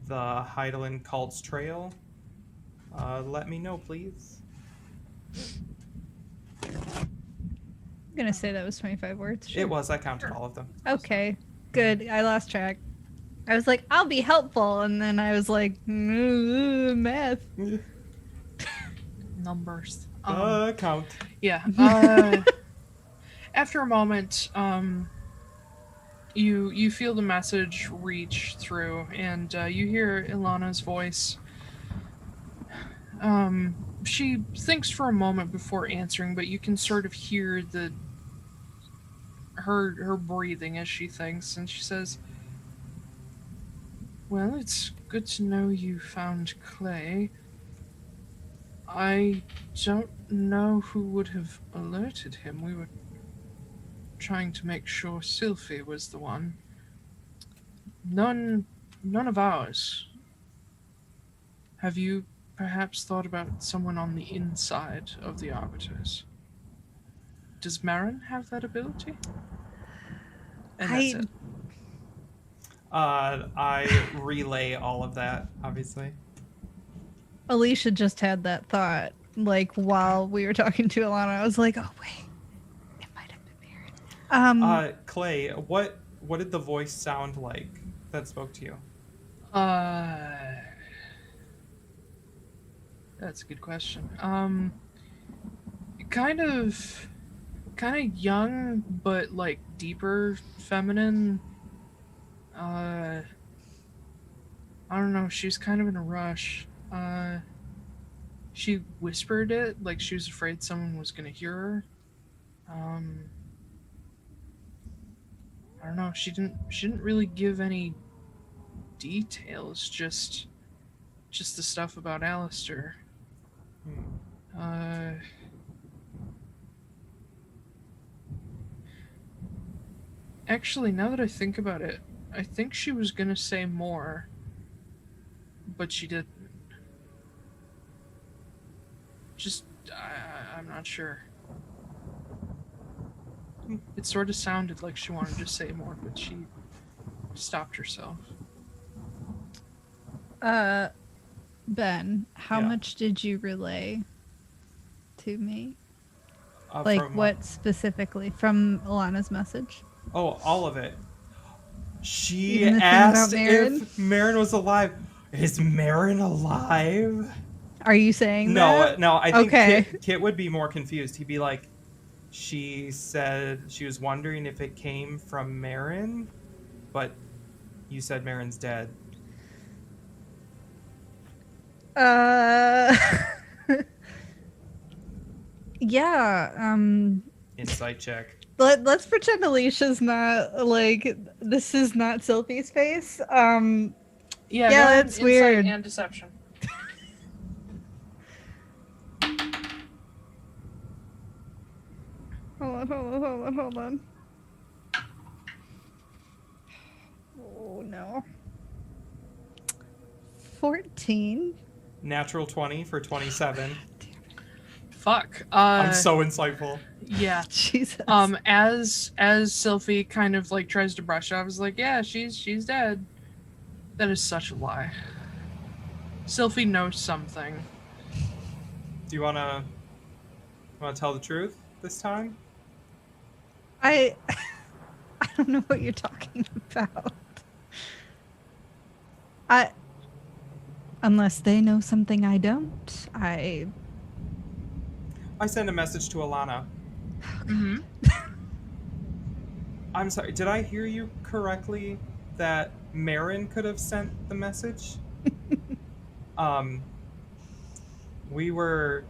the Heidelen Cultists trail. Let me know, please. I'm gonna say that was 25 words. Sure. It was. I counted all of them. Okay, good. I lost track. I was like, I'll be helpful, and then I was like, math. Numbers. Count. Yeah. After a moment, you feel the message reach through, and you hear Ilana's voice. She thinks for a moment before answering, but you can sort of hear her breathing as she thinks, and she says, "Well, it's good to know you found Clay. I don't know who would have alerted him. We were trying to make sure Sylfie was the one. None of ours. Have you perhaps thought about someone on the inside of the Arbiters? Does Marin have that ability?" And that's it. I relay all of that, obviously. Alicia just had that thought, like, while we were talking to Ilana. I was like, oh, wait. It might have been Marin. Clay, what did the voice sound like that spoke to you? That's a good question. Kind of young, but like deeper feminine. I don't know. She's kind of in a rush. She whispered it like she was afraid someone was gonna hear her. I don't know. She didn't really give any details. Just the stuff about Alistair. Actually, now that I think about it, I think she was gonna say more, but she didn't. I'm not sure. It sort of sounded like she wanted to say more, but she stopped herself. Ben, how Yeah. much did you relay to me? From Like, what specifically from Ilana's message? Oh, all of it. She Even the thing asked about Marin? if Marin was alive. Is Marin alive? Are you saying that? No. I think Okay. Kit would be more confused. He'd be like, she said she was wondering if it came from Marin, but you said Marin's dead. Yeah, Insight check. let's pretend Alicia's not, like, this is not Sylfie's face. Yeah, go ahead, that's insight weird. And deception. Hold on. Oh, no. 14. Natural 20 for 27. Fuck. I'm so insightful. Yeah. Jesus. As Sylfie kind of like tries to brush it, I was like, yeah, she's dead. That is such a lie. Sylfie knows something. Do you wanna tell the truth this time? I don't know what you're talking about. Unless they know something I don't, I sent a message to Alana. Mm-hmm. I'm sorry, did I hear you correctly that Marin could have sent the message? We were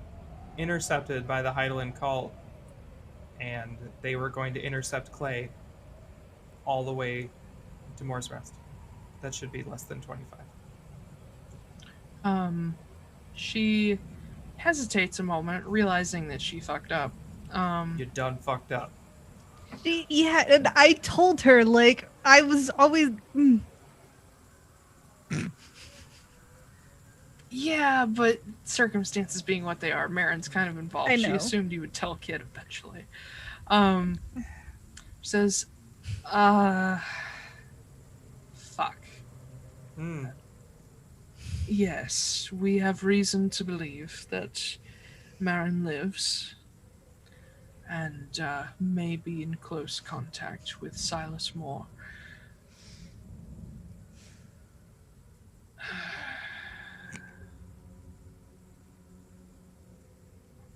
intercepted by the Heidelen cult, and they were going to intercept Clay all the way to Moore's Rest. That should be less than 25. She hesitates a moment, realizing that she fucked up. You done fucked up. Yeah, and I told her, like, I was always... Yeah, but circumstances being what they are, Marin's kind of involved. I She know. assumed you would tell Kit eventually. Says, fuck. Hmm. Yes, we have reason to believe that Marin lives and may be in close contact with Silas Moore.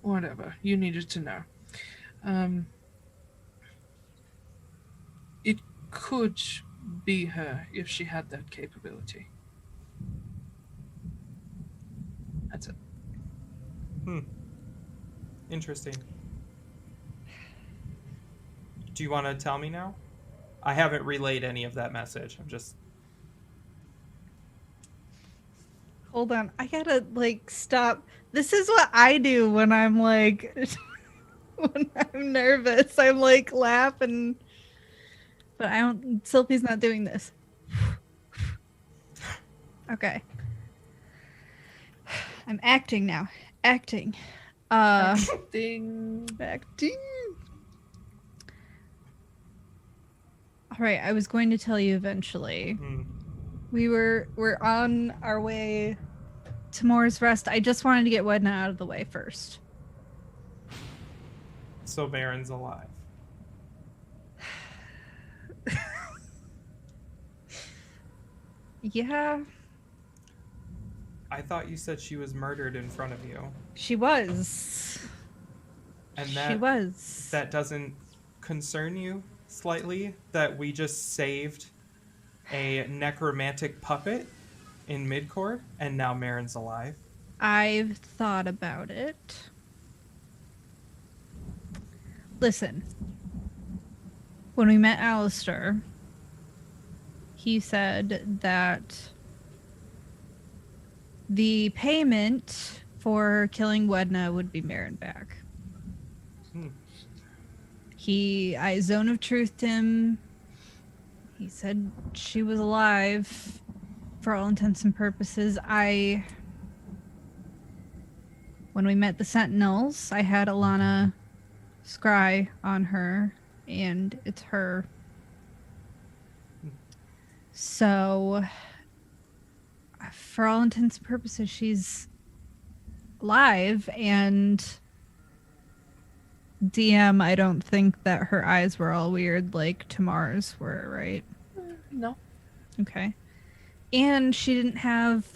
Whatever, you needed to know. It could be her if she had that capability. That's it. Interesting. Do you want to tell me now? I haven't relayed any of that message. I'm just... Hold on. I gotta, like, stop. This is what I do when I'm, like, when I'm nervous. I'm, like, laughing. But I don't, Sylfie's not doing this. Okay. I'm acting now. Acting. Ding. Acting. Alright, I was going to tell you eventually. We're on our way to Moore's Rest. I just wanted to get Wedna out of the way first. So Marin's alive. Yeah, I thought you said she was murdered in front of you. she was. And She that was. that doesn't concern you slightly? That we just saved a necromantic puppet in midcourt and now Marin's alive? I've thought about it. Listen. When we met Alistair, he said that the payment for killing Wedna would be Marin back. I zone of truthed him. He said she was alive for all intents and purposes. When we met the Sentinels, I had Alana scry on her, and it's her. So, for all intents and purposes, she's alive, and DM, I don't think that her eyes were all weird like Tamar's were, right? No. Okay. And she didn't have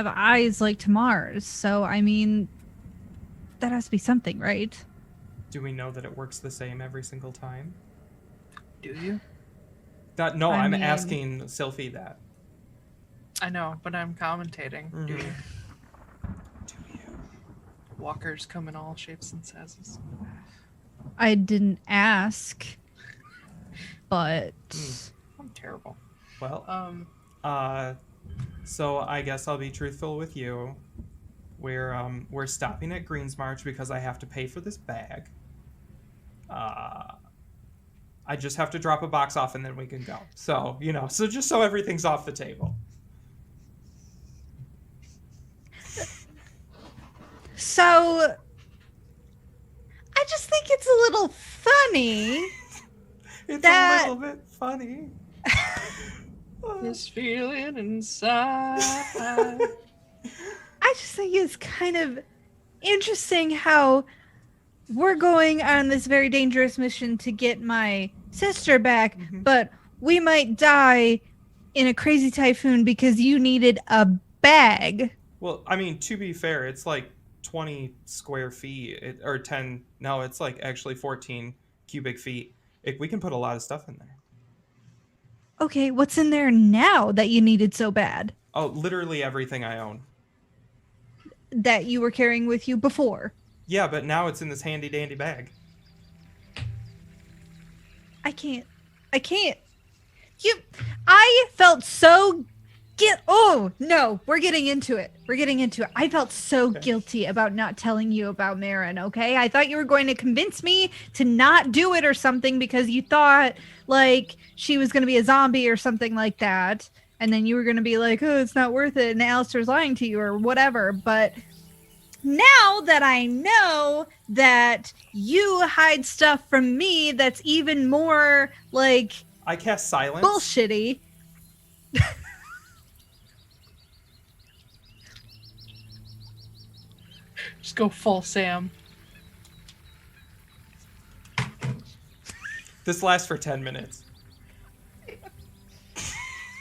eyes like Tamar's, so I mean that has to be something, right? Do we know that it works the same every single time? Do you? No, I I'm mean- asking Sylfie that. I know, but I'm commentating. Do you? Do you? Walkers come in all shapes and sizes. I didn't ask, but I'm terrible. Well, so I guess I'll be truthful with you. We're stopping at Greensmarch because I have to pay for this bag. I just have to drop a box off and then we can go. So, so just so everything's off the table. so I just think it's a little funny. It's That- a little bit funny. This feeling inside. I just think it's kind of interesting how we're going on this very dangerous mission to get my sister back, but we might die in a crazy typhoon because you needed a bag. Well, I mean, to be fair, it's like 20 square feet, or 10. No, it's like actually 14 cubic feet. We can put a lot of stuff in there. Okay, what's in there now that you needed so bad Oh, literally everything I own. that you were carrying with you before? Yeah, but now it's in this handy dandy bag. I can't. I felt so oh no, we're getting into it. I felt so guilty about not telling you about Marin, okay? I thought you were going to convince me to not do it or something because you thought like she was going to be a zombie or something like that. and then you were going to be like, oh, it's not worth it, and Alistair's lying to you or whatever. But now that I know that you hide stuff from me that's even more, like, I cast silence. bullshitty. Just go full Sam. This lasts for 10 minutes.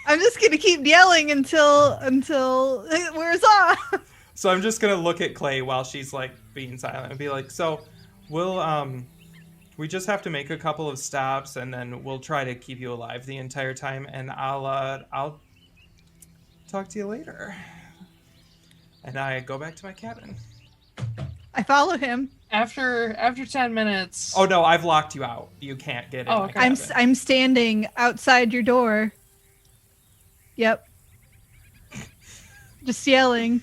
I'm just going to keep yelling until it wears off. So I'm just gonna look at Clay while she's like being silent and be like, so we just have to make a couple of stops and then we'll try to keep you alive the entire time, and I'll talk to you later. And I go back to my cabin. I follow him. After 10 minutes. Oh no, I've locked you out. You can't get in my cabin. I'm standing outside your door. Yep. Just yelling.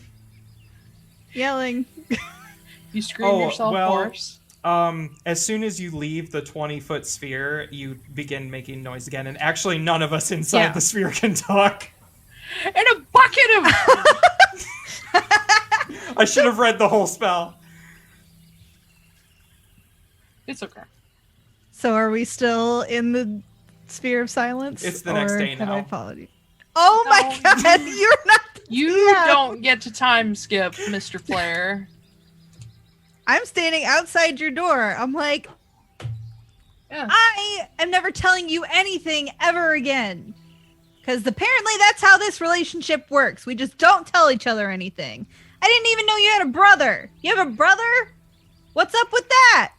You scream yourself hoarse. As soon as you leave the 20-foot sphere, you begin making noise again, and actually none of us inside the sphere can talk. In a bucket of... I should have read the whole spell. It's okay. So are we still in the sphere of silence? It's the next day have now. I followed you? Oh my god, you're not... You don't get to time skip, Mr. Player. I'm standing outside your door. I'm like, I am never telling you anything ever again. Because apparently that's how this relationship works. We just don't tell each other anything. I didn't even know you had a brother. You have a brother? What's up with that?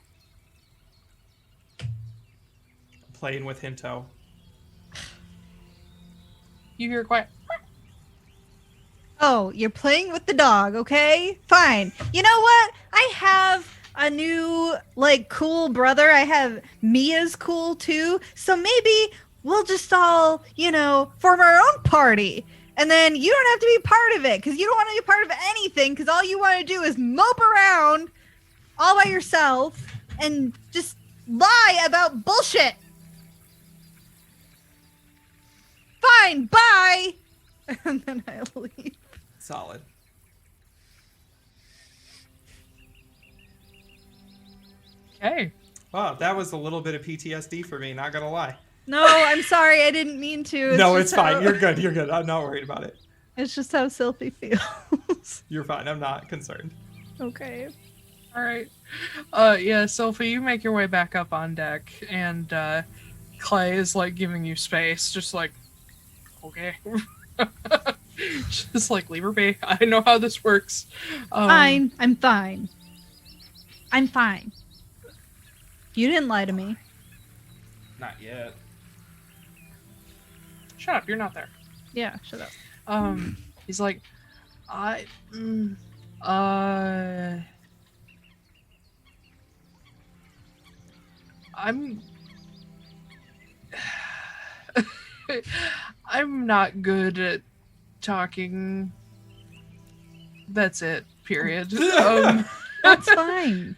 Playing with Hinto. You hear quiet. Oh, you're playing with the dog, okay? Fine. You know what? I have a new, like, cool brother. I have Mia's cool, too. So maybe we'll just all, form our own party. And then you don't have to be part of it, because you don't want to be part of anything, because all you want to do is mope around all by yourself and just lie about bullshit. Fine, bye! And then I leave. Solid. Okay. Wow, that was a little bit of PTSD for me, not gonna lie. No, I'm sorry, I didn't mean to. No, it's fine. You're good. You're good. I'm not worried about it. It's just how Sylfie feels. You're fine. I'm not concerned. Okay. All right. Yeah, Sylfie, you make your way back up on deck, and Clay is like giving you space, just like, okay. Just like, leave her be. I know how this works. Fine. I'm fine. I'm fine. You didn't lie to me. Not yet. Shut up, you're not there. Yeah, shut up. He's like, I'm not good at talking. That's it, period. That's fine.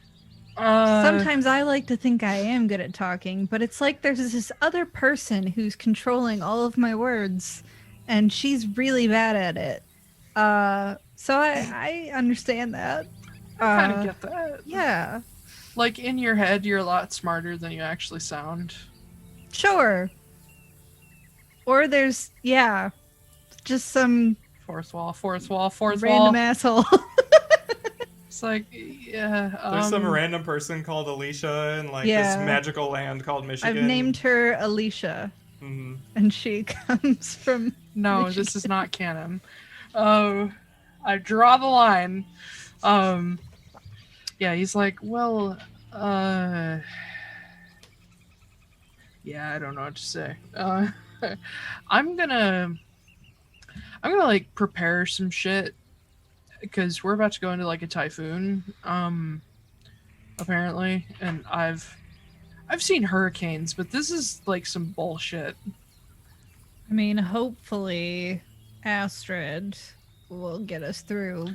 Sometimes Sometimes I like to think I am good at talking, but it's like there's this other person who's controlling all of my words, and she's really bad at it. So I understand that. I kind of get that. Yeah. Like, in your head, you're a lot smarter than you actually sound. Sure. Or there's, just some Fourth wall. random asshole. It's like, yeah. There's some random person called Alicia in this magical land called Michigan. I've named her Alicia. Mm-hmm. And she comes from No, Michigan. this is not canon. I draw the line. Yeah, he's like, well, yeah, I don't know what to say. I'm gonna like prepare some shit because we're about to go into like a typhoon, apparently, and I've seen hurricanes, but this is like some bullshit. I mean, hopefully Astrid will get us through.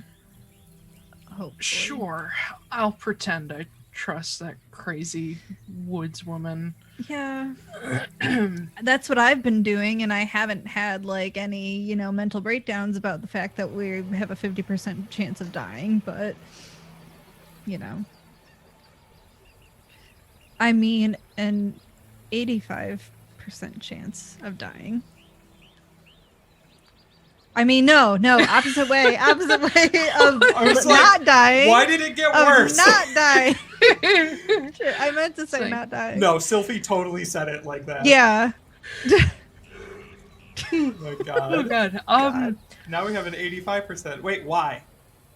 Hopefully. Sure, I'll pretend I trust that crazy woods woman. Yeah. That's what I've been doing, and I haven't had like any, mental breakdowns about the fact that we have a 50% chance of dying, but I mean an 85% chance of dying. I mean, no, opposite way of not dying. Why did it get worse? Not dying. Shit, I meant to say not dying. No, Sylfie totally said it like that. Yeah. Oh my god. Oh god. Now we have an 85%. Wait, why?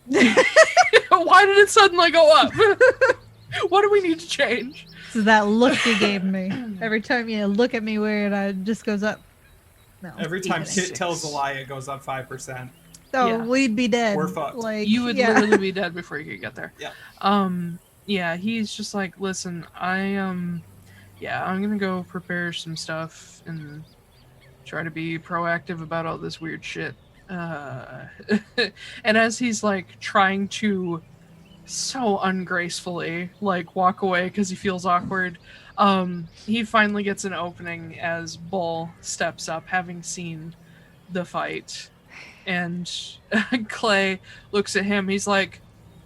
Why did it suddenly go up? What do we need to change? So that look you gave me. Every time you look at me weird, it just goes up. No, every time Kit tells a lie, it goes up 5%. Oh, Yeah. we'd be dead. We're fucked. Like, You would literally be dead before you could get there. Yeah. Yeah, he's just like, listen, I'm gonna go prepare some stuff and try to be proactive about all this weird shit. And as he's like trying to so ungracefully like walk away because he feels awkward, he finally gets an opening as Bull steps up, having seen the fight, and Clay looks at him. He's like,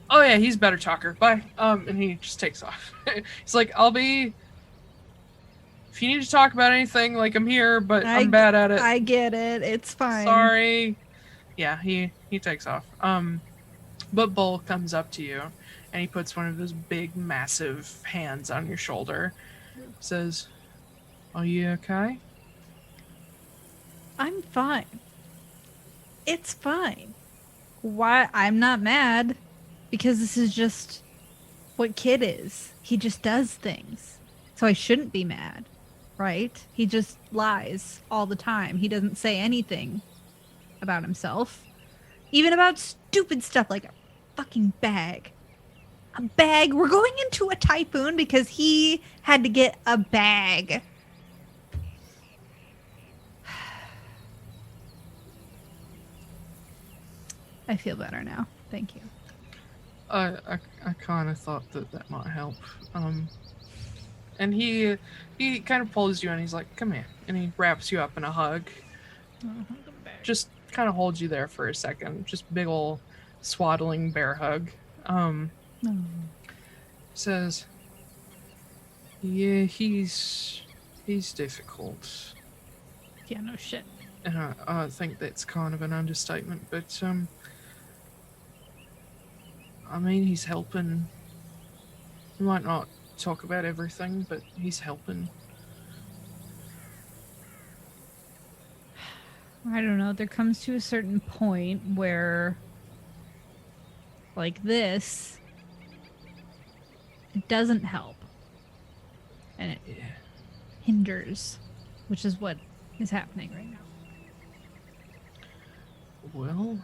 oh yeah, he's a better talker, bye. And he just takes off. He's like, if you need to talk about anything, like, I'm here, but I'm bad at it. I get it. It's fine. Sorry. Yeah, he takes off. But Bull comes up to you, and he puts one of his big, massive hands on your shoulder. Says, are you okay? I'm fine. It's fine. Why? I'm not mad, because this is just what Kid is. He just does things. So I shouldn't be mad, right? He just lies all the time. He doesn't say anything about himself. Even about stupid stuff like a fucking bag. A bag. We're going into a typhoon because he had to get a bag. I feel better now. Thank you. I kind of thought that might help. And he kind of pulls you and he's like, come here. And he wraps you up in a hug. Just kind of holds you there for a second. Just big ol' swaddling bear hug. Says, yeah, he's difficult. Yeah, no shit. And I think that's kind of an understatement, but I mean, he's helping. He might not talk about everything, but he's helping. I don't know. There comes to a certain point where, like this, it doesn't help. And it hinders, which is what is happening right now. Well,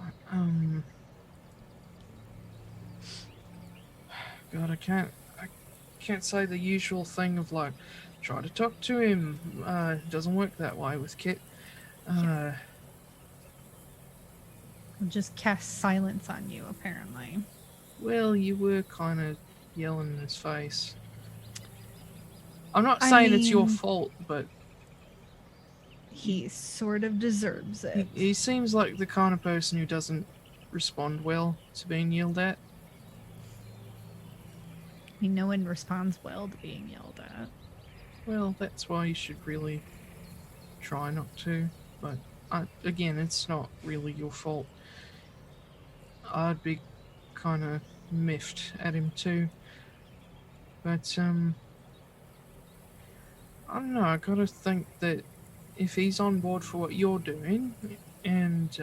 God, I can't say the usual thing of like, try to talk to him. It doesn't work that way with Kit. I'll just cast silence on you, apparently. Well, you were kind of yelling in his face. I'm not saying it's your fault, but he sort of deserves it. he seems like the kind of person who doesn't respond well to being yelled at. I mean, no one responds well to being yelled at. Well, that's why you should really try not to. But again, it's not really your fault. I'd be kind of miffed at him too. But I don't know. I gotta think that if he's on board for what you're doing and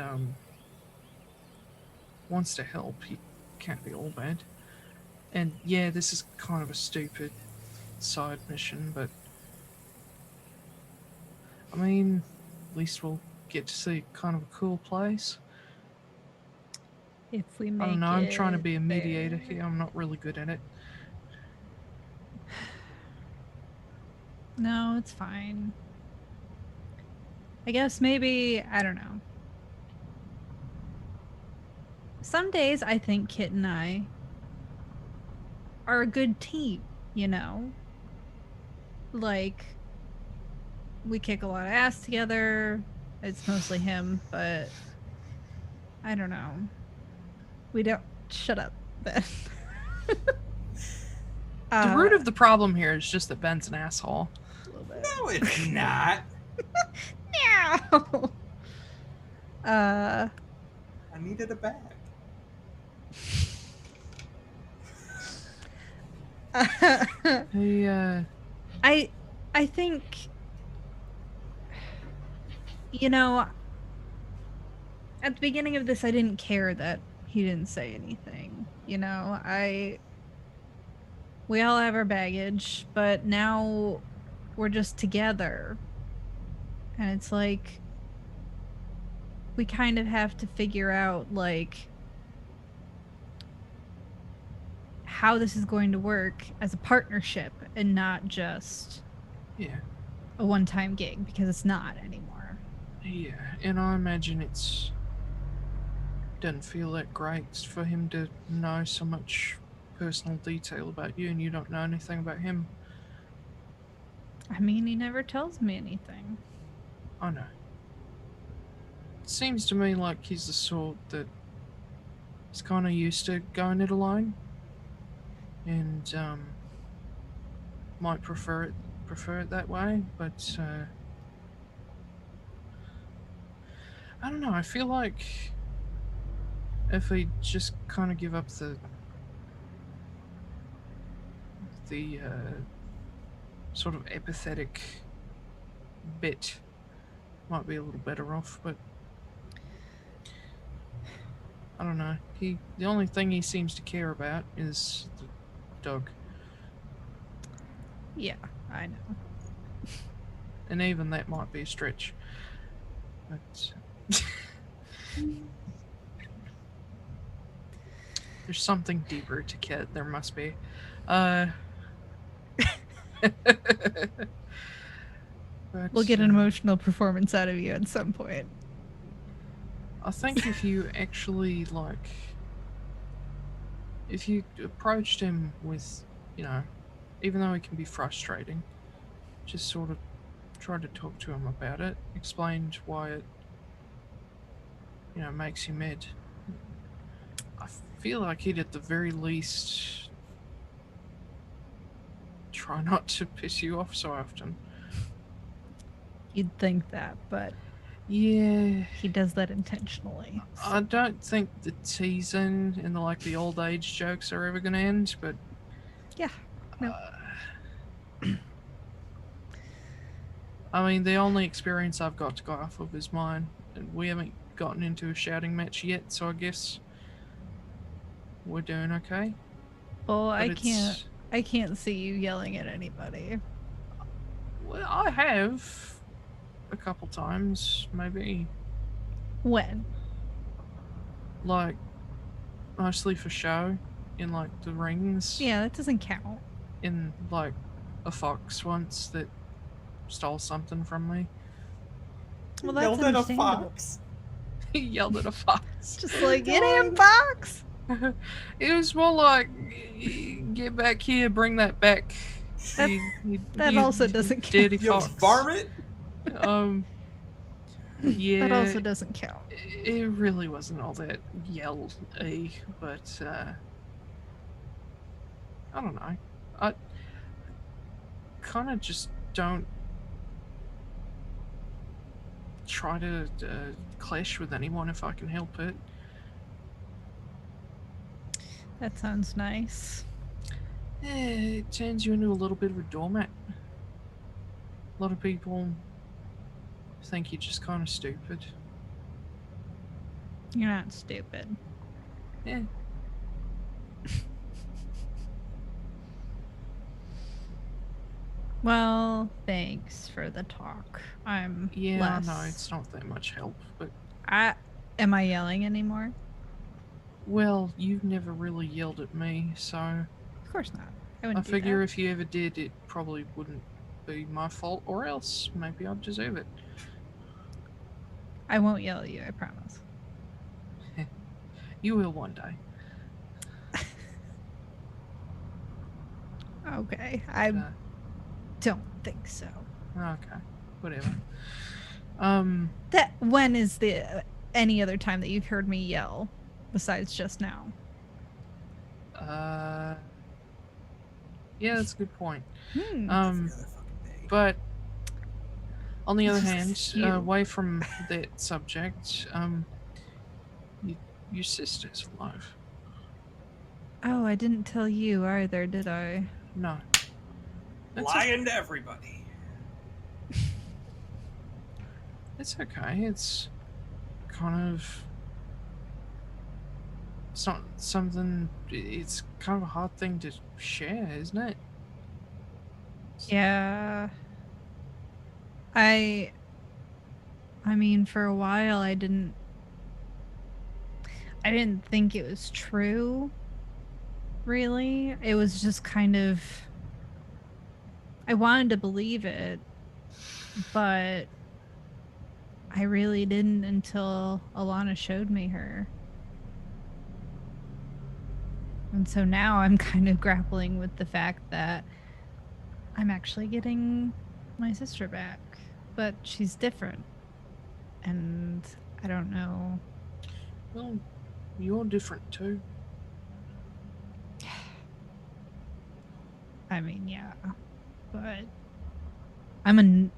wants to help, he can't be all bad. And yeah, this is kind of a stupid side mission, but I mean, at least we'll get to see kind of a cool place. If we make I don't know, I'm trying to it be a mediator there. here. I'm not really good at it. No, it's fine. I guess maybe, I don't know. Some days I think Kit and I are a good team, you know? Like, we kick a lot of ass together. It's mostly him, but I don't know. We don't. Shut up, Ben. The root of the problem here is just that Ben's an asshole. A little bit. No, it's not. No. I needed a bag. I think, you know, at the beginning of this, I didn't care that he didn't say anything. You know, we all have our baggage, but now we're just together. And it's like, we kind of have to figure out, like, how this is going to work as a partnership and not just a one-time gig, because it's not anymore. Yeah, and I imagine doesn't feel that great for him to know so much personal detail about you and you don't know anything about him. I mean, he never tells me anything. I know. It seems to me like he's the sort that is kind of used to going it alone and might prefer it that way, but I don't know. I feel like if we just kind of give up the sort of apathetic bit, might be a little better off. But I don't know. The only thing he seems to care about is the dog, Yeah, I know. and even that might be a stretch. But there's something deeper to Kit. There must be. But, We'll get an emotional performance out of you at some point. I think if you actually, if you approached him with, even though it can be frustrating, just sort of try to talk to him about it, explained why it, makes you mad. I feel like he'd at the very least try not to piss you off so often. You'd think that, but yeah, he does that intentionally. So. I don't think the teasing and the old age jokes are ever going to end, but yeah, no. I mean, the only experience I've got to go off of is mine, and we haven't gotten into a shouting match yet, so I guess we're doing okay. Well, I can't see you yelling at anybody. Well, I have a couple times, maybe. When? Mostly for show, in the rings. Yeah, that doesn't count. In a fox once that stole something from me. Well, that's Yelled at a understandable. fox. He yelled at a fox. Just like, get in, fox! It was more like, get back here, bring that back. That also doesn't count. Dirty Yo, fox. varmint. Yeah. That also doesn't count. It really wasn't all that yell-y, but I don't know. I kind of just don't try to clash with anyone if I can help it. That sounds nice. Yeah, it turns you into a little bit of a doormat. A lot of people think you're just kind of stupid. You're not stupid. Yeah. Well, thanks for the talk. I'm Yeah, less... I know, it's not that much help, but... Am I yelling anymore? Well, you've never really yelled at me, so... Of course not. I I wouldn't do figure that. if you ever did, it probably wouldn't be my fault, or else maybe I'd deserve it. I won't yell at you, I promise. You will one day. Okay, I Uh, don't think so. okay, whatever. That when is the any other time that you've heard me yell besides just now? Yeah, that's a good point. Hmm. Um, Every other fucking day. but on the other hand, You. away from that subject, your sister's alive. Oh, I didn't tell you either, did I? No, it's Lying to everybody. it's okay. It's kind of it's not something. It's kind of a hard thing to share, isn't it? Yeah. I mean, for a while I didn't think it was true, really. It was just kind of I wanted to believe it, but I really didn't until Alana showed me her. And so now I'm kind of grappling with the fact that I'm actually getting my sister back, but she's different. And I don't know. Well, you're different too. I mean, yeah, but I'm a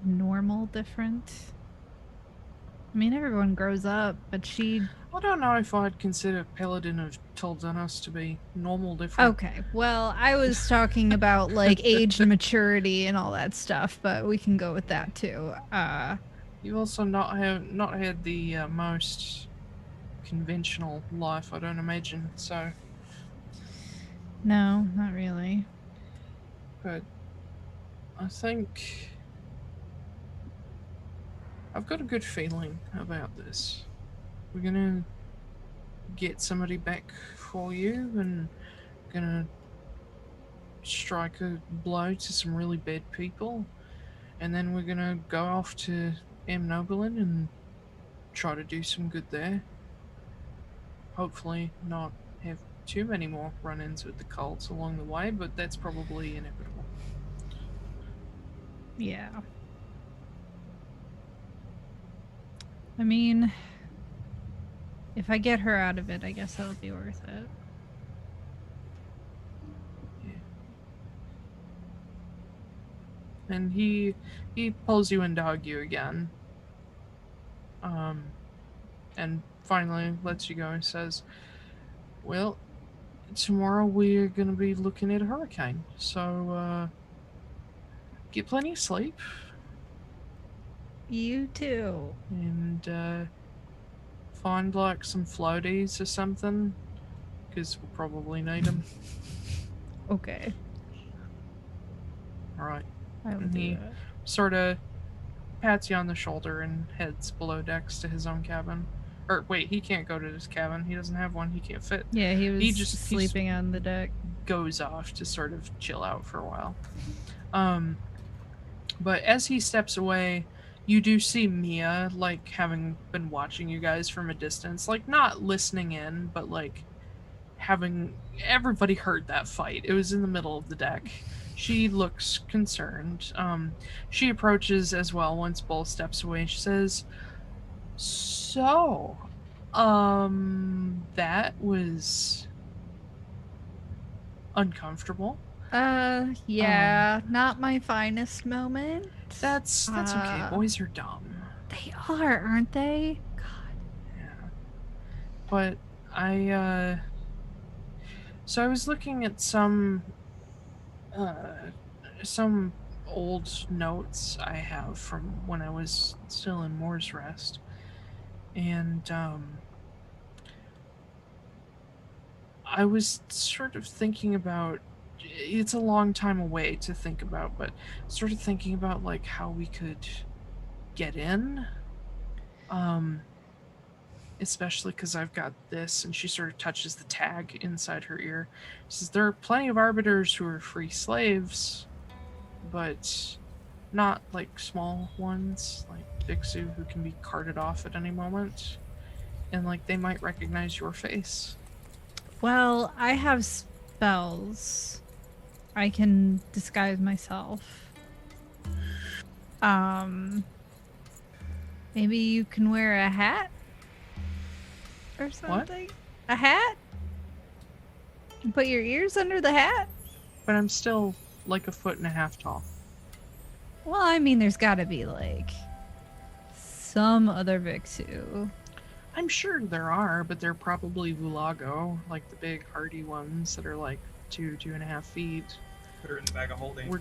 normal different. I mean, everyone grows up, but she. I don't know if I'd consider Paladin of Toldanos to be normal different. Okay, well, I was talking about like age and maturity and all that stuff, but we can go with that too. You've also not had the most conventional life, I don't imagine. So, No, not really. but I think I've got a good feeling about this. We're gonna get somebody back for you, and gonna strike a blow to some really bad people, and then we're gonna go off to Amnoblin and try to do some good there. Hopefully not have too many more run-ins with the cults along the way, but that's probably inevitable. Yeah. I mean, if I get her out of it, I guess that'll be worth it. And he pulls you into hug you again. And finally lets you go and says, well, tomorrow we're going to be looking at a hurricane, so get plenty of sleep. You too. And find like some floaties or something, because we'll probably need them. Okay. Alright. I will And do he that. sort of pats you on the shoulder and heads below decks to his own cabin. Or wait, he can't go to his cabin. He doesn't have one. He can't fit. Yeah, he was He just- sleeping on the deck. Goes off to sort of chill out for a while. But as he steps away, you do see Mia, like, having been watching you guys from a distance, like, not listening in, but like having everybody heard that fight. It was in the middle of the deck. She looks concerned. She approaches as well once Bull steps away. She says, so, that was uncomfortable. Yeah, not my finest moment. That's okay. Boys are dumb. They are, aren't they? God. Yeah. But so I was looking at some old notes I have from when I was still in Moore's Rest. And I was sort of thinking about, it's a long time away to think about, but sort of thinking about like how we could get in. Especially because I've got this, and she sort of touches the tag inside her ear. She says, there are plenty of arbiters who are free slaves, but not like small ones, like Bixu, who can be carted off at any moment. And like they might recognize your face. Well, I have spells. I can disguise myself. Maybe you can wear a hat or something. A hat? And put your ears under the hat? But I'm still like 1.5 feet tall. Well, I mean, there's gotta be, like, some other Vixu. I'm sure there are, but they're probably Vulago, like the big hardy ones that are like 2.5 feet. Put her in the bag of holding.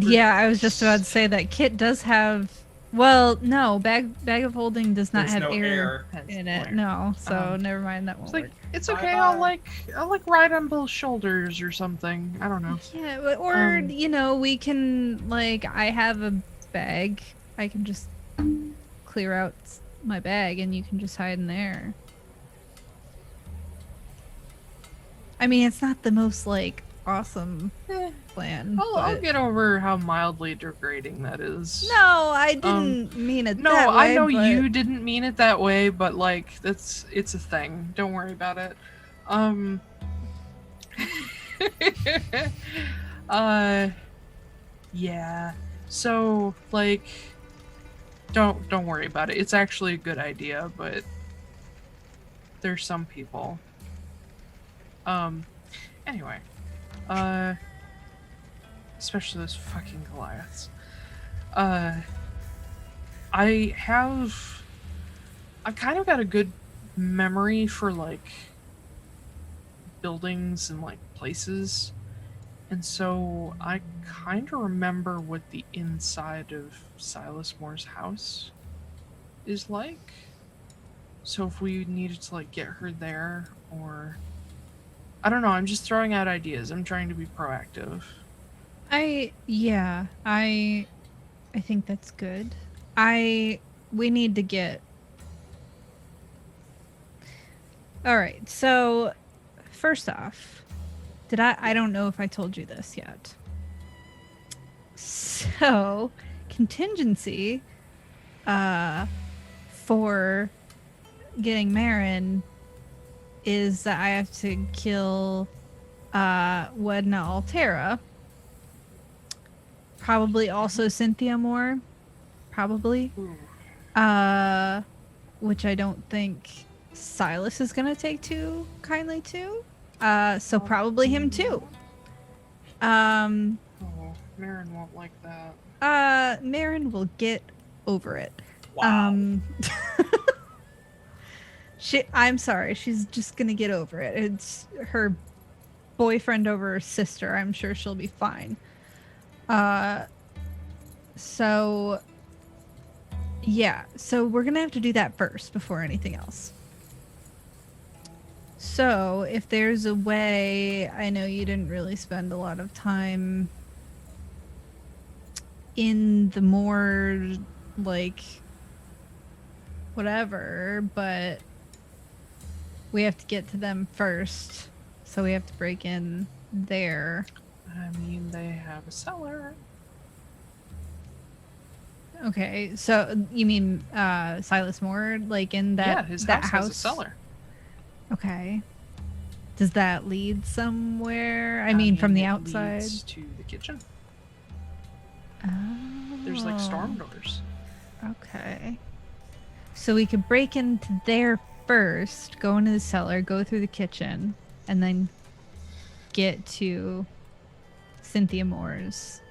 Yeah, I was just about to say that Kit does have. Well, no, bag of holding does not There's have no air Hence in the it. flare. No, so never mind. That won't It's like work. it's okay. Bye-bye. I'll like ride on both shoulders or something. I don't know. Yeah, or you know, we can like. I have a bag. I can just clear out my bag, and you can just hide in there. I mean, it's not the most like awesome plan. I'll but- get over how mildly degrading that is. No, I didn't mean it No, that way. I know but- you didn't mean it that way, but like it's a thing. Don't worry about it. Yeah. So like don't worry about it. It's actually a good idea, but there's some people. Anyway. Especially those fucking Goliaths. I kind of got a good memory for like buildings and like places, and so I kind of remember what the inside of Silas Moore's house is like. So if we needed to like get her there, or I don't know, I'm just throwing out ideas. I'm trying to be proactive. I think that's good. We need to get. All right. So, first off, I don't know if I told you this yet. So, contingency for getting Marin is that I have to kill Wedna Altera. Probably also Cynthia Moore. Probably. Ooh. Which I don't think Silas is gonna take too kindly to. So probably him too. Oh, Marin won't like that. Marin will get over it. Wow. I'm sorry, she's just gonna get over it. It's her boyfriend over her sister. I'm sure she'll be fine. So yeah, so we're gonna have to do that first before anything else. So if there's a way, I know you didn't really spend a lot of time in the more like whatever, but we have to get to them first, so we have to break in there. I mean, they have a cellar. Okay, so you mean Silas Moore, like in that Yeah, his that house has a cellar. Okay. Does that lead somewhere? I mean, from the it outside. leads to the kitchen. Oh. There's like storm doors. Okay. So we could break into there first, go into the cellar, go through the kitchen, and then get to Cynthia Moore's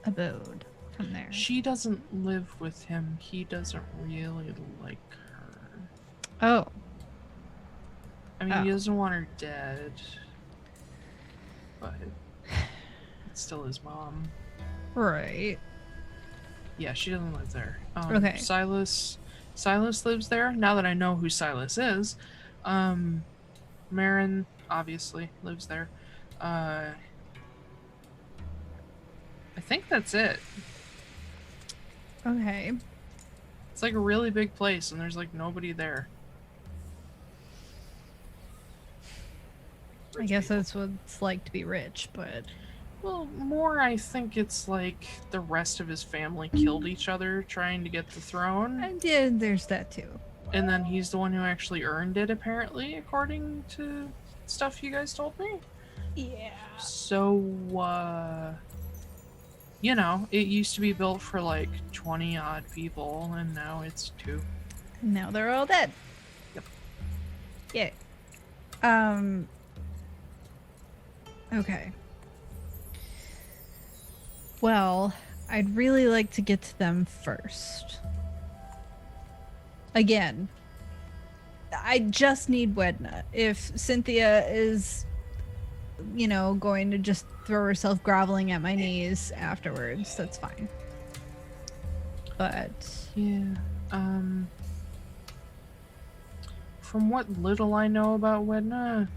abode from there. She doesn't live with him. He doesn't really like her. Oh. I mean, he Oh. doesn't want her dead, but it's still his mom. Right. Yeah, she doesn't live there. Okay. Silas lives there. Now that I know who Silas is, Marin obviously lives there. I think that's it. Okay. It's like a really big place, and there's like nobody there. I guess that's what it's like to be rich, but Well, more I think it's like the rest of his family killed each other trying to get the throne, yeah, there's that too. and then he's the one who actually earned it, apparently, according to stuff you guys told me. Yeah. So, you know, it used to be built for like 20 odd people, and now it's 2. Now they're all dead. Yep. Yeah. Okay. Well, I'd really like to get to them first. Again, I just need Wedna. If Cynthia is, going to just throw herself groveling at my knees afterwards, that's fine. But Yeah. From what little I know about Wedna,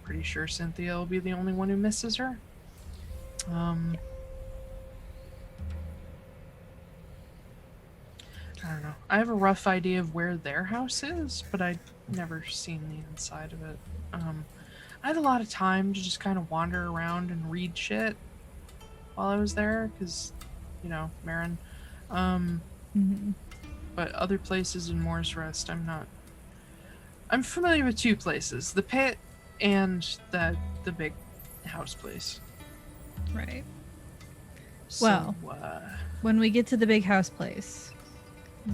pretty sure Cynthia will be the only one who misses her. I don't know. I have a rough idea of where their house is, but I'd never seen the inside of it. I had a lot of time to just kind of wander around and read shit while I was there, because, Marin. But other places in Moore's Rest, I'm not. I'm familiar with 2 places: the pit and the big house place. right. So, Well. When we get to the big house place,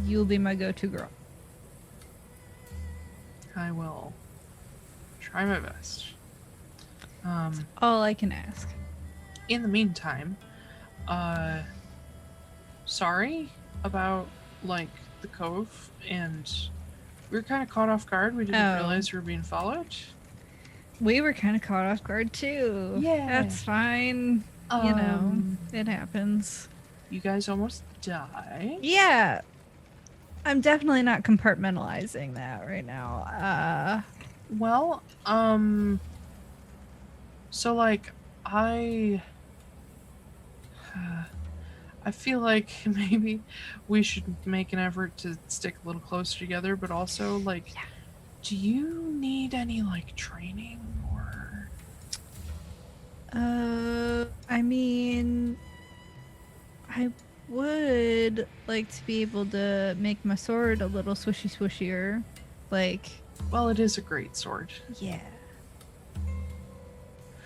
you'll be my go-to girl. I will try my best. All I can ask. In the meantime, sorry about, the cove, and we were kind of caught off guard. We didn't realize we were being followed. We were kind of caught off guard too. Yeah. That's fine. It happens. You guys almost died. Yeah. I'm definitely not compartmentalizing that right now. Well, so, I feel like maybe we should make an effort to stick a little closer together, but also, do you need any, training, or... I mean, I would like to be able to make my sword a little swishier. Well, it is a great sword. Yeah.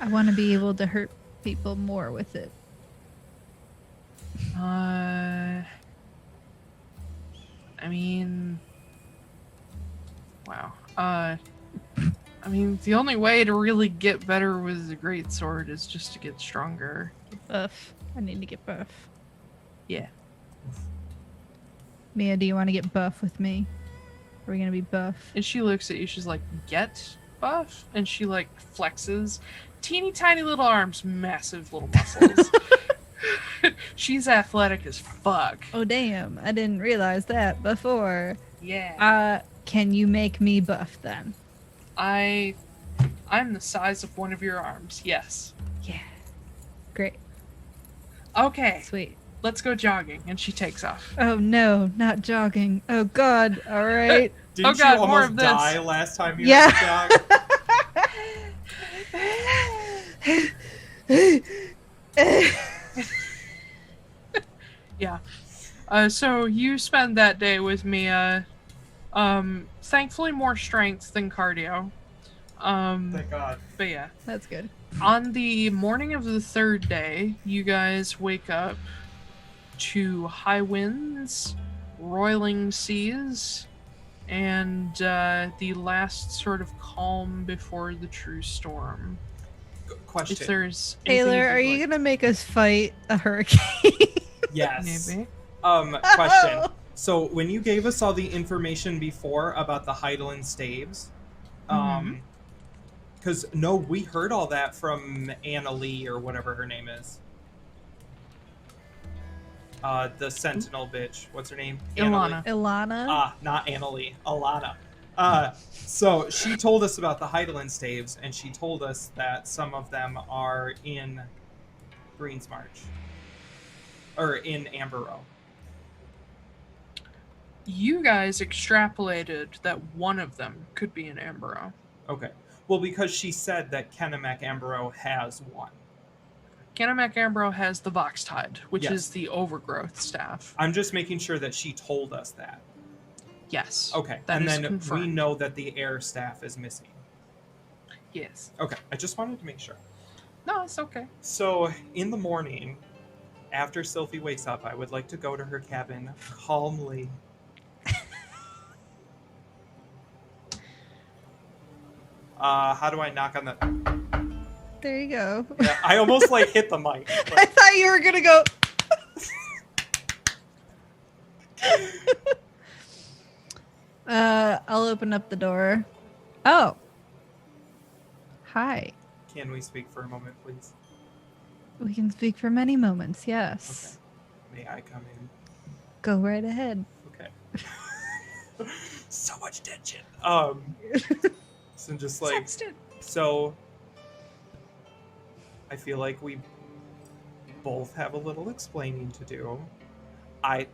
I want to be able to hurt people more with it. I mean... Wow. The only way to really get better with a great sword is just to get stronger. Buff. I need to get buff. Yeah. Mia, do you want to get buff with me? Are we gonna be buff? And she looks at you, she's like, get buff? And she, flexes. Teeny tiny little arms, massive little muscles. She's athletic as fuck. Oh, damn. I didn't realize that before. Yeah. Can you make me buff then? I'm the size of one of your arms, yes. Yeah. Great. Okay, Sweet. let's go jogging. And she takes off. Oh, no. Not jogging. Oh, God. All right. Didn't God, you more almost of this. die last time you Yeah. had a jog? Yeah. So you spend that day with Mia. Thankfully more strength than cardio. Thank God. But yeah. That's good. On the morning of the 3rd day, you guys wake up to high winds, roiling seas, and the last sort of calm before the true storm. Question. If there's anything Taylor, you'd are you like- gonna make us fight a hurricane? Yes. Maybe. Question. So when you gave us all the information before about the Heidelen staves, because we heard all that from Anna Lee or whatever her name is. The Sentinel bitch. What's her name? Ilana. Ilana? Not Anna Lee. Alana. So she told us about the Heidelen staves, and she told us that some of them are in Green's March. Or in Amborough. You guys extrapolated that one of them could be in Amborough. Okay. Well, because she said that Kennebec Amborough has one. Kennebec Amborough has the Voxtide, which Yes. is the overgrowth staff. I'm just making sure that she told us that. Yes. Okay. That And is then we confirmed. know that the air staff is missing. Yes. Okay, I just wanted to make sure. No, it's okay. So, in the morning, after Sylfie wakes up, I would like to go to her cabin calmly. How do I knock on the... There you go. Yeah, I almost, like, hit the mic. I But... thought you were gonna go. I'll open up the door. Oh. Hi. Can we speak for a moment, please? We can speak for many moments, yes. Okay. May I come in? Go right ahead. Okay. So much tension. So just like... Sexton. So... I feel like we both have a little explaining to do. I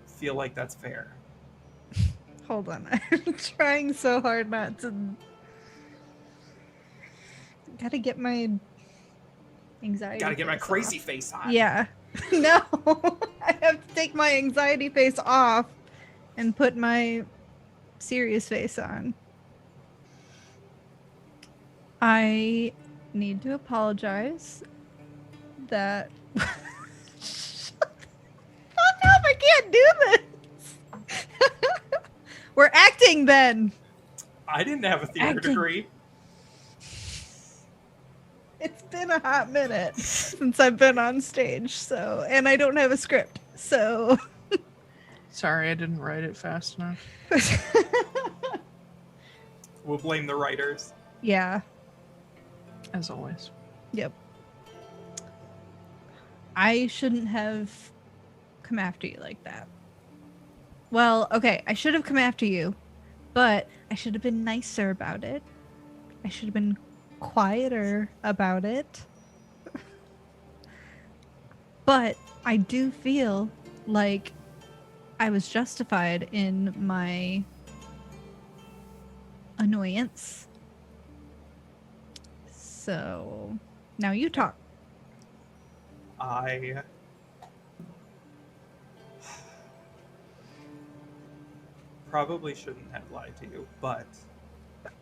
feel like that's fair. Hold on. I'm trying so hard not to. Gotta get my anxiety. Gotta get my face crazy off. face on. Yeah. No. I have to take my anxiety face off and put my serious face on. I need to apologize that. Fuck up! I can't do this! We're acting then! I didn't have a theater Acting. degree. It's been a hot minute since I've been on stage, so. And I don't have a script, so. Sorry, I didn't write it fast enough. We'll blame the writers. Yeah. As always. Yep. I shouldn't have come after you like that. Well, okay, I should have come after you, but I should have been nicer about it. I should have been quieter about it. But I do feel like I was justified in my annoyance. So, now you talk. I probably shouldn't have lied to you, but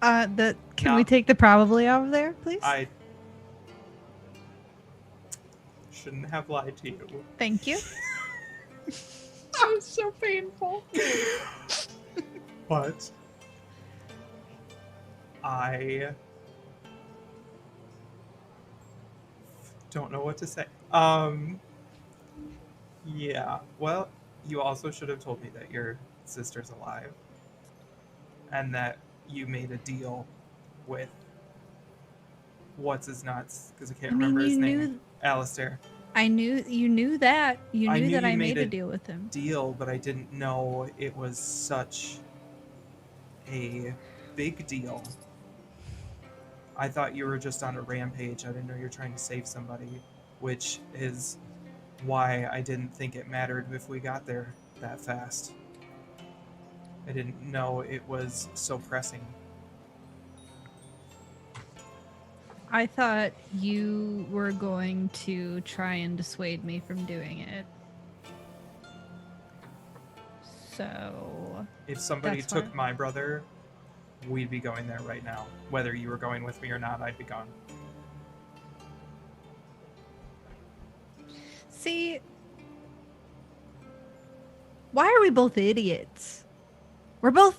Can we take the probably out of there, please? I shouldn't have lied to you. Thank you. That was so painful. But I don't know what to say. Yeah. Well, you also should have told me that your sister's alive. And that you made a deal with what's his nuts, because I can't remember his name. Alistair. I knew you knew that. You I knew knew that you I made made a a deal with him. Deal, but I didn't know it was such a big deal. I thought you were just on a rampage. I didn't know you were trying to save somebody, which is why I didn't think it mattered if we got there that fast. I didn't know it was so pressing. I thought you were going to try and dissuade me from doing it. So If somebody That's took fine. my brother, we'd be going there right now. Whether you were going with me or not, I'd be gone. see, why are we both idiots? We're both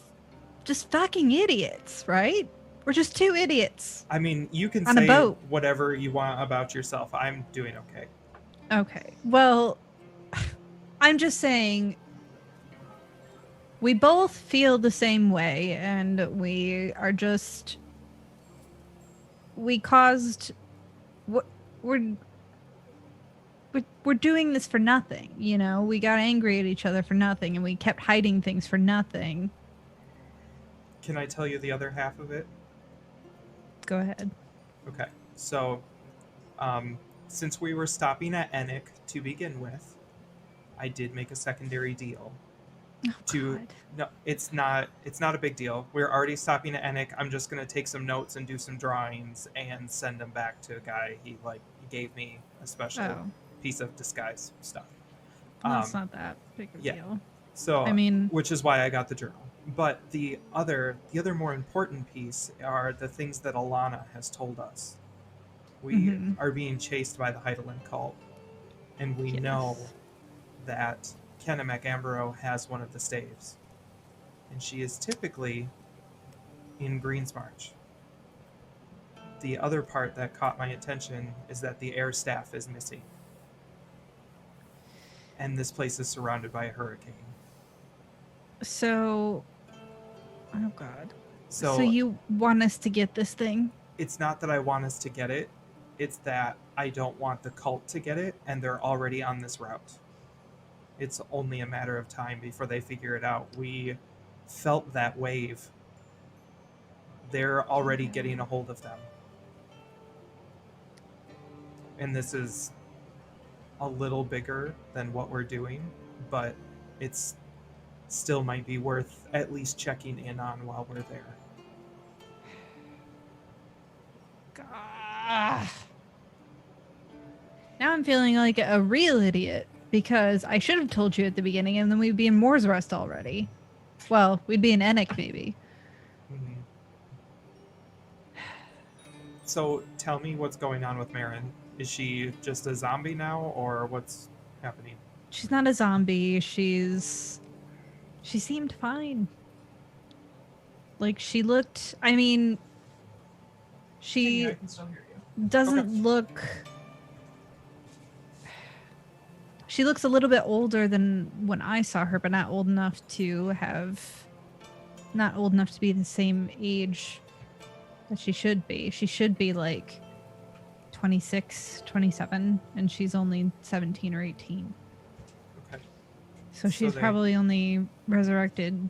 just fucking idiots, right? We're just two idiots. I mean, you can On a say boat. whatever you want about yourself. I'm doing okay. Okay. Well, I'm just saying we both feel the same way, and we are just we're doing this for nothing, you know? We got angry at each other for nothing, and we kept hiding things for nothing. Can I tell you the other half of it? Go ahead. Okay. So, since we were stopping at Enoch to begin with, I did make a secondary deal. Oh, God. No, it's not a big deal. We're already stopping at Enoch. I'm just gonna take some notes and do some drawings and send them back to a guy. He gave me a special Oh. piece of disguise stuff. Well, it's not that big of a yeah. deal. So I mean- which is why I got the journal. But the other more important piece are the things that Alana has told us. We are being chased by the Heidelen cult, and we know that Kennebec Amborough has one of the staves, and she is typically in Greensmarch. The other part that caught my attention is that the air staff is missing, and this place is surrounded by a hurricane. So, oh god. So So you want us to get this thing? it's not that I want us to get it, it's that I don't want the cult to get it, and they're already on this route. It's only a matter of time before they figure it out. We felt that wave. They're already getting a hold of them. And this is a little bigger than what we're doing, but it's still might be worth at least checking in on while we're there. Ah. Now I'm feeling like a real idiot because I should have told you at the beginning and then we'd be in Moore's Rest already. Well, we'd be in Enoch maybe. Mhm. So tell me what's going on with Marin. Is she just a zombie now, or what's happening? She's not a zombie. She seemed fine. Like she looked, I mean, she I can still hear you. doesn't Okay. look. She looks a little bit older than when I saw her, but not old enough to be the same age that she should be. She should be like 26, 27, and she's only 17 or 18. Okay. So she's probably only resurrected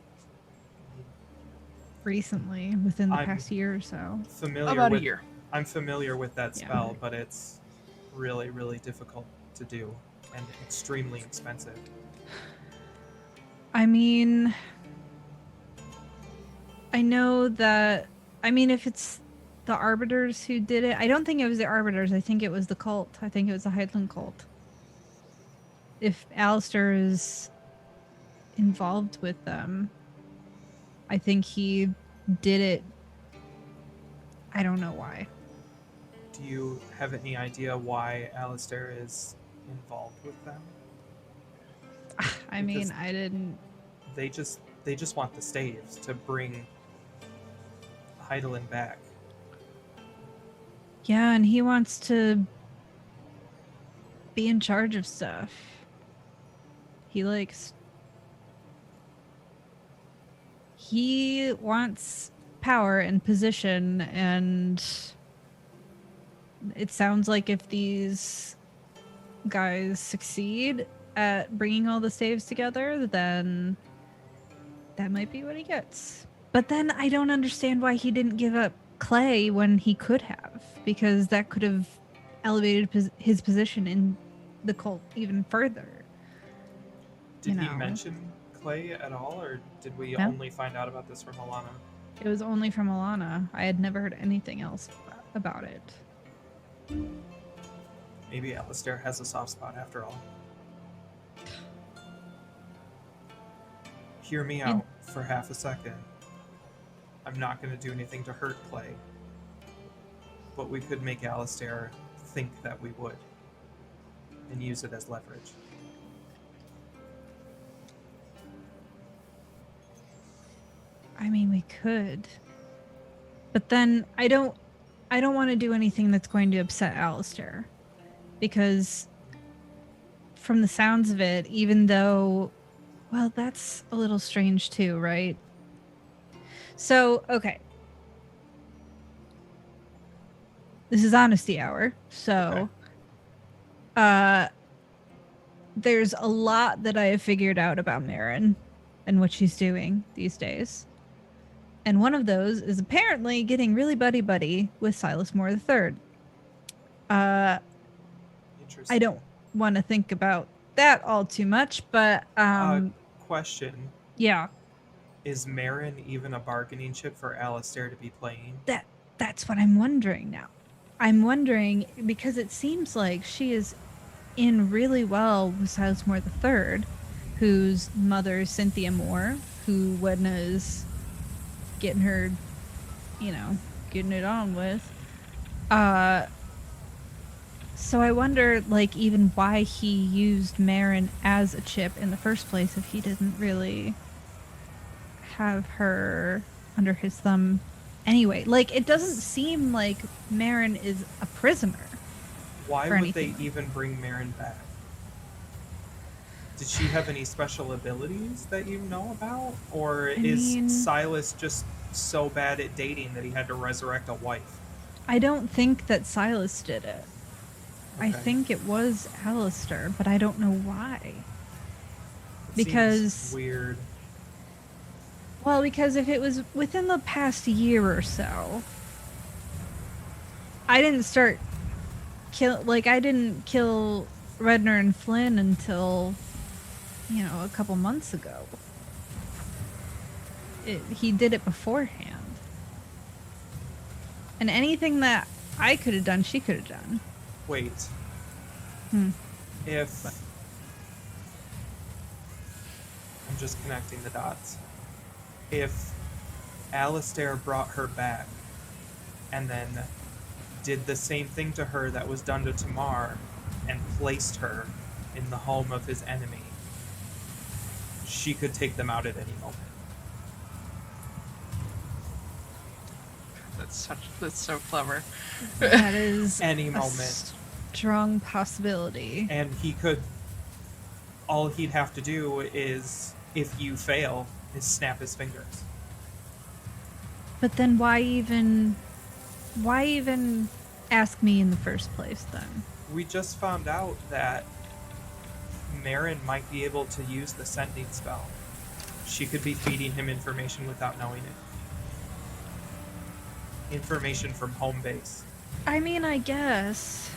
recently, within the I'm past year or so. Familiar About with, a year. I'm familiar with that Yeah. spell, but it's really, really difficult to do and extremely expensive. I mean, I know that, I mean, if it's the Arbiters who did it, I don't think it was the Arbiters. I think it was the cult. I think it was the Heidelen cult. If Alistair is involved with them, I think he did it. I don't know why. Do you have any idea why Alistair is involved with them? I mean, Because- I didn't. They just want the staves to bring Heidelen back. Yeah, and he wants to be in charge of stuff. He wants power and position, and it sounds like if these guys succeed at bringing all the staves together, then that might be what he gets. But then I don't understand why he didn't give up Clay when he could have, because that could have elevated his position in the cult even further. Did You he know. mention Clay at all, or did we No. only find out about this from Alana? It was only from Alana. I had never heard anything else about it. Maybe Alistair has a soft spot after all. Hear me out for half a second. I'm not going to do anything to hurt Clay, but we could make Alistair think that we would and use it as leverage. I mean, we could. But then I don't want to do anything that's going to upset Alistair. Because from the sounds of it, even though, well, that's a little strange too, right? So, okay. This is honesty hour. So, there's a lot that I have figured out about Marin and what she's doing these days. And one of those is apparently getting really buddy-buddy with Silas Moore III. Interesting. I don't want to think about that all too much, but Question. yeah, Is Marin even a bargaining chip for Alistair to be playing? that's what I'm wondering now. I'm wondering, because it seems like she is in really well with Silas Moore III, whose mother is Cynthia Moore, who Wedna is getting her, getting it on with. So I wonder, like, even why he used Marin as a chip in the first place if he didn't really have her under his thumb anyway. Like, it doesn't seem like Marin is a prisoner. Why or would they anything. even bring Marin back? Did she have any special abilities that you know about? Or is Silas just so bad at dating that he had to resurrect a wife? I don't think that Silas did it. I Okay. think it was Alistair, but I don't know why. It Because- seems weird. Well, because if it was within the past year or so, I didn't kill Redner and Flynn until, a couple months ago. He did it beforehand. And anything that I could have done, she could have done. Wait. If... I'm just connecting the dots. If Alistair brought her back and then did the same thing to her that was done to Tamar and placed her in the home of his enemy, she could take them out at any moment. That's so clever. That is Any a moment. strong possibility. And he could... All he'd have to do is, if you fail, is snap his fingers. But then why even ask me in the first place then? We just found out that Marin might be able to use the sending spell. She could be feeding him information without knowing it. Information from home base. I mean, I guess.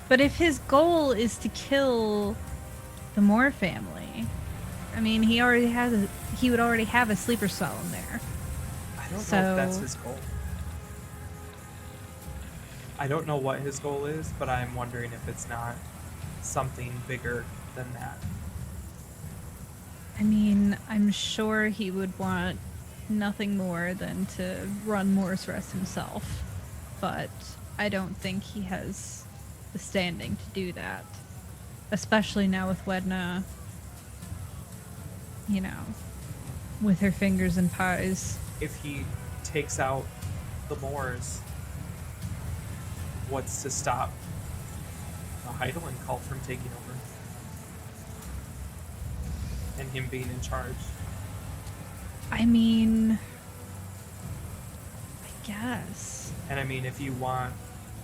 But if his goal is to kill the Moore family, I mean, he would already have a sleeper cell in there. I don't know So- if that's his goal. I don't know what his goal is, but I'm wondering if it's not something bigger than that. I mean, I'm sure he would want nothing more than to run Moore's Rest himself. But I don't think he has the standing to do that. Especially now with Wedna, with her fingers in pies. If he takes out the Moors, what's to stop the Heidelen cult from taking over? And him being in charge? I mean, I guess. And I mean, if you want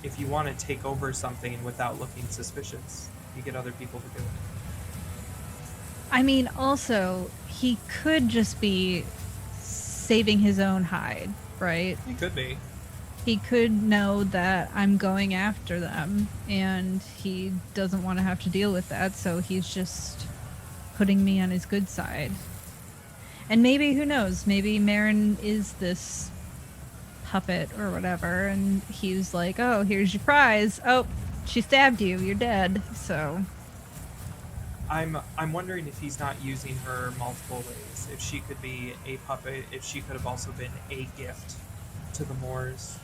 to take over something without looking suspicious, you get other people to do it. I mean, also, he could just be saving his own hide, right? He could be. He could know that I'm going after them, and he doesn't want to have to deal with that, so he's just putting me on his good side. And maybe, who knows, maybe Marin is this puppet or whatever, and he's like, oh, here's your prize. Oh, she stabbed you, you're dead, so... I'm wondering if he's not using her multiple ways. If she could be a puppet, if she could have also been a gift to the Moors,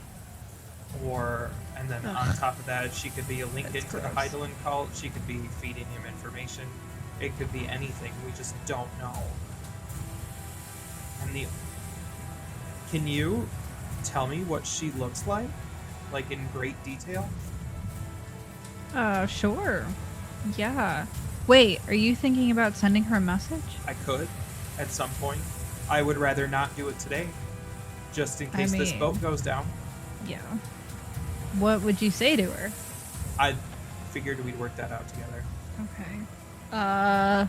and then on top of that, she could be a link That's into the gross. Heidelen cult. She could be feeding him information. It could be anything. We just don't know. And can you tell me what she looks like in great detail? Sure. Yeah. Wait, are you thinking about sending her a message? I could, at some point. I would rather not do it today, just in case this mean- boat goes down. Yeah. What would you say to her? I figured we'd work that out together. Okay. I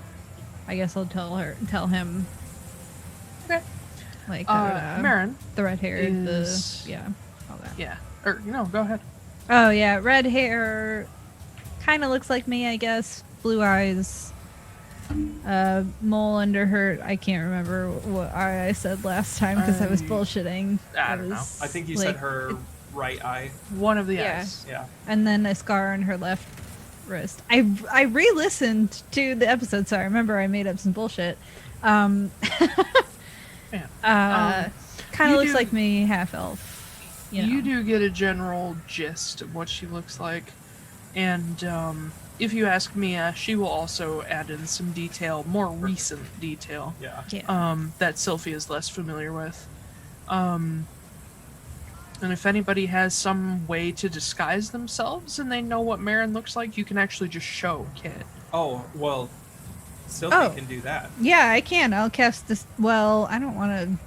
guess I'll tell him. Okay. Like, Marin the red hair, is- all that. Yeah. Or, go ahead. Oh, yeah, red hair. Kind of looks like me, I guess. Blue eyes. Mole under her. I can't remember what eye I said last time because I was bullshitting. I It don't know. was, I think you like, said her right eye. One of the Yeah. eyes. Yeah. And then a scar on her left wrist. I re-listened to the episode, so I remember I made up some bullshit. Yeah. Kind you of looks do- like me, half elf. You know. You do get a general gist of what she looks like, and if you ask Mia, she will also add in some detail, more recent detail, Yeah. Yeah. that Sylfie is less familiar with. And if anybody has some way to disguise themselves and they know what Marin looks like, you can actually just show Kit. Oh, well, Sylfie Oh. can do that. Yeah, I can. I'll cast this. Well, I don't want to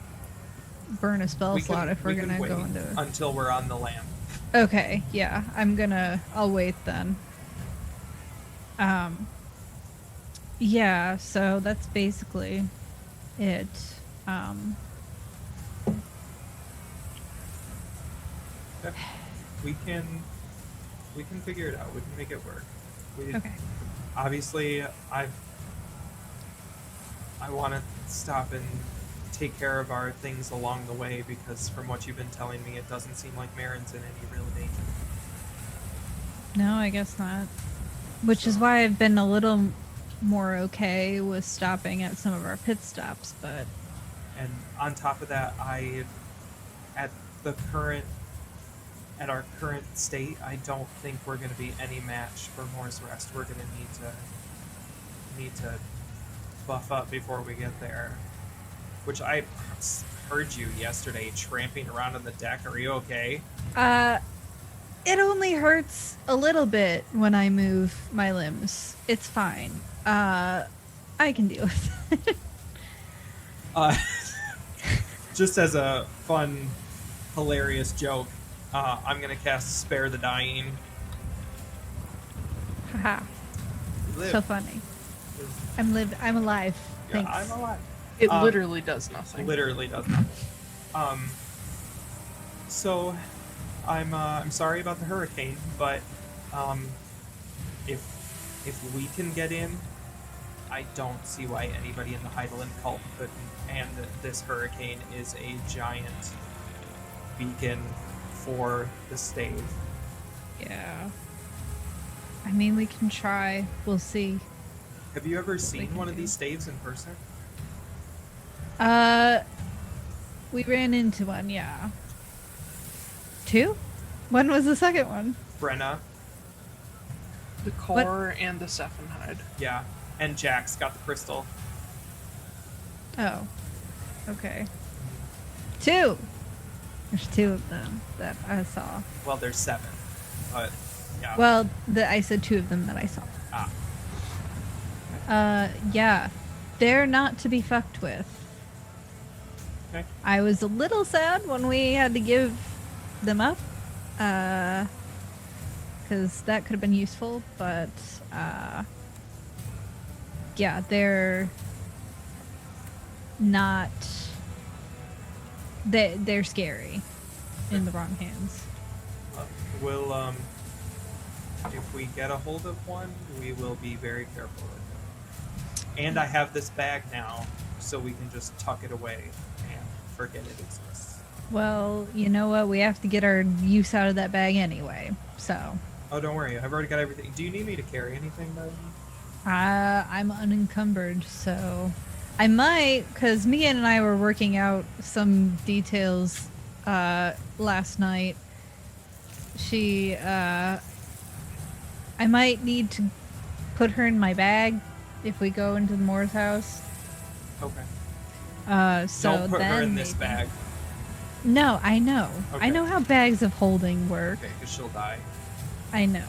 burn a spell slot if we're we can gonna wait go into. until we're on the land. Okay, yeah, I'll wait then. Yeah, so that's basically it. Okay. We can figure it out. We can make it work. Okay. Obviously, I want to stop and take care of our things along the way, because from what you've been telling me, it doesn't seem like Marin's in any real danger. No, I guess not. Which is why I've been a little more okay with stopping at some of our pit stops, but And on top of that, at our current state, I don't think we're going to be any match for Moore's Rest. We're going to need to buff up before we get there. Which I heard you yesterday tramping around on the deck. Are you okay? it only hurts a little bit when I move my limbs. It's fine. I can deal with it. Just as a fun, hilarious joke, I'm gonna cast Spare the Dying. Haha. Live. So funny. I'm alive. Yeah, Thanks. I'm alive. It literally does nothing. Literally does nothing. So, I'm sorry about the hurricane, but if we can get in, I don't see why anybody in the Heidelen cult couldn't. And this hurricane is a giant beacon for the stave. Yeah. I mean, we can try. We'll see. Have you ever seen can one of do. these staves in person? We ran into one, yeah. Two? When was the second one? Brenna, The core and the Sephenhide. yeah, and Jack's got the crystal. Oh. Okay. Two! There's two of them that I saw. Well, there's 7, but yeah. Well, I said two of them that I saw. Yeah. They're not to be fucked with. Okay. I was a little sad when we had to give them up. Because that could have been useful, but, yeah, they're not... They're scary in the wrong hands. We'll, if we get a hold of one, we will be very careful with it. And I have this bag now, so we can just tuck it away and forget it exists. Well, you know what? We have to get our use out of that bag anyway, so... Oh, don't worry. I've already got everything. Do you need me to carry anything, though? I'm unencumbered, so I might, because Mia and I were working out some details last night. I might need to put her in my bag if we go into the Moore's house. Okay. So Don't put then her in this maybe- bag. No, I know. Okay. I know how bags of holding work. Okay, because she'll die. I know.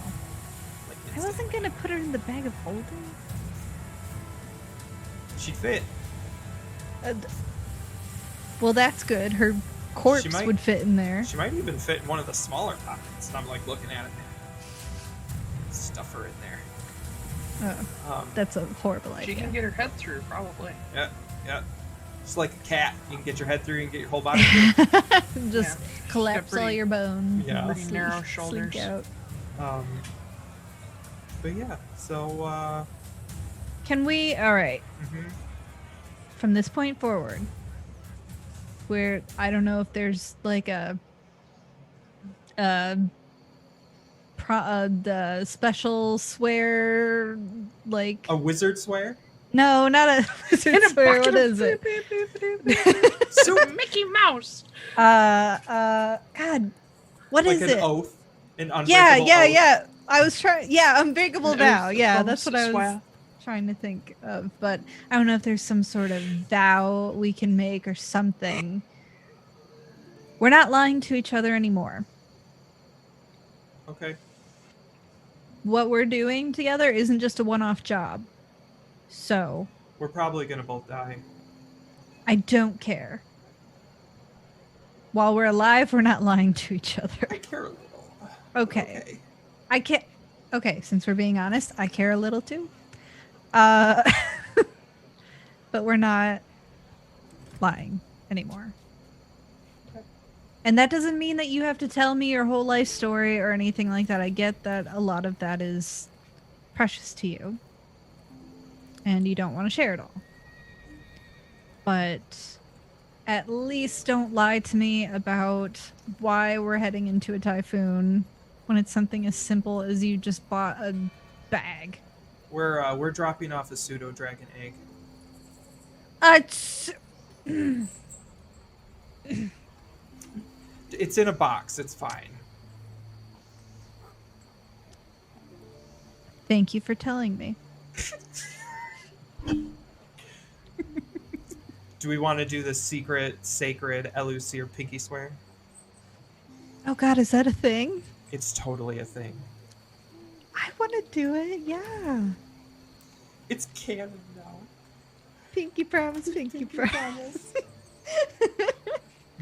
Like, I wasn't gonna put her in the bag of holding. She'd fit. Well, that's good. Her corpse might- would fit in there. She might even fit in one of the smaller pockets. And I'm like looking at it. Stuff her in there. Oh, that's a horrible She idea. can get her head through, probably. Yeah, yeah. Just like a cat. You can get your head through and get your whole body through. Just Yeah. collapse Pretty- all your bones. Yeah. and Pretty narrow shoulders. Slink out. But yeah, so, Can we? All right. mhm. From this point forward, where I don't know if there's like a the special swear, like A wizard swear? no, not a wizard swear. What is it? So Mickey Mouse. God, what Like is an it? oath? An unbreakable Yeah. oath? I was trying. Yeah, unbreakable An vow. oath Yeah, of that's what I was swear. trying to think of. But I don't know if there's some sort of vow we can make or something. We're not lying to each other anymore. Okay. What we're doing together isn't just a one-off job. So, We're probably gonna both die. I don't care. While we're alive, we're not lying to each other. I care a little. Okay. I can't. Okay, since we're being honest, I care a little too. But we're not lying anymore. And that doesn't mean that you have to tell me your whole life story or anything like that. I get that a lot of that is precious to you. And you don't want to share it all. But at least don't lie to me about why we're heading into a typhoon when it's something as simple as you just bought a bag. We're dropping off a pseudo dragon egg. It's in a box. It's fine. Thank you for telling me. Do we want to do the secret, sacred, Elusi, or pinky swear? Oh God, is that a thing? It's totally a thing. I want to do it. Yeah. It's canon now. Pinky promise. Pinky promise.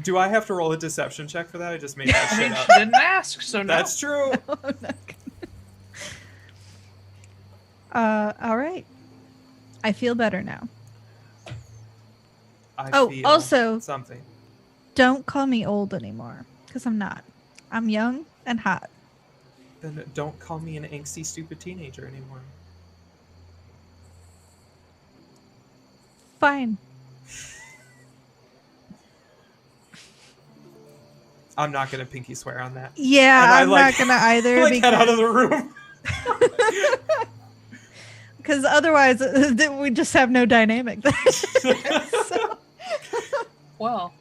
Do I have to roll a deception check for that? I just made that I shit mean, up. she didn't ask, so no. That's true. I'm not gonna. All right. I feel better now. I Oh, feel also- something. Don't call me old anymore, because I'm not. I'm young and hot. Then don't call me an angsty, stupid teenager anymore. Fine. I'm not gonna pinky swear on that. Yeah, And I I'm like- not gonna either. Like head out of the room. Because otherwise, we just have no dynamic there. So- Well,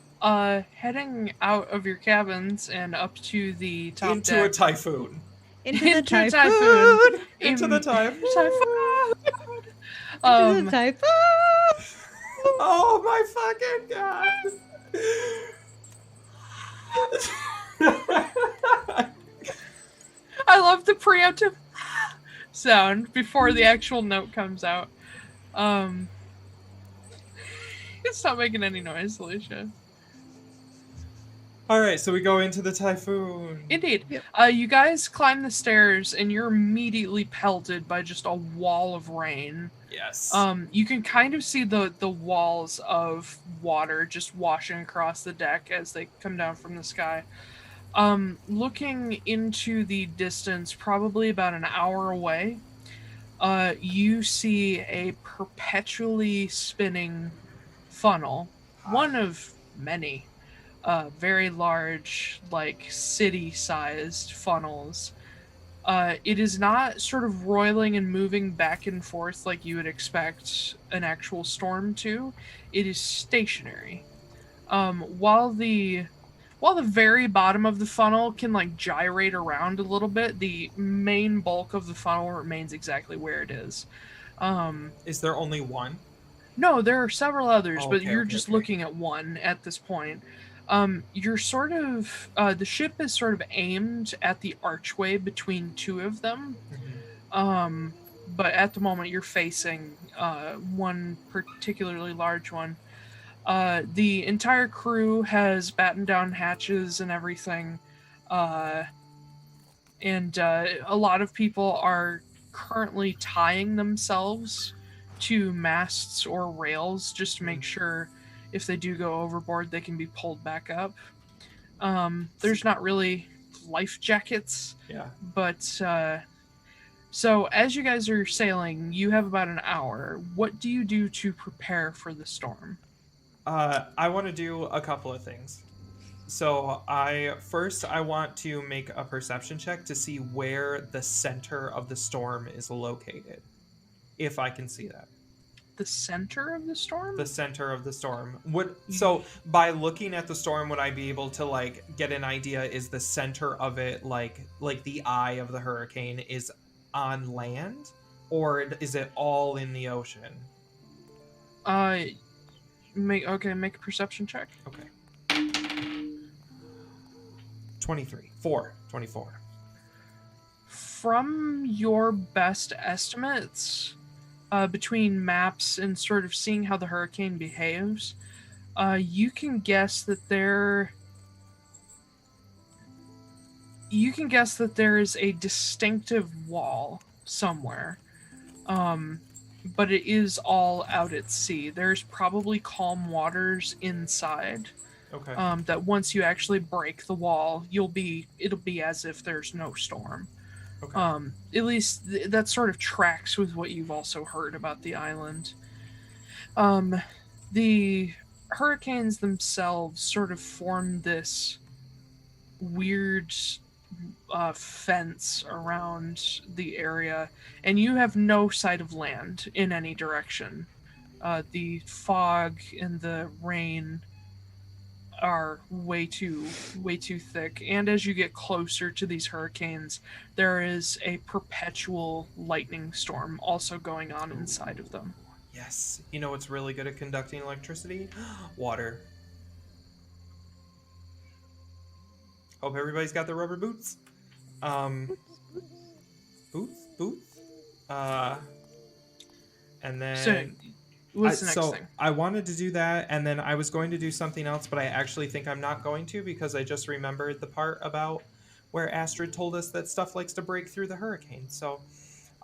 heading out of your cabins and up to the top Into deck. a typhoon. Into the Into a typhoon. Into the typhoon. Typhoon. Into the typhoon. Oh my fucking god. I love the preemptive sound before the actual note comes out. It's not making any noise, Alicia. Alright, so we go into the typhoon. Indeed. Yep. You guys climb the stairs and you're immediately pelted by just a wall of rain. Yes. You can kind of see the walls of water just washing across the deck as they come down from the sky. Looking into the distance, probably about an hour away, you see a perpetually spinning funnel. One of many. Very large, like city-sized funnels. It is not sort of roiling and moving back and forth like you would expect an actual storm to. It is stationary. While the very bottom of the funnel can like gyrate around a little bit, the main bulk of the funnel remains exactly where it is. Is there only one? No, there are several others, Oh, but okay, you're okay, just okay. looking at one at this point. You're sort of the ship is sort of aimed at the archway between two of them. But at the moment you're facing one particularly large one. The entire crew has battened down hatches and everything. And a lot of people are currently tying themselves to masts or rails just to make sure if they do go overboard, they can be pulled back up. There's not really life jackets, Yeah. but so as you guys are sailing, you have about an hour. What do you do to prepare for the storm? I want to do a couple of things. So I want to make a perception check to see where the center of the storm is located. If I can see that. The center of the storm? The center of the storm. So by looking at the storm, would I be able to like get an idea? Is the center of it like the eye of the hurricane is on land, or is it all in the ocean? Make a perception check. Okay. 24. From your best estimates, between maps and sort of seeing how the hurricane behaves, you can guess that there is a distinctive wall somewhere, but it is all out at sea. There's probably calm waters inside. Okay. That once you actually break the wall, it'll be as if there's no storm. Okay. At least that sort of tracks with what you've also heard about the island. The hurricanes themselves sort of form this weird fence around the area, and you have no sight of land in any direction. The fog and the rain are way too thick, and as you get closer to these hurricanes, there is a perpetual lightning storm also going on inside of them. Yes. You know what's really good at conducting electricity? Water. Hope everybody's got their rubber boots. Boots. And then So, what's the next thing? I wanted to do that, and then I was going to do something else, but I actually think I'm not going to because I just remembered the part about where Astrid told us that stuff likes to break through the hurricane. So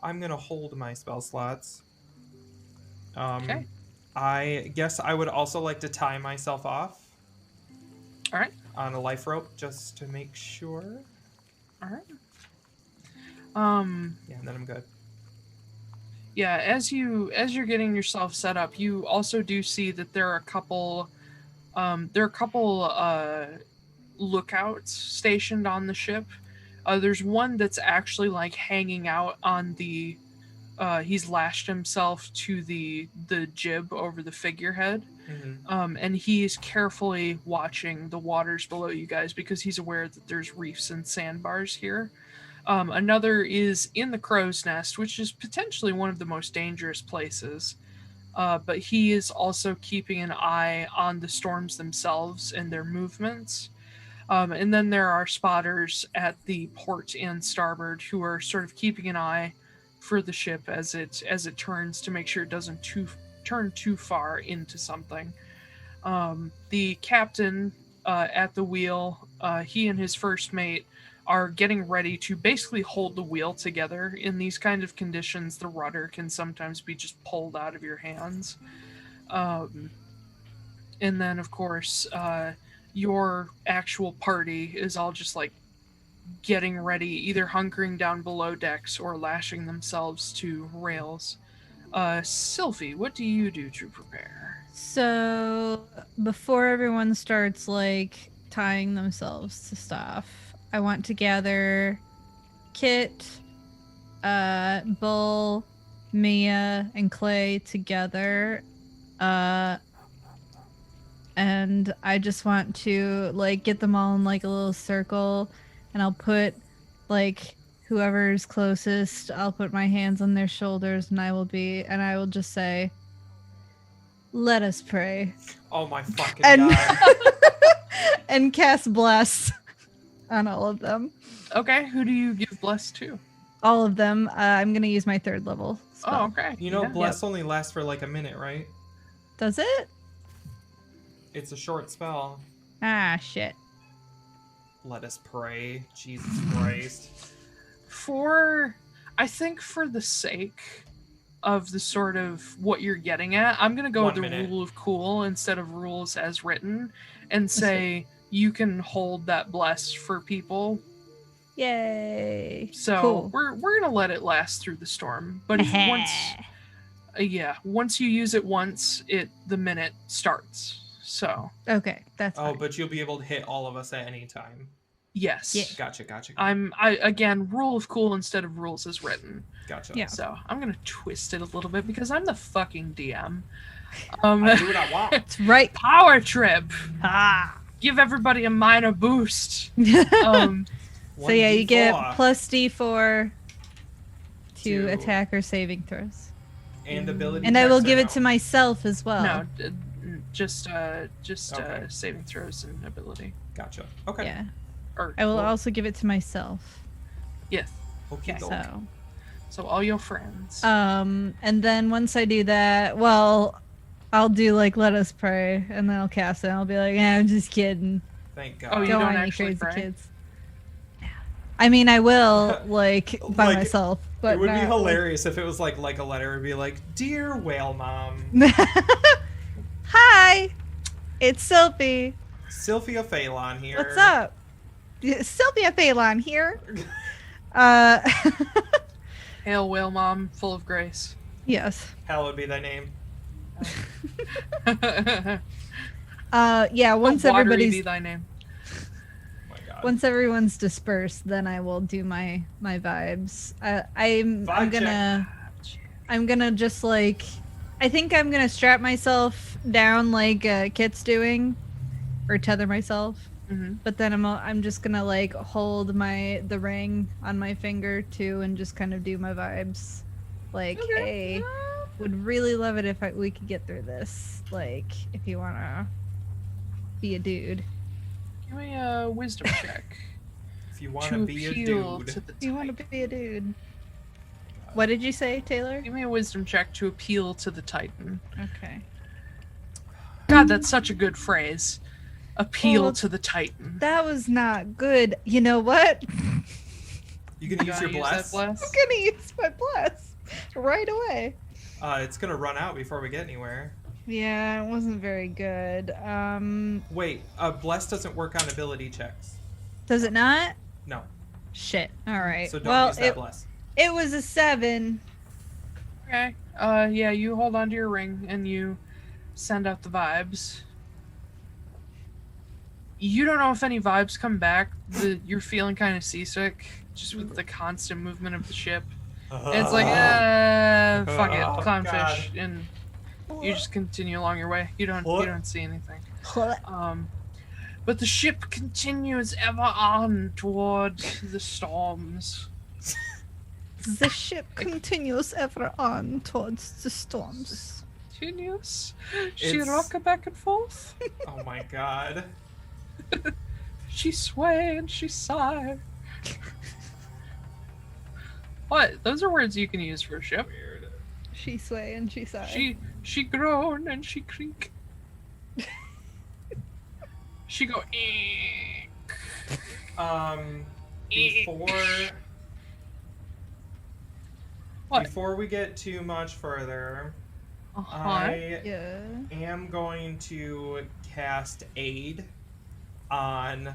I'm going to hold my spell slots. Okay. I guess I would also like to tie myself off. All right. On a life rope just to make sure. All right. Yeah, and then I'm good. Yeah, as you're getting yourself set up, you also do see that there are a couple lookouts stationed on the ship. There's one that's actually like hanging out on the he's lashed himself to the jib over the figurehead. Mm-hmm. And he's carefully watching the waters below you guys because he's aware that there's reefs and sandbars here. Another is in the crow's nest, which is potentially one of the most dangerous places. But he is also keeping an eye on the storms themselves and their movements. And then there are spotters at the port and starboard who are sort of keeping an eye for the ship as it turns to make sure it doesn't turn too far into something. The captain at the wheel, he and his first mate are getting ready to basically hold the wheel together. In these kind of conditions, the rudder can sometimes be just pulled out of your hands. And then, of course, your actual party is all just like getting ready, either hunkering down below decks or lashing themselves to rails. Sylfie, what do you do to prepare? So before everyone starts like tying themselves to stuff, I want to gather Kit, Bull, Mia, and Clay together. And I just want to like get them all in like a little circle, and I'll put like whoever's closest, I'll put my hands on their shoulders, and I will just say, "Let us pray." Oh my fucking And god. and cast bless on all of them. Okay, who do you give bless to? All of them. I'm gonna use my 3rd level spell. Oh, okay. You know, Yeah. bless only lasts for like a minute, right? Does it? It's a short spell. Ah, shit. Let us pray. Jesus Christ. I think for the sake of the sort of what you're getting at, I'm going to go 1 with the minute. rule of cool instead of rules as written and say you can hold that bless for people. Yay. So Cool. we're going to let it last through the storm. But if once you use it once, the minute starts. So Okay, that's Oh, fine. but you'll be able to hit all of us at any time. yes. Yeah. Gotcha. Again, rule of cool instead of rules is written. Gotcha. Yeah. So I'm gonna twist it a little bit because I'm the fucking DM. I do what I want. That's right. Power trip. Ah. Give everybody a minor boost. So yeah, you get 1d4 plus D4 to To- attack or saving throws, and ability. and I will checks or give it no? to myself as well. No, just Okay. saving throws and ability. Gotcha. Okay. Yeah, Or I will well, also give it to myself. yes. Okay. So, So all your friends. and then once I do that, well, I'll do like let us pray, and then I'll cast it. And I'll be like, I'm just kidding. Thank God. Oh, you Go don't on, you actually crazy pray? kids. I mean, I will like by Like, myself, but it would be not, hilarious if it was like a letter. It'd be like, "Dear Whale Mom, Hi, it's Sylfie. Sylphia Phelon here. What's up? Sylvia Phelon here. Hail, whale mom, full of grace. Yes. Hallowed be thy name." Yeah. Once Watery everybody's be thy name. Oh my God. once everyone's dispersed, then I will do my vibes. I'm Vibe gonna just like, I think I'm gonna strap myself down like Kit's doing, or tether myself. Mm-hmm. But then I'm just gonna like hold the ring on my finger too, and just kind of do my vibes. Like, hey, would really love it if we could get through this. Like, if you wanna be a dude. Give me a wisdom check. If you want to to be a appeal dude, to the You want to Titan. be a dude. What did you say, Taylor? Give me a wisdom check to appeal to the Titan. Okay. God, that's such a good phrase. Appeal Well, to the Titan. That was not good. You know what? you can use Gotta your use that bless. bless? I'm gonna use my bless right away. It's gonna run out before we get anywhere. Yeah, it wasn't very good. Wait, bless doesn't work on ability checks. Does it not? No, Shit. All right. so don't Well, use that bless. it was a 7. Okay. Yeah, you hold onto your ring and you send out the vibes. You don't know if any vibes come back. You're feeling kind of seasick just with the constant movement of the ship. And it's like, fuck it, Oh, clownfish, and you just continue along your way. You don't see anything. But the ship continues ever on toward the storms. The ship continues ever on towards the storms. Continues. She It's- rock back and forth. Oh my God. She sway and she sigh. What? Those are words you can use for a ship. Weird. She sway and she sigh. She groan and she creak. She go eek. Before What? before we get too much further, Uh-huh. I Yeah. am going to cast Aid on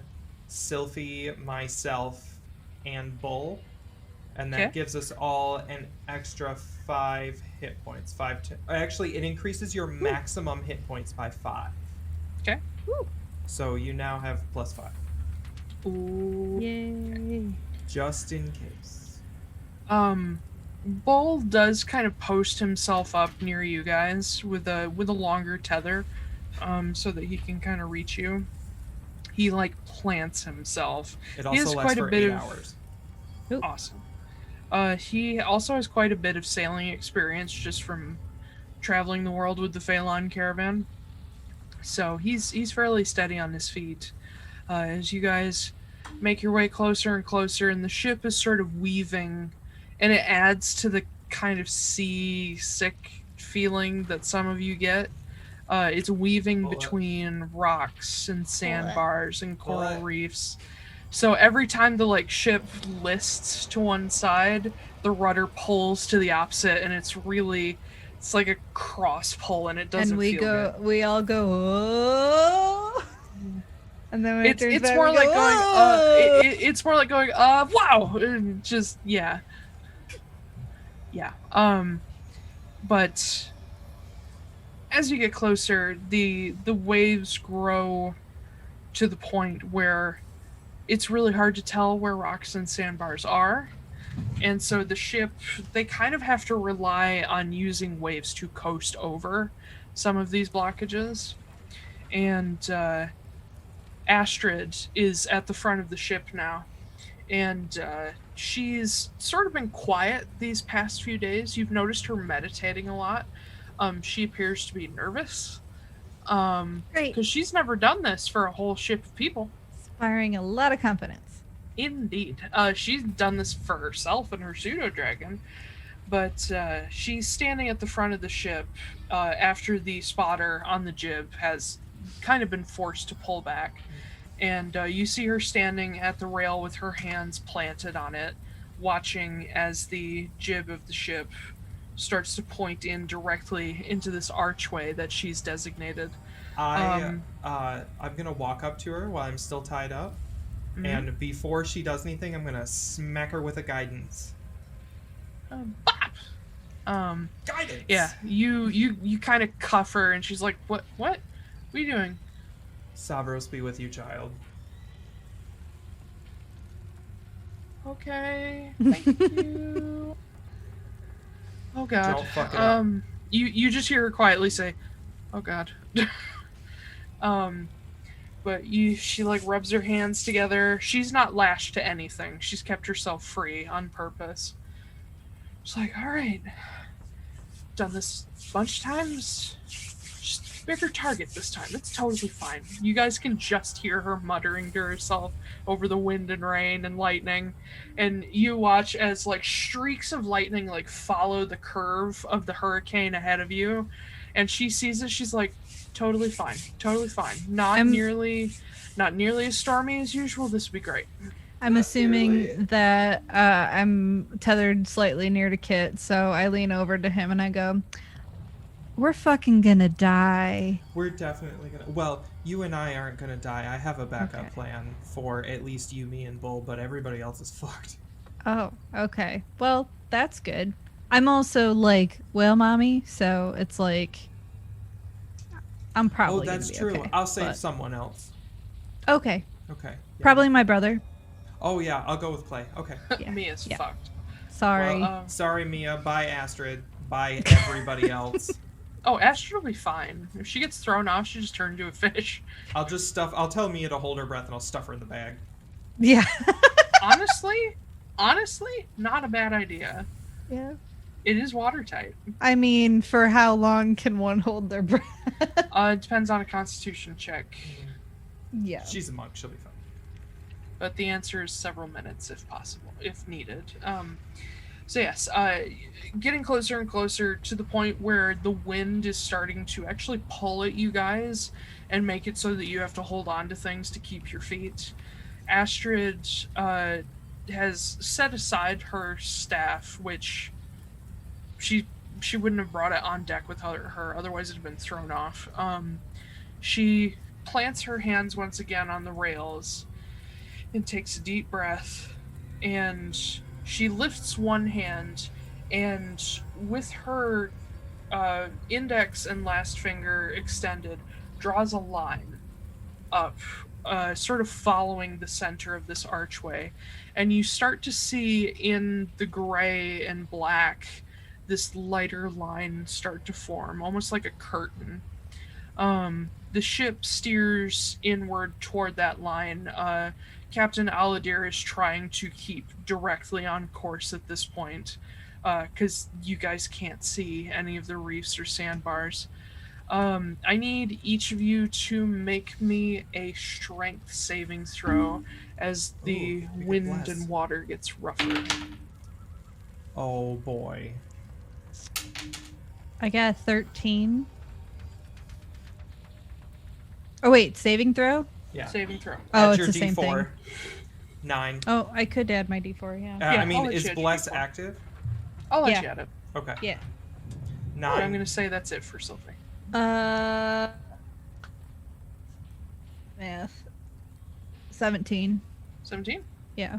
Sylfie, myself, and Bull, and that Okay. gives us all an extra 5 hit points. Actually, it increases your maximum hit points by 5. Okay. So you now have +5, Ooh. Yay. just in case. Bull does kind of post himself up near you guys with a longer tether, so that he can kind of reach you. He like plants himself. It He has also lasts quite a for bit 8 of- hours. Awesome. He also has quite a bit of sailing experience just from traveling the world with the Phelon caravan. So he's fairly steady on his feet. As you guys make your way closer and closer, and the ship is sort of weaving, and it adds to the kind of sea-sick feeling that some of you get. It's weaving What? between rocks and sandbars and coral What? reefs. So every time the ship lists to one side, the rudder pulls to the opposite, and it's like a cross pull, and it doesn't And feel good. we all go, oh. And then when it turns It's back, more we like go, going "Oh." it's more like going wow, and just yeah. But as you get closer, the waves grow to the point where it's really hard to tell where rocks and sandbars are. And so the ship, they kind of have to rely on using waves to coast over some of these blockages. And Astrid is at the front of the ship now. And she's sort of been quiet these past few days. You've noticed her meditating a lot. She appears to be nervous. Great. Because she's never done this for a whole ship of people. Inspiring a lot of confidence. Indeed. She's done this for herself and her pseudo-dragon. But she's standing at the front of the ship after the spotter on the jib has kind of been forced to pull back. And you see her standing at the rail with her hands planted on it, watching as the jib of the ship starts to point in directly into this archway that she's designated. I'm gonna walk up to her while I'm still tied up, and before she does anything, I'm gonna smack her with a guidance. Bop! Guidance. Yeah, you kind of cuff her, and she's like, "What? What are you doing?" Savros be with you, child. Okay, thank you. Oh God. Don't fuck it up. You just hear her quietly say, "Oh God." But she like rubs her hands together. She's not lashed to anything. She's kept herself free on purpose. She's like, all right, done this a bunch of times. Just bigger target this time. It's totally fine. You guys can just hear her muttering to herself over the wind and rain and lightning. And you watch as like streaks of lightning like follow the curve of the hurricane ahead of you. And she sees it. She's like, totally fine. Totally fine. Not nearly as stormy as usual. This would be great. I'm assuming that I'm tethered slightly near to Kit, so I lean over to him and I go, "We're fucking gonna die." We're definitely gonna. Well, you and I aren't gonna die. I have a backup plan for at least you, me, and Bull, but everybody else is fucked. Oh, okay. Well, that's good. I'm also like whale mommy, so it's like I'm probably. Oh, that's gonna be true. okay, I'll save but... someone else. Okay. Okay. Yeah. Probably my brother. Oh yeah, I'll go with Clay. Okay. Yeah. Mia's Yeah. fucked. Sorry. Well, sorry, Mia. Bye, Astrid. Bye, everybody else. Oh, Astrid will be fine. If she gets thrown off, she just turns into a fish. I'll tell Mia to hold her breath and I'll stuff her in the bag. Yeah. Honestly, not a bad idea. Yeah. It is watertight. I mean, for how long can one hold their breath? It depends on a constitution check. Yeah. She's a monk. She'll be fine. But the answer is several minutes if possible, if needed. So yes, getting closer and closer to the point where the wind is starting to actually pull at you guys and make it so that you have to hold on to things to keep your feet. Astrid has set aside her staff, which she wouldn't have brought it on deck with her, otherwise it'd have been thrown off. She plants her hands once again on the rails and takes a deep breath, and she lifts one hand, and with her index and last finger extended, draws a line up, sort of following the center of this archway. And you start to see in the gray and black this lighter line start to form, almost like a curtain. The ship steers inward toward that line. Captain Al-Adhir is trying to keep directly on course at this point, because you guys can't see any of the reefs or sandbars. I need each of you to make me a strength saving throw as the wind and water gets rougher. Oh boy. I got a 13. Oh wait, saving throw? Yeah. Saving throw. Oh, Add it's your the same D4. thing. 9. Oh, I could add my D4, yeah. Yeah, I mean, I'll let is you add your Bless D4. active? I'll let Yeah. you add it. Okay. Yeah. But 9. I'm going to say that's it for Sylfie. Math. 17. 17? Yeah.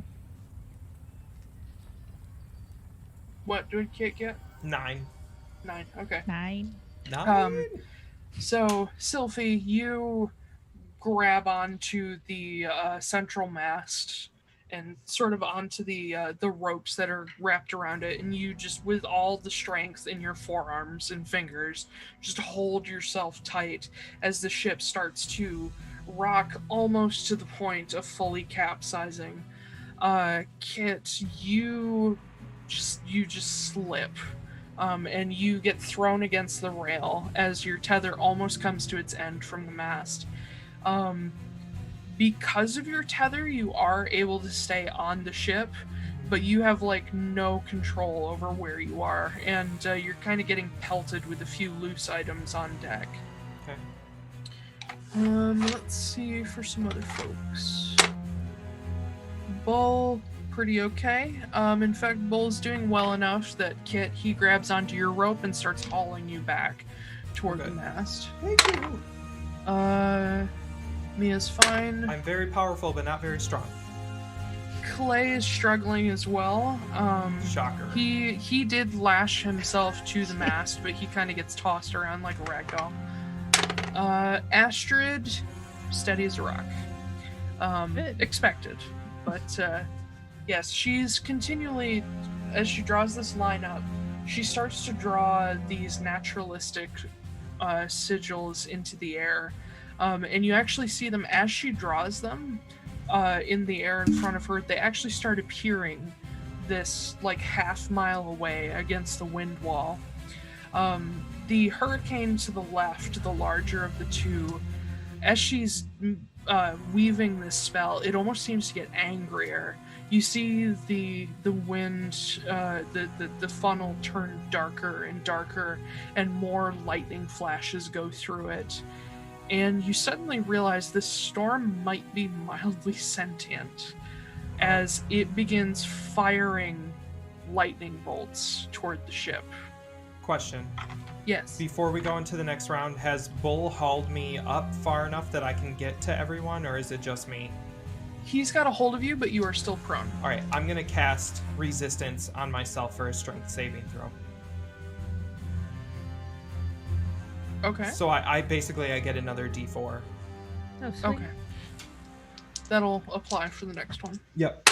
What did Kit get? 9. 9. Okay. 9. 9? So, Sylfie, you grab onto the central mast and sort of onto the ropes that are wrapped around it, and you just, with all the strength in your forearms and fingers, just hold yourself tight as the ship starts to rock almost to the point of fully capsizing. Kit, you just slip. And you get thrown against the rail as your tether almost comes to its end from the mast. Because of your tether, you are able to stay on the ship, but you have like no control over where you are, and you're kind of getting pelted with a few loose items on deck. Okay. Let's see for some other folks. Bull, pretty okay. In fact, Bull's doing well enough that Kit, he grabs onto your rope and starts hauling you back toward the mast. Thank you. Mia's fine. I'm very powerful, but not very strong. Clay is struggling as well. Shocker. He did lash himself to the mast, but he kind of gets tossed around like a ragdoll. Astrid, steady as a rock. Expected, but yes, she's continually, as she draws this line up, she starts to draw these naturalistic sigils into the air. And you actually see them as she draws them in the air in front of her. They actually start appearing this like half-mile away against the wind wall. The hurricane to the left, the larger of the two, as she's weaving this spell, it almost seems to get angrier. You see the wind, the funnel turn darker and darker, and more lightning flashes go through it. And you suddenly realize this storm might be mildly sentient, as it begins firing lightning bolts toward the ship. Question. Yes. Before we go into the next round, has Bull hauled me up far enough that I can get to everyone, or is it just me? He's got a hold of you, but you are still prone. All right, I'm going to cast resistance on myself for a strength saving throw. Okay. So I basically get another D4. Oh, sweet. Okay. That'll apply for the next one. Yep.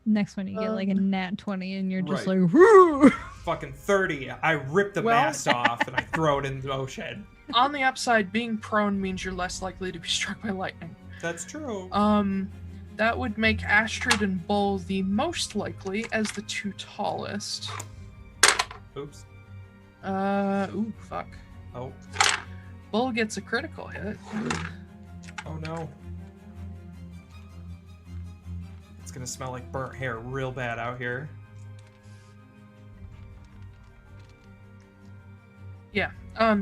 Next one, you get like a nat 20, and you're just Right. like, whoo! Fucking 30. I rip the mast off and I throw it in the ocean. On the upside, being prone means you're less likely to be struck by lightning. That's true. That would make Astrid and Bull the most likely as the two tallest. Oops. Ooh, fuck. Oh. Bull gets a critical hit. Oh no. It's gonna smell like burnt hair real bad out here. Yeah.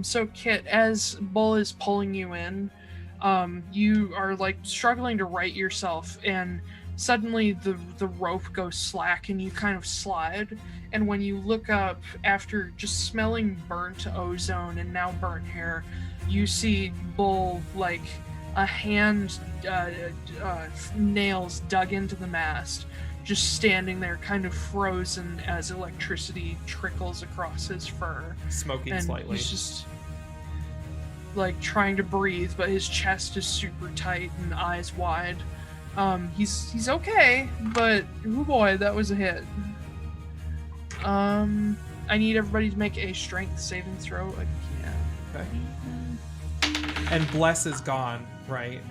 So Kit, as Bull is pulling you in, you are like struggling to right yourself, and suddenly the rope goes slack and you kind of slide. And when you look up after just smelling burnt ozone and now burnt hair, you see Bull like a hand nails dug into the mast, just standing there kind of frozen as electricity trickles across his fur. Smoking And slightly. he's just like trying to breathe, but his chest is super tight and eyes wide. He's okay, but oh boy, that was a hit. I need everybody to make a strength saving throw again. Okay. And Bless is gone, right?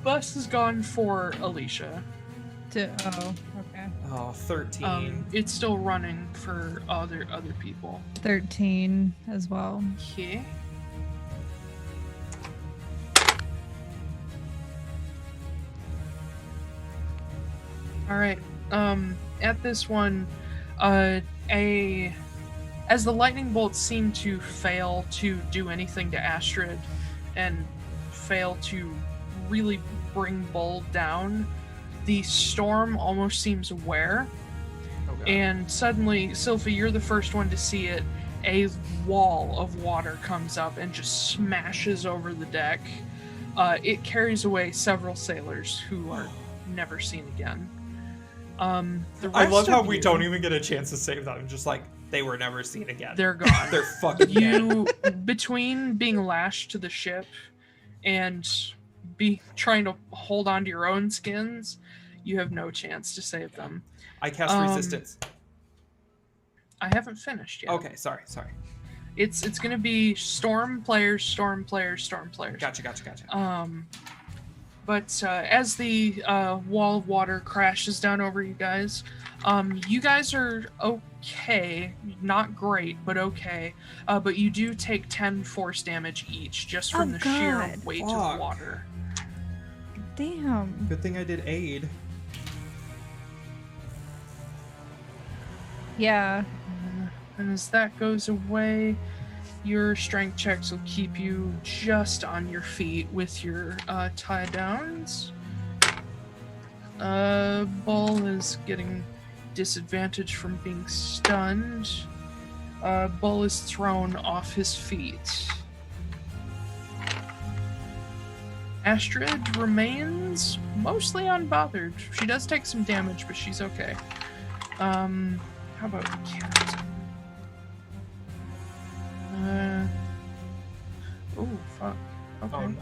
Bus is gone for Alicia. Oh, okay. Oh, 13. It's still running for other people. 13 as well. Okay. All right. At this one, as the lightning bolts seem to fail to do anything to Astrid and fail to really bring Bull down, the storm almost seems aware. Oh, God. And suddenly, Sylfie, you're the first one to see it. A wall of water comes up and just smashes over the deck. It carries away several sailors who are never seen again. The I rest love how of we you- don't even get a chance to save that. I'm just like, They were never seen again. They're gone. They're fucking dead. Between being lashed to the ship and trying to hold on to your own skins, you have no chance to save them. I cast resistance. I haven't finished yet. Okay, sorry. It's going to be storm players, storm players, storm players. Gotcha. But as the wall of water crashes down over you guys are okay. Not great, but okay. But you do take 10 force damage each, just from the sheer weight of water. Damn. Good thing I did aid. Yeah. And as that goes away, your strength checks will keep you just on your feet with your tie downs. Bull is getting disadvantage from being stunned. Bull is thrown off his feet. Astrid remains mostly unbothered. She does take some damage, but she's okay. How about the cat? Oh, fuck. Okay.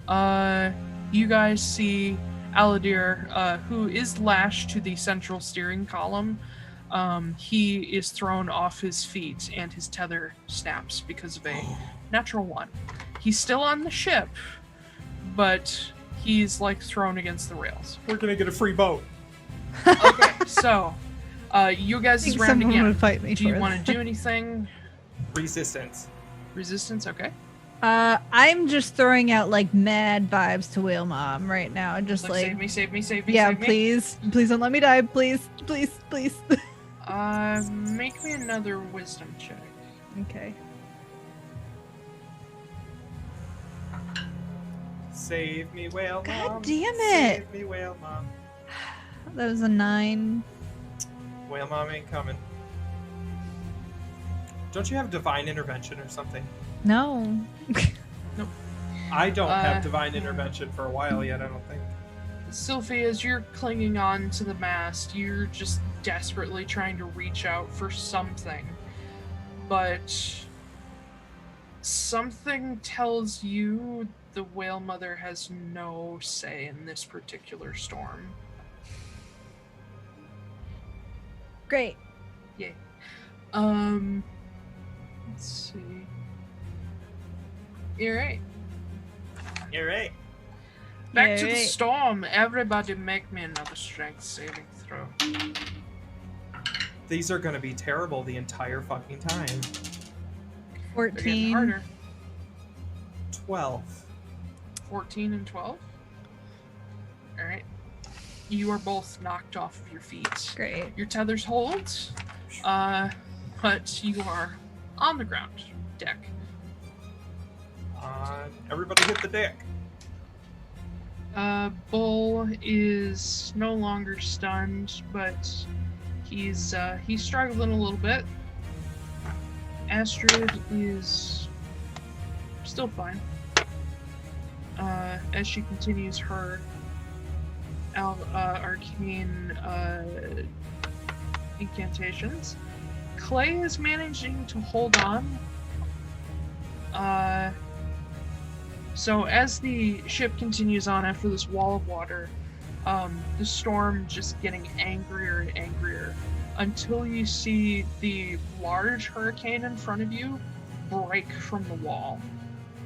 Oh, no. You guys see Al-Adhir, who is lashed to the central steering column. He is thrown off his feet, and his tether snaps because of a natural one. He's still on the ship, but he's, like, thrown against the rails. We're gonna get a free boat. Okay, so, you guys' round again. Would fight me do you for want to do anything? Resistance. Resistance, okay. I'm just throwing out like mad vibes to Whale Mom right now. Just like save me. Yeah, save me. please don't let me die. Please. Make me another wisdom check. Okay. Save me, Whale Mom. God damn it! Save me, Whale Mom. That was a 9. Whale Mom ain't coming. Don't you have divine intervention or something? No. Nope. I don't have divine intervention for a while yet, I don't think. Sylfie, as you're clinging on to the mast, you're just desperately trying to reach out for something. But something tells you the Whale Mother has no say in this particular storm. Great. Yay. Let's see. You're right. Back to the storm. Everybody make me another strength saving throw. These are gonna be terrible the entire fucking time. They're getting 14. harder. 12. 14 and 12. Alright. You are both knocked off of your feet. Great. Your tethers hold, but you are on the ground. Deck. Everybody hit the deck. Bull is no longer stunned, but he's struggling a little bit. Astrid is still fine. As she continues her arcane incantations. Clay is managing to hold on. So as the ship continues on after this wall of water, the storm just getting angrier and angrier until you see the large hurricane in front of you break from the wall,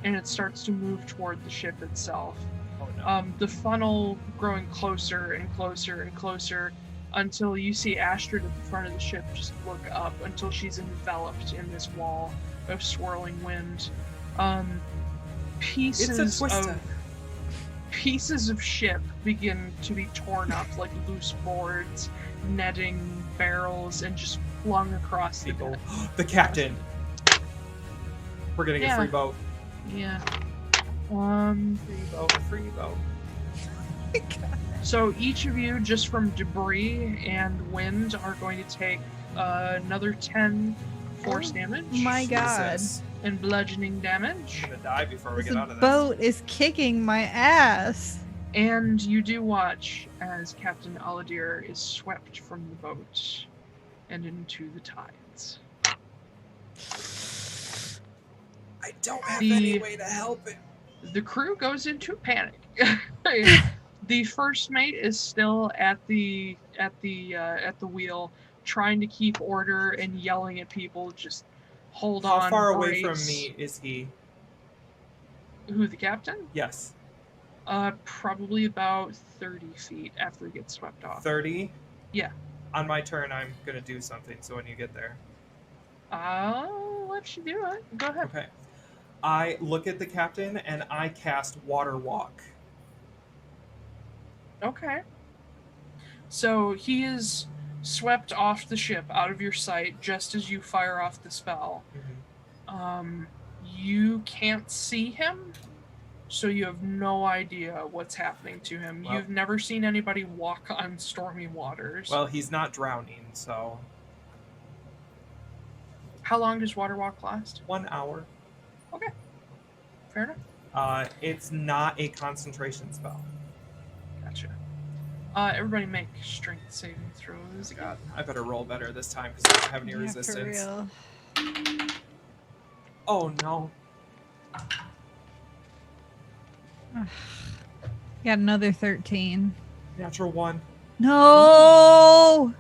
and it starts to move toward the ship itself. Oh, no. The funnel growing closer and closer and closer until you see Astrid at the front of the ship just look up until she's enveloped in this wall of swirling wind. Pieces of ship begin to be torn up like loose boards, netting, barrels, and just flung across the deck. The captain. We're getting a free boat. Yeah. Free boat. So each of you, just from debris and wind, are going to take another 10 force damage. My God. Jesus. And bludgeoning damage. I'm gonna die before we This get out of this. boat is kicking my ass. And you do watch as Captain Al-Adhir is swept from the boat. and into the tides. I don't have The- any way to help it. The crew goes into panic. The first mate is still at the wheel, trying to keep order and yelling at people. Just hold on. How far away from brace. me is he? Who, the captain? Yes. Probably about 30 feet after he gets swept off. 30? Yeah. On my turn, I'm going to do something, so when you get there. I'll let you do it. Go ahead. Okay. I look at the captain, and I cast Water Walk. Okay. So he is swept off the ship out of your sight just as you fire off the spell. Mm-hmm. You can't see him, so you have no idea what's happening to him. Well- You've never seen anybody walk on stormy waters. Well, he's not drowning, so How long does Water Walk last? 1 hour. Okay. Fair enough. It's not a concentration spell. Gotcha. Everybody make strength saving throws. God, I better roll better this time because I don't have any Yeah, resistance. for real. Oh no. Got another 13. Natural 1. No!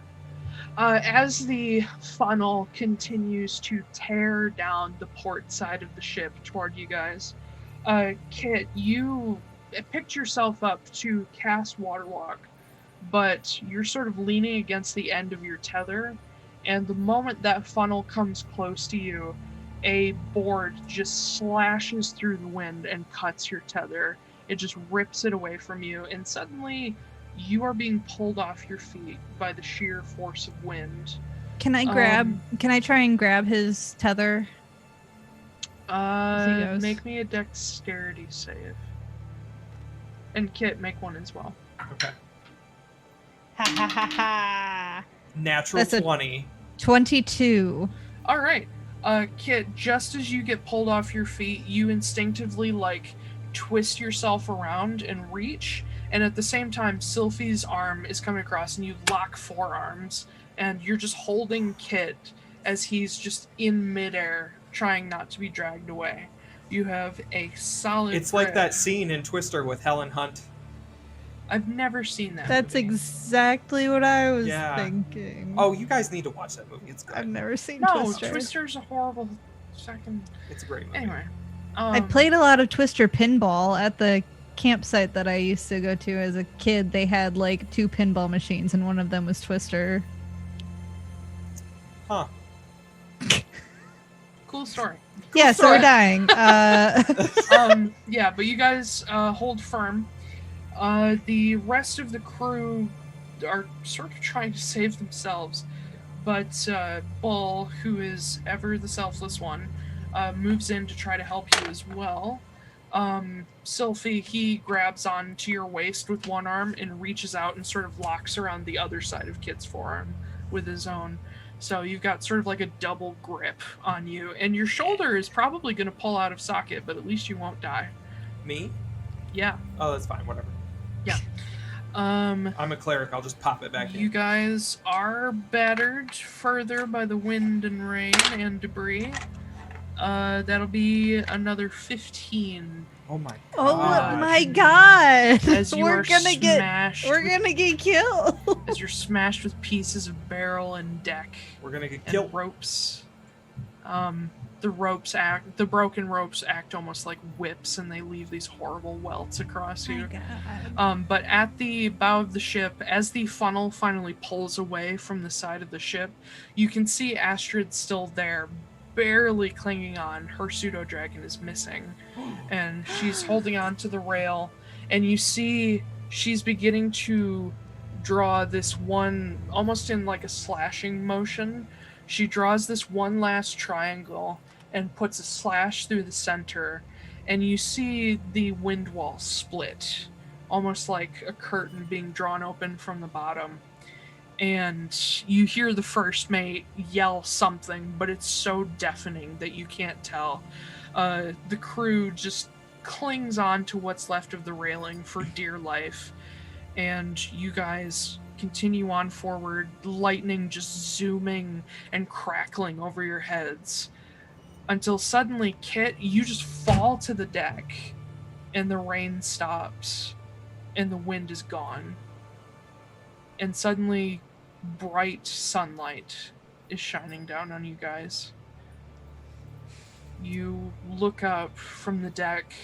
As the funnel continues to tear down the port side of the ship toward you guys, Kit, you picked yourself up to cast Water Walk, but you're sort of leaning against the end of your tether, and the moment that funnel comes close to you, a board just slashes through the wind and cuts your tether. It just rips it away from you, and suddenly you are being pulled off your feet by the sheer force of wind. Can I try and grab his tether? goes. Make me a dexterity save. And Kit, make one as well. Okay. Ha ha ha ha. Natural That's a- 20. 22. All right. Kit, just as you get pulled off your feet, you instinctively, twist yourself around and reach, and at the same time, Sylfie's arm is coming across, and you lock forearms, and you're just holding Kit as he's just in midair, trying not to be dragged away. You have a solid It's like grip. that scene in Twister with Helen Hunt. I've never seen that That's movie. exactly what I was Yeah. thinking. Oh, you guys need to watch that movie. It's good. I've never seen No, Twister. Twister's a horrible second... It's a great movie. Anyway. I played a lot of Twister pinball at the campsite that I used to go to as a kid. They had 2 pinball machines, and one of them was Twister. Huh. Cool story. Yeah, so we're dying. Yeah, but you guys hold firm. The rest of the crew are sort of trying to save themselves, but Bull, who is ever the selfless one, moves in to try to help you as well. Sylfie, he grabs onto your waist with one arm and reaches out and sort of locks around the other side of Kit's forearm with his own. So you've got sort of like a double grip on you, and your shoulder is probably going to pull out of socket, but at least you won't die. Me? Yeah. Oh, that's fine. Whatever. I'm a cleric. I'll just pop it back You in. guys are battered further by the wind and rain and debris. That'll be another 15 Oh my god. Oh my god! as you We're are gonna get smashed. killed. As you're smashed with pieces of barrel and deck We're gonna get and killed. ropes. The broken ropes act almost like whips, and they leave these horrible welts across you. But at the bow of the ship, as the funnel finally pulls away from the side of the ship, you can see Astrid still there, barely clinging on. Her pseudo-dragon is missing, and she's holding on to the rail, and you see she's beginning to draw this one, almost in like a slashing motion. She draws this one last triangle and puts a slash through the center, and you see the wind wall split, almost like a curtain being drawn open from the bottom. And you hear the first mate yell something, but it's so deafening that you can't tell. The crew just clings on to what's left of the railing for dear life, and you guys continue on forward, lightning just zooming and crackling over your heads, until suddenly, Kit, you just fall to the deck, and the rain stops, and the wind is gone. And suddenly, bright sunlight is shining down on you guys. You look up from the deck,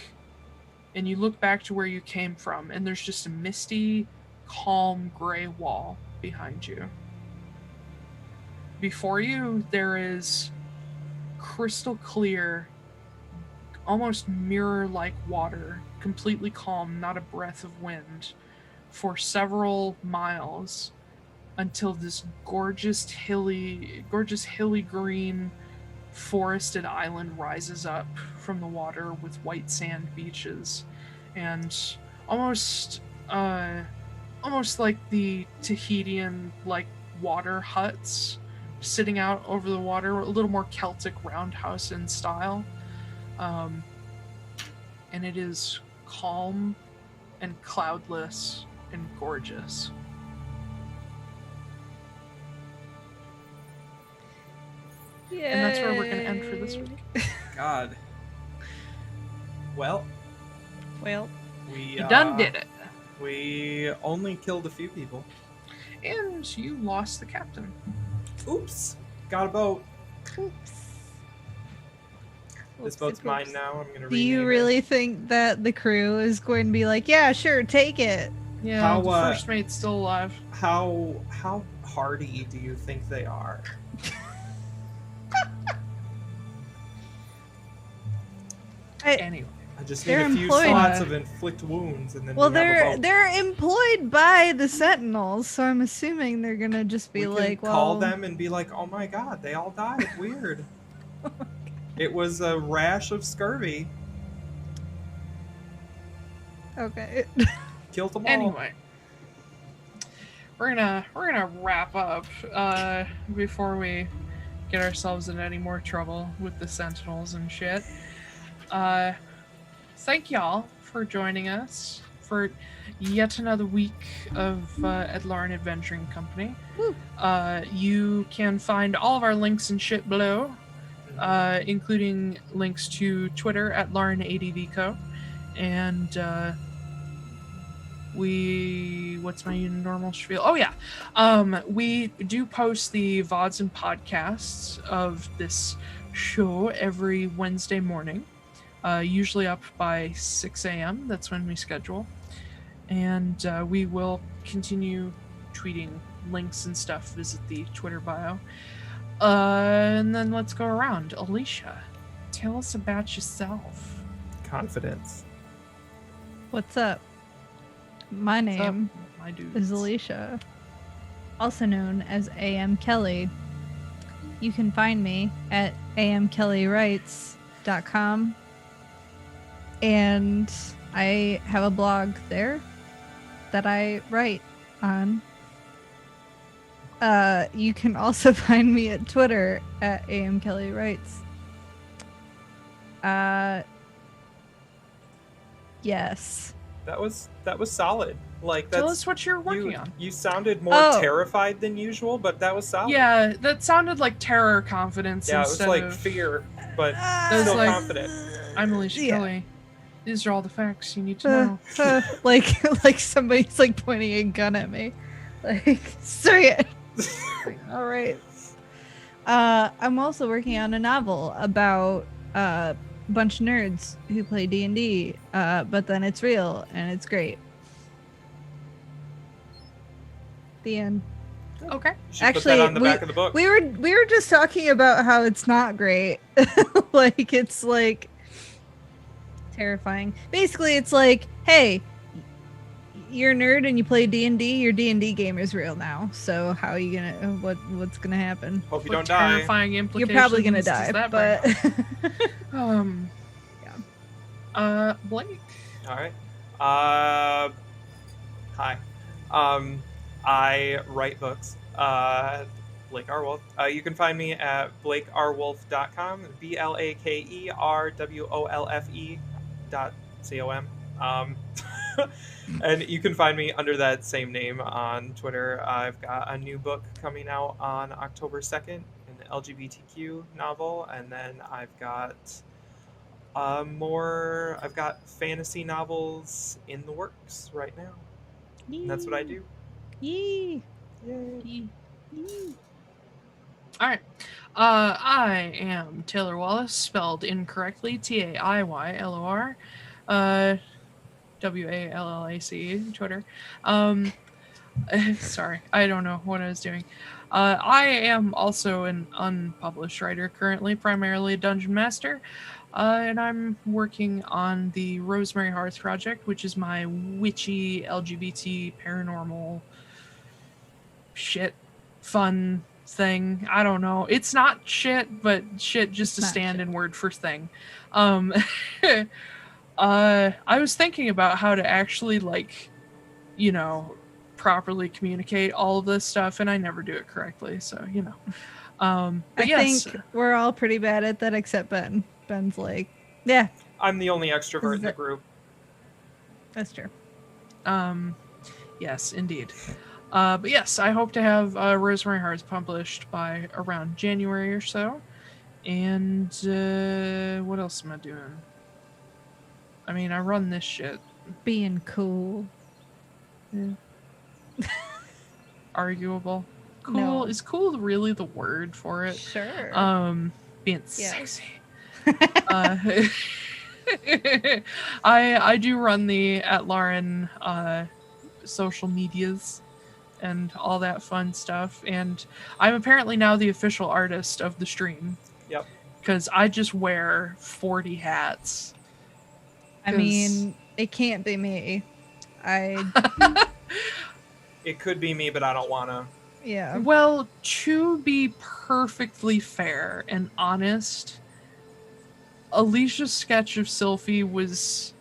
and you look back to where you came from, and there's just a misty, calm gray wall behind you. Before you, there is crystal clear, almost mirror-like water, completely calm, not a breath of wind, for several miles, until this gorgeous hilly green forested island rises up from the water with white sand beaches and almost like the Tahitian like water huts sitting out over the water, a little more Celtic roundhouse in style. And it is calm and cloudless and gorgeous. Yay. And that's where we're going to end for this week. God. Well, we You done did it. We only killed a few people. And you lost the captain. Oops. Got a boat. Oops. This Oopsie boat's mine poops. now. I'm gonna. Do you rename really think that the crew is going to be like, yeah, sure, take it? Yeah, How, the first mate's still alive. it? How hardy do you think they are? Anyway. I just need They're a few employed. slots of inflict wounds, and then Well, we have a boat. they're employed by the Sentinels, so I'm assuming they're gonna just be we like, can well, call them and be like, "Oh my God, they all died. Weird. It was a rash of scurvy. okay. Killed them all." Anyway. We're gonna wrap up before we get ourselves in any more trouble with the Sentinels and shit. Thank y'all for joining us for yet another week of Atlaran Adventuring Company. Woo. You can find all of our links and shit below, including links to Twitter at LarenADVCo, and what's my normal spiel? Oh yeah, we do post the VODs and podcasts of this show every Wednesday morning. Usually up by 6 a.m. That's when we schedule. And we will continue tweeting links and stuff. Visit the Twitter bio. And then let's go around. Alicia, tell us about yourself. Confidence. What's up? My What's up, name my dude? is Alicia, also known as AM Kelley. You can find me at amkellywrites.com, and I have a blog there that I write on. You can also find me at Twitter at amkellywrites. Yes. That was solid. Like Tell that's us what you're working on. you sounded more Oh. terrified than usual, but that was solid. Yeah, that sounded like terror confidence Yeah, it was instead like of fear, but was still like- confident. I'm Alicia Yeah. Kelley. These are all the facts you need to know. like somebody's like pointing a gun at me, like say it. All right. I'm also working on a novel about a bunch of nerds who play D&D, but then it's real and it's great. The end. Okay. You should Actually, put that on the back of the book. We were just talking about how it's not great. Like it's like terrifying. Basically, it's like, hey, you're a nerd and you play D&D. Your D&D game is real now. So how are you gonna? What's gonna happen? Hope you What don't die. terrifying You're implications probably gonna does die, that but bring? Blake. All right. Hi. I write books. Blake R. Wolfe. You can find me at blakerwolfe.com. BlakerWolfe.com. And you can find me under that same name on Twitter. I've got a new book coming out on October 2nd, an LGBTQ novel, and then I've got I've got fantasy novels in the works right now. And that's what I do. Yee. Yay. All right. I am Taiylor Wallace, spelled incorrectly, Taiylor, WALLAC, Twitter. Sorry, I don't know what I was doing. I am also an unpublished writer currently, primarily a dungeon master. And I'm working on the Rosemary Hearth project, which is my witchy LGBT paranormal shit fun thing. I don't know. It's not shit, but shit just a stand-in word for thing. I was thinking about how to actually, like, you know, properly communicate all of this stuff, and I never do it correctly, so, you know. But I think we're all pretty bad at that except Ben. Ben's like, yeah. I'm the only extrovert in the group. That's true. Yes, indeed. But yes, I hope to have Rosemary Hearts published by around January or so. And what else am I doing? I mean, I run this shit. Being cool. Yeah. Arguable. Cool. No. Is cool really the word for it? Sure. Being sexy. I do run the Atlaran social medias and all that fun stuff, and I'm apparently now the official artist of the stream. Yep. Because I just wear 40 hats. I mean, it can't be me. It could be me, but I don't want to. Yeah. Well, to be perfectly fair and honest, Alicia's sketch of Sylfie was...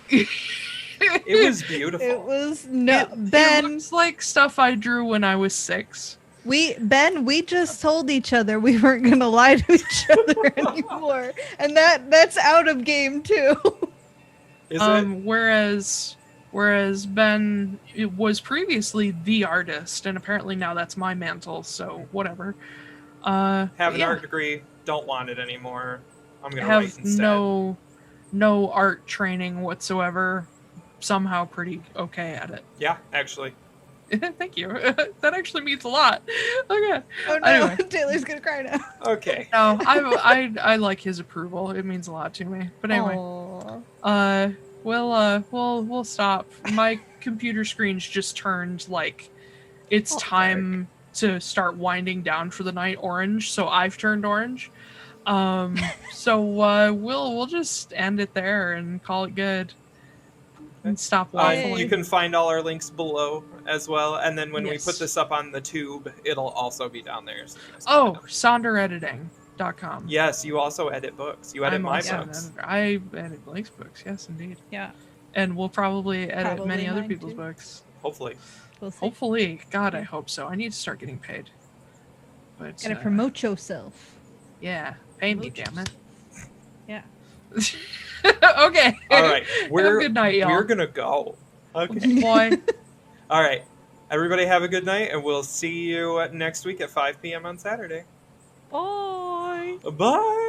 It was beautiful. It was It Ben. looks like stuff I drew when I was 6. We just told each other we weren't gonna lie to each other anymore, and that's out of game too. Is it? Whereas Ben was previously the artist, and apparently now that's my mantle. So whatever. Have an art degree. Don't want it anymore. I'm gonna have write instead. no art training whatsoever. Somehow pretty okay at it. Yeah, actually. Thank you. That actually means a lot. Okay. Oh no, Anyway. Taylor's gonna cry now. Okay. No, I like his approval. It means a lot to me. But anyway, Aww. we'll stop. My computer screen's just turned like it's time to start winding down for the night orange, so I've turned orange. So we'll just end it there and call it good. And stop waffling. You can find all our links below as well, and then when we Yes. put this up on the tube, it'll also be down there. So you guys can Oh, find them. sonderediting.com. Yes, you also edit books. You edit I'm my also an books. editor. I edit Blake's books, yes, indeed. Yeah. And we'll probably edit Probably many other mine, people's too. books. Hopefully. We'll see. Hopefully. God, I hope so. I need to start getting paid. But Gotta promote yourself. yeah, pay me, promote damn it. Yeah. Okay. All right. Have a good night, y'all. We're gonna go. Okay. Boy. All right. Everybody have a good night, and we'll see you next week at 5 p.m. on Saturday. Bye. Bye.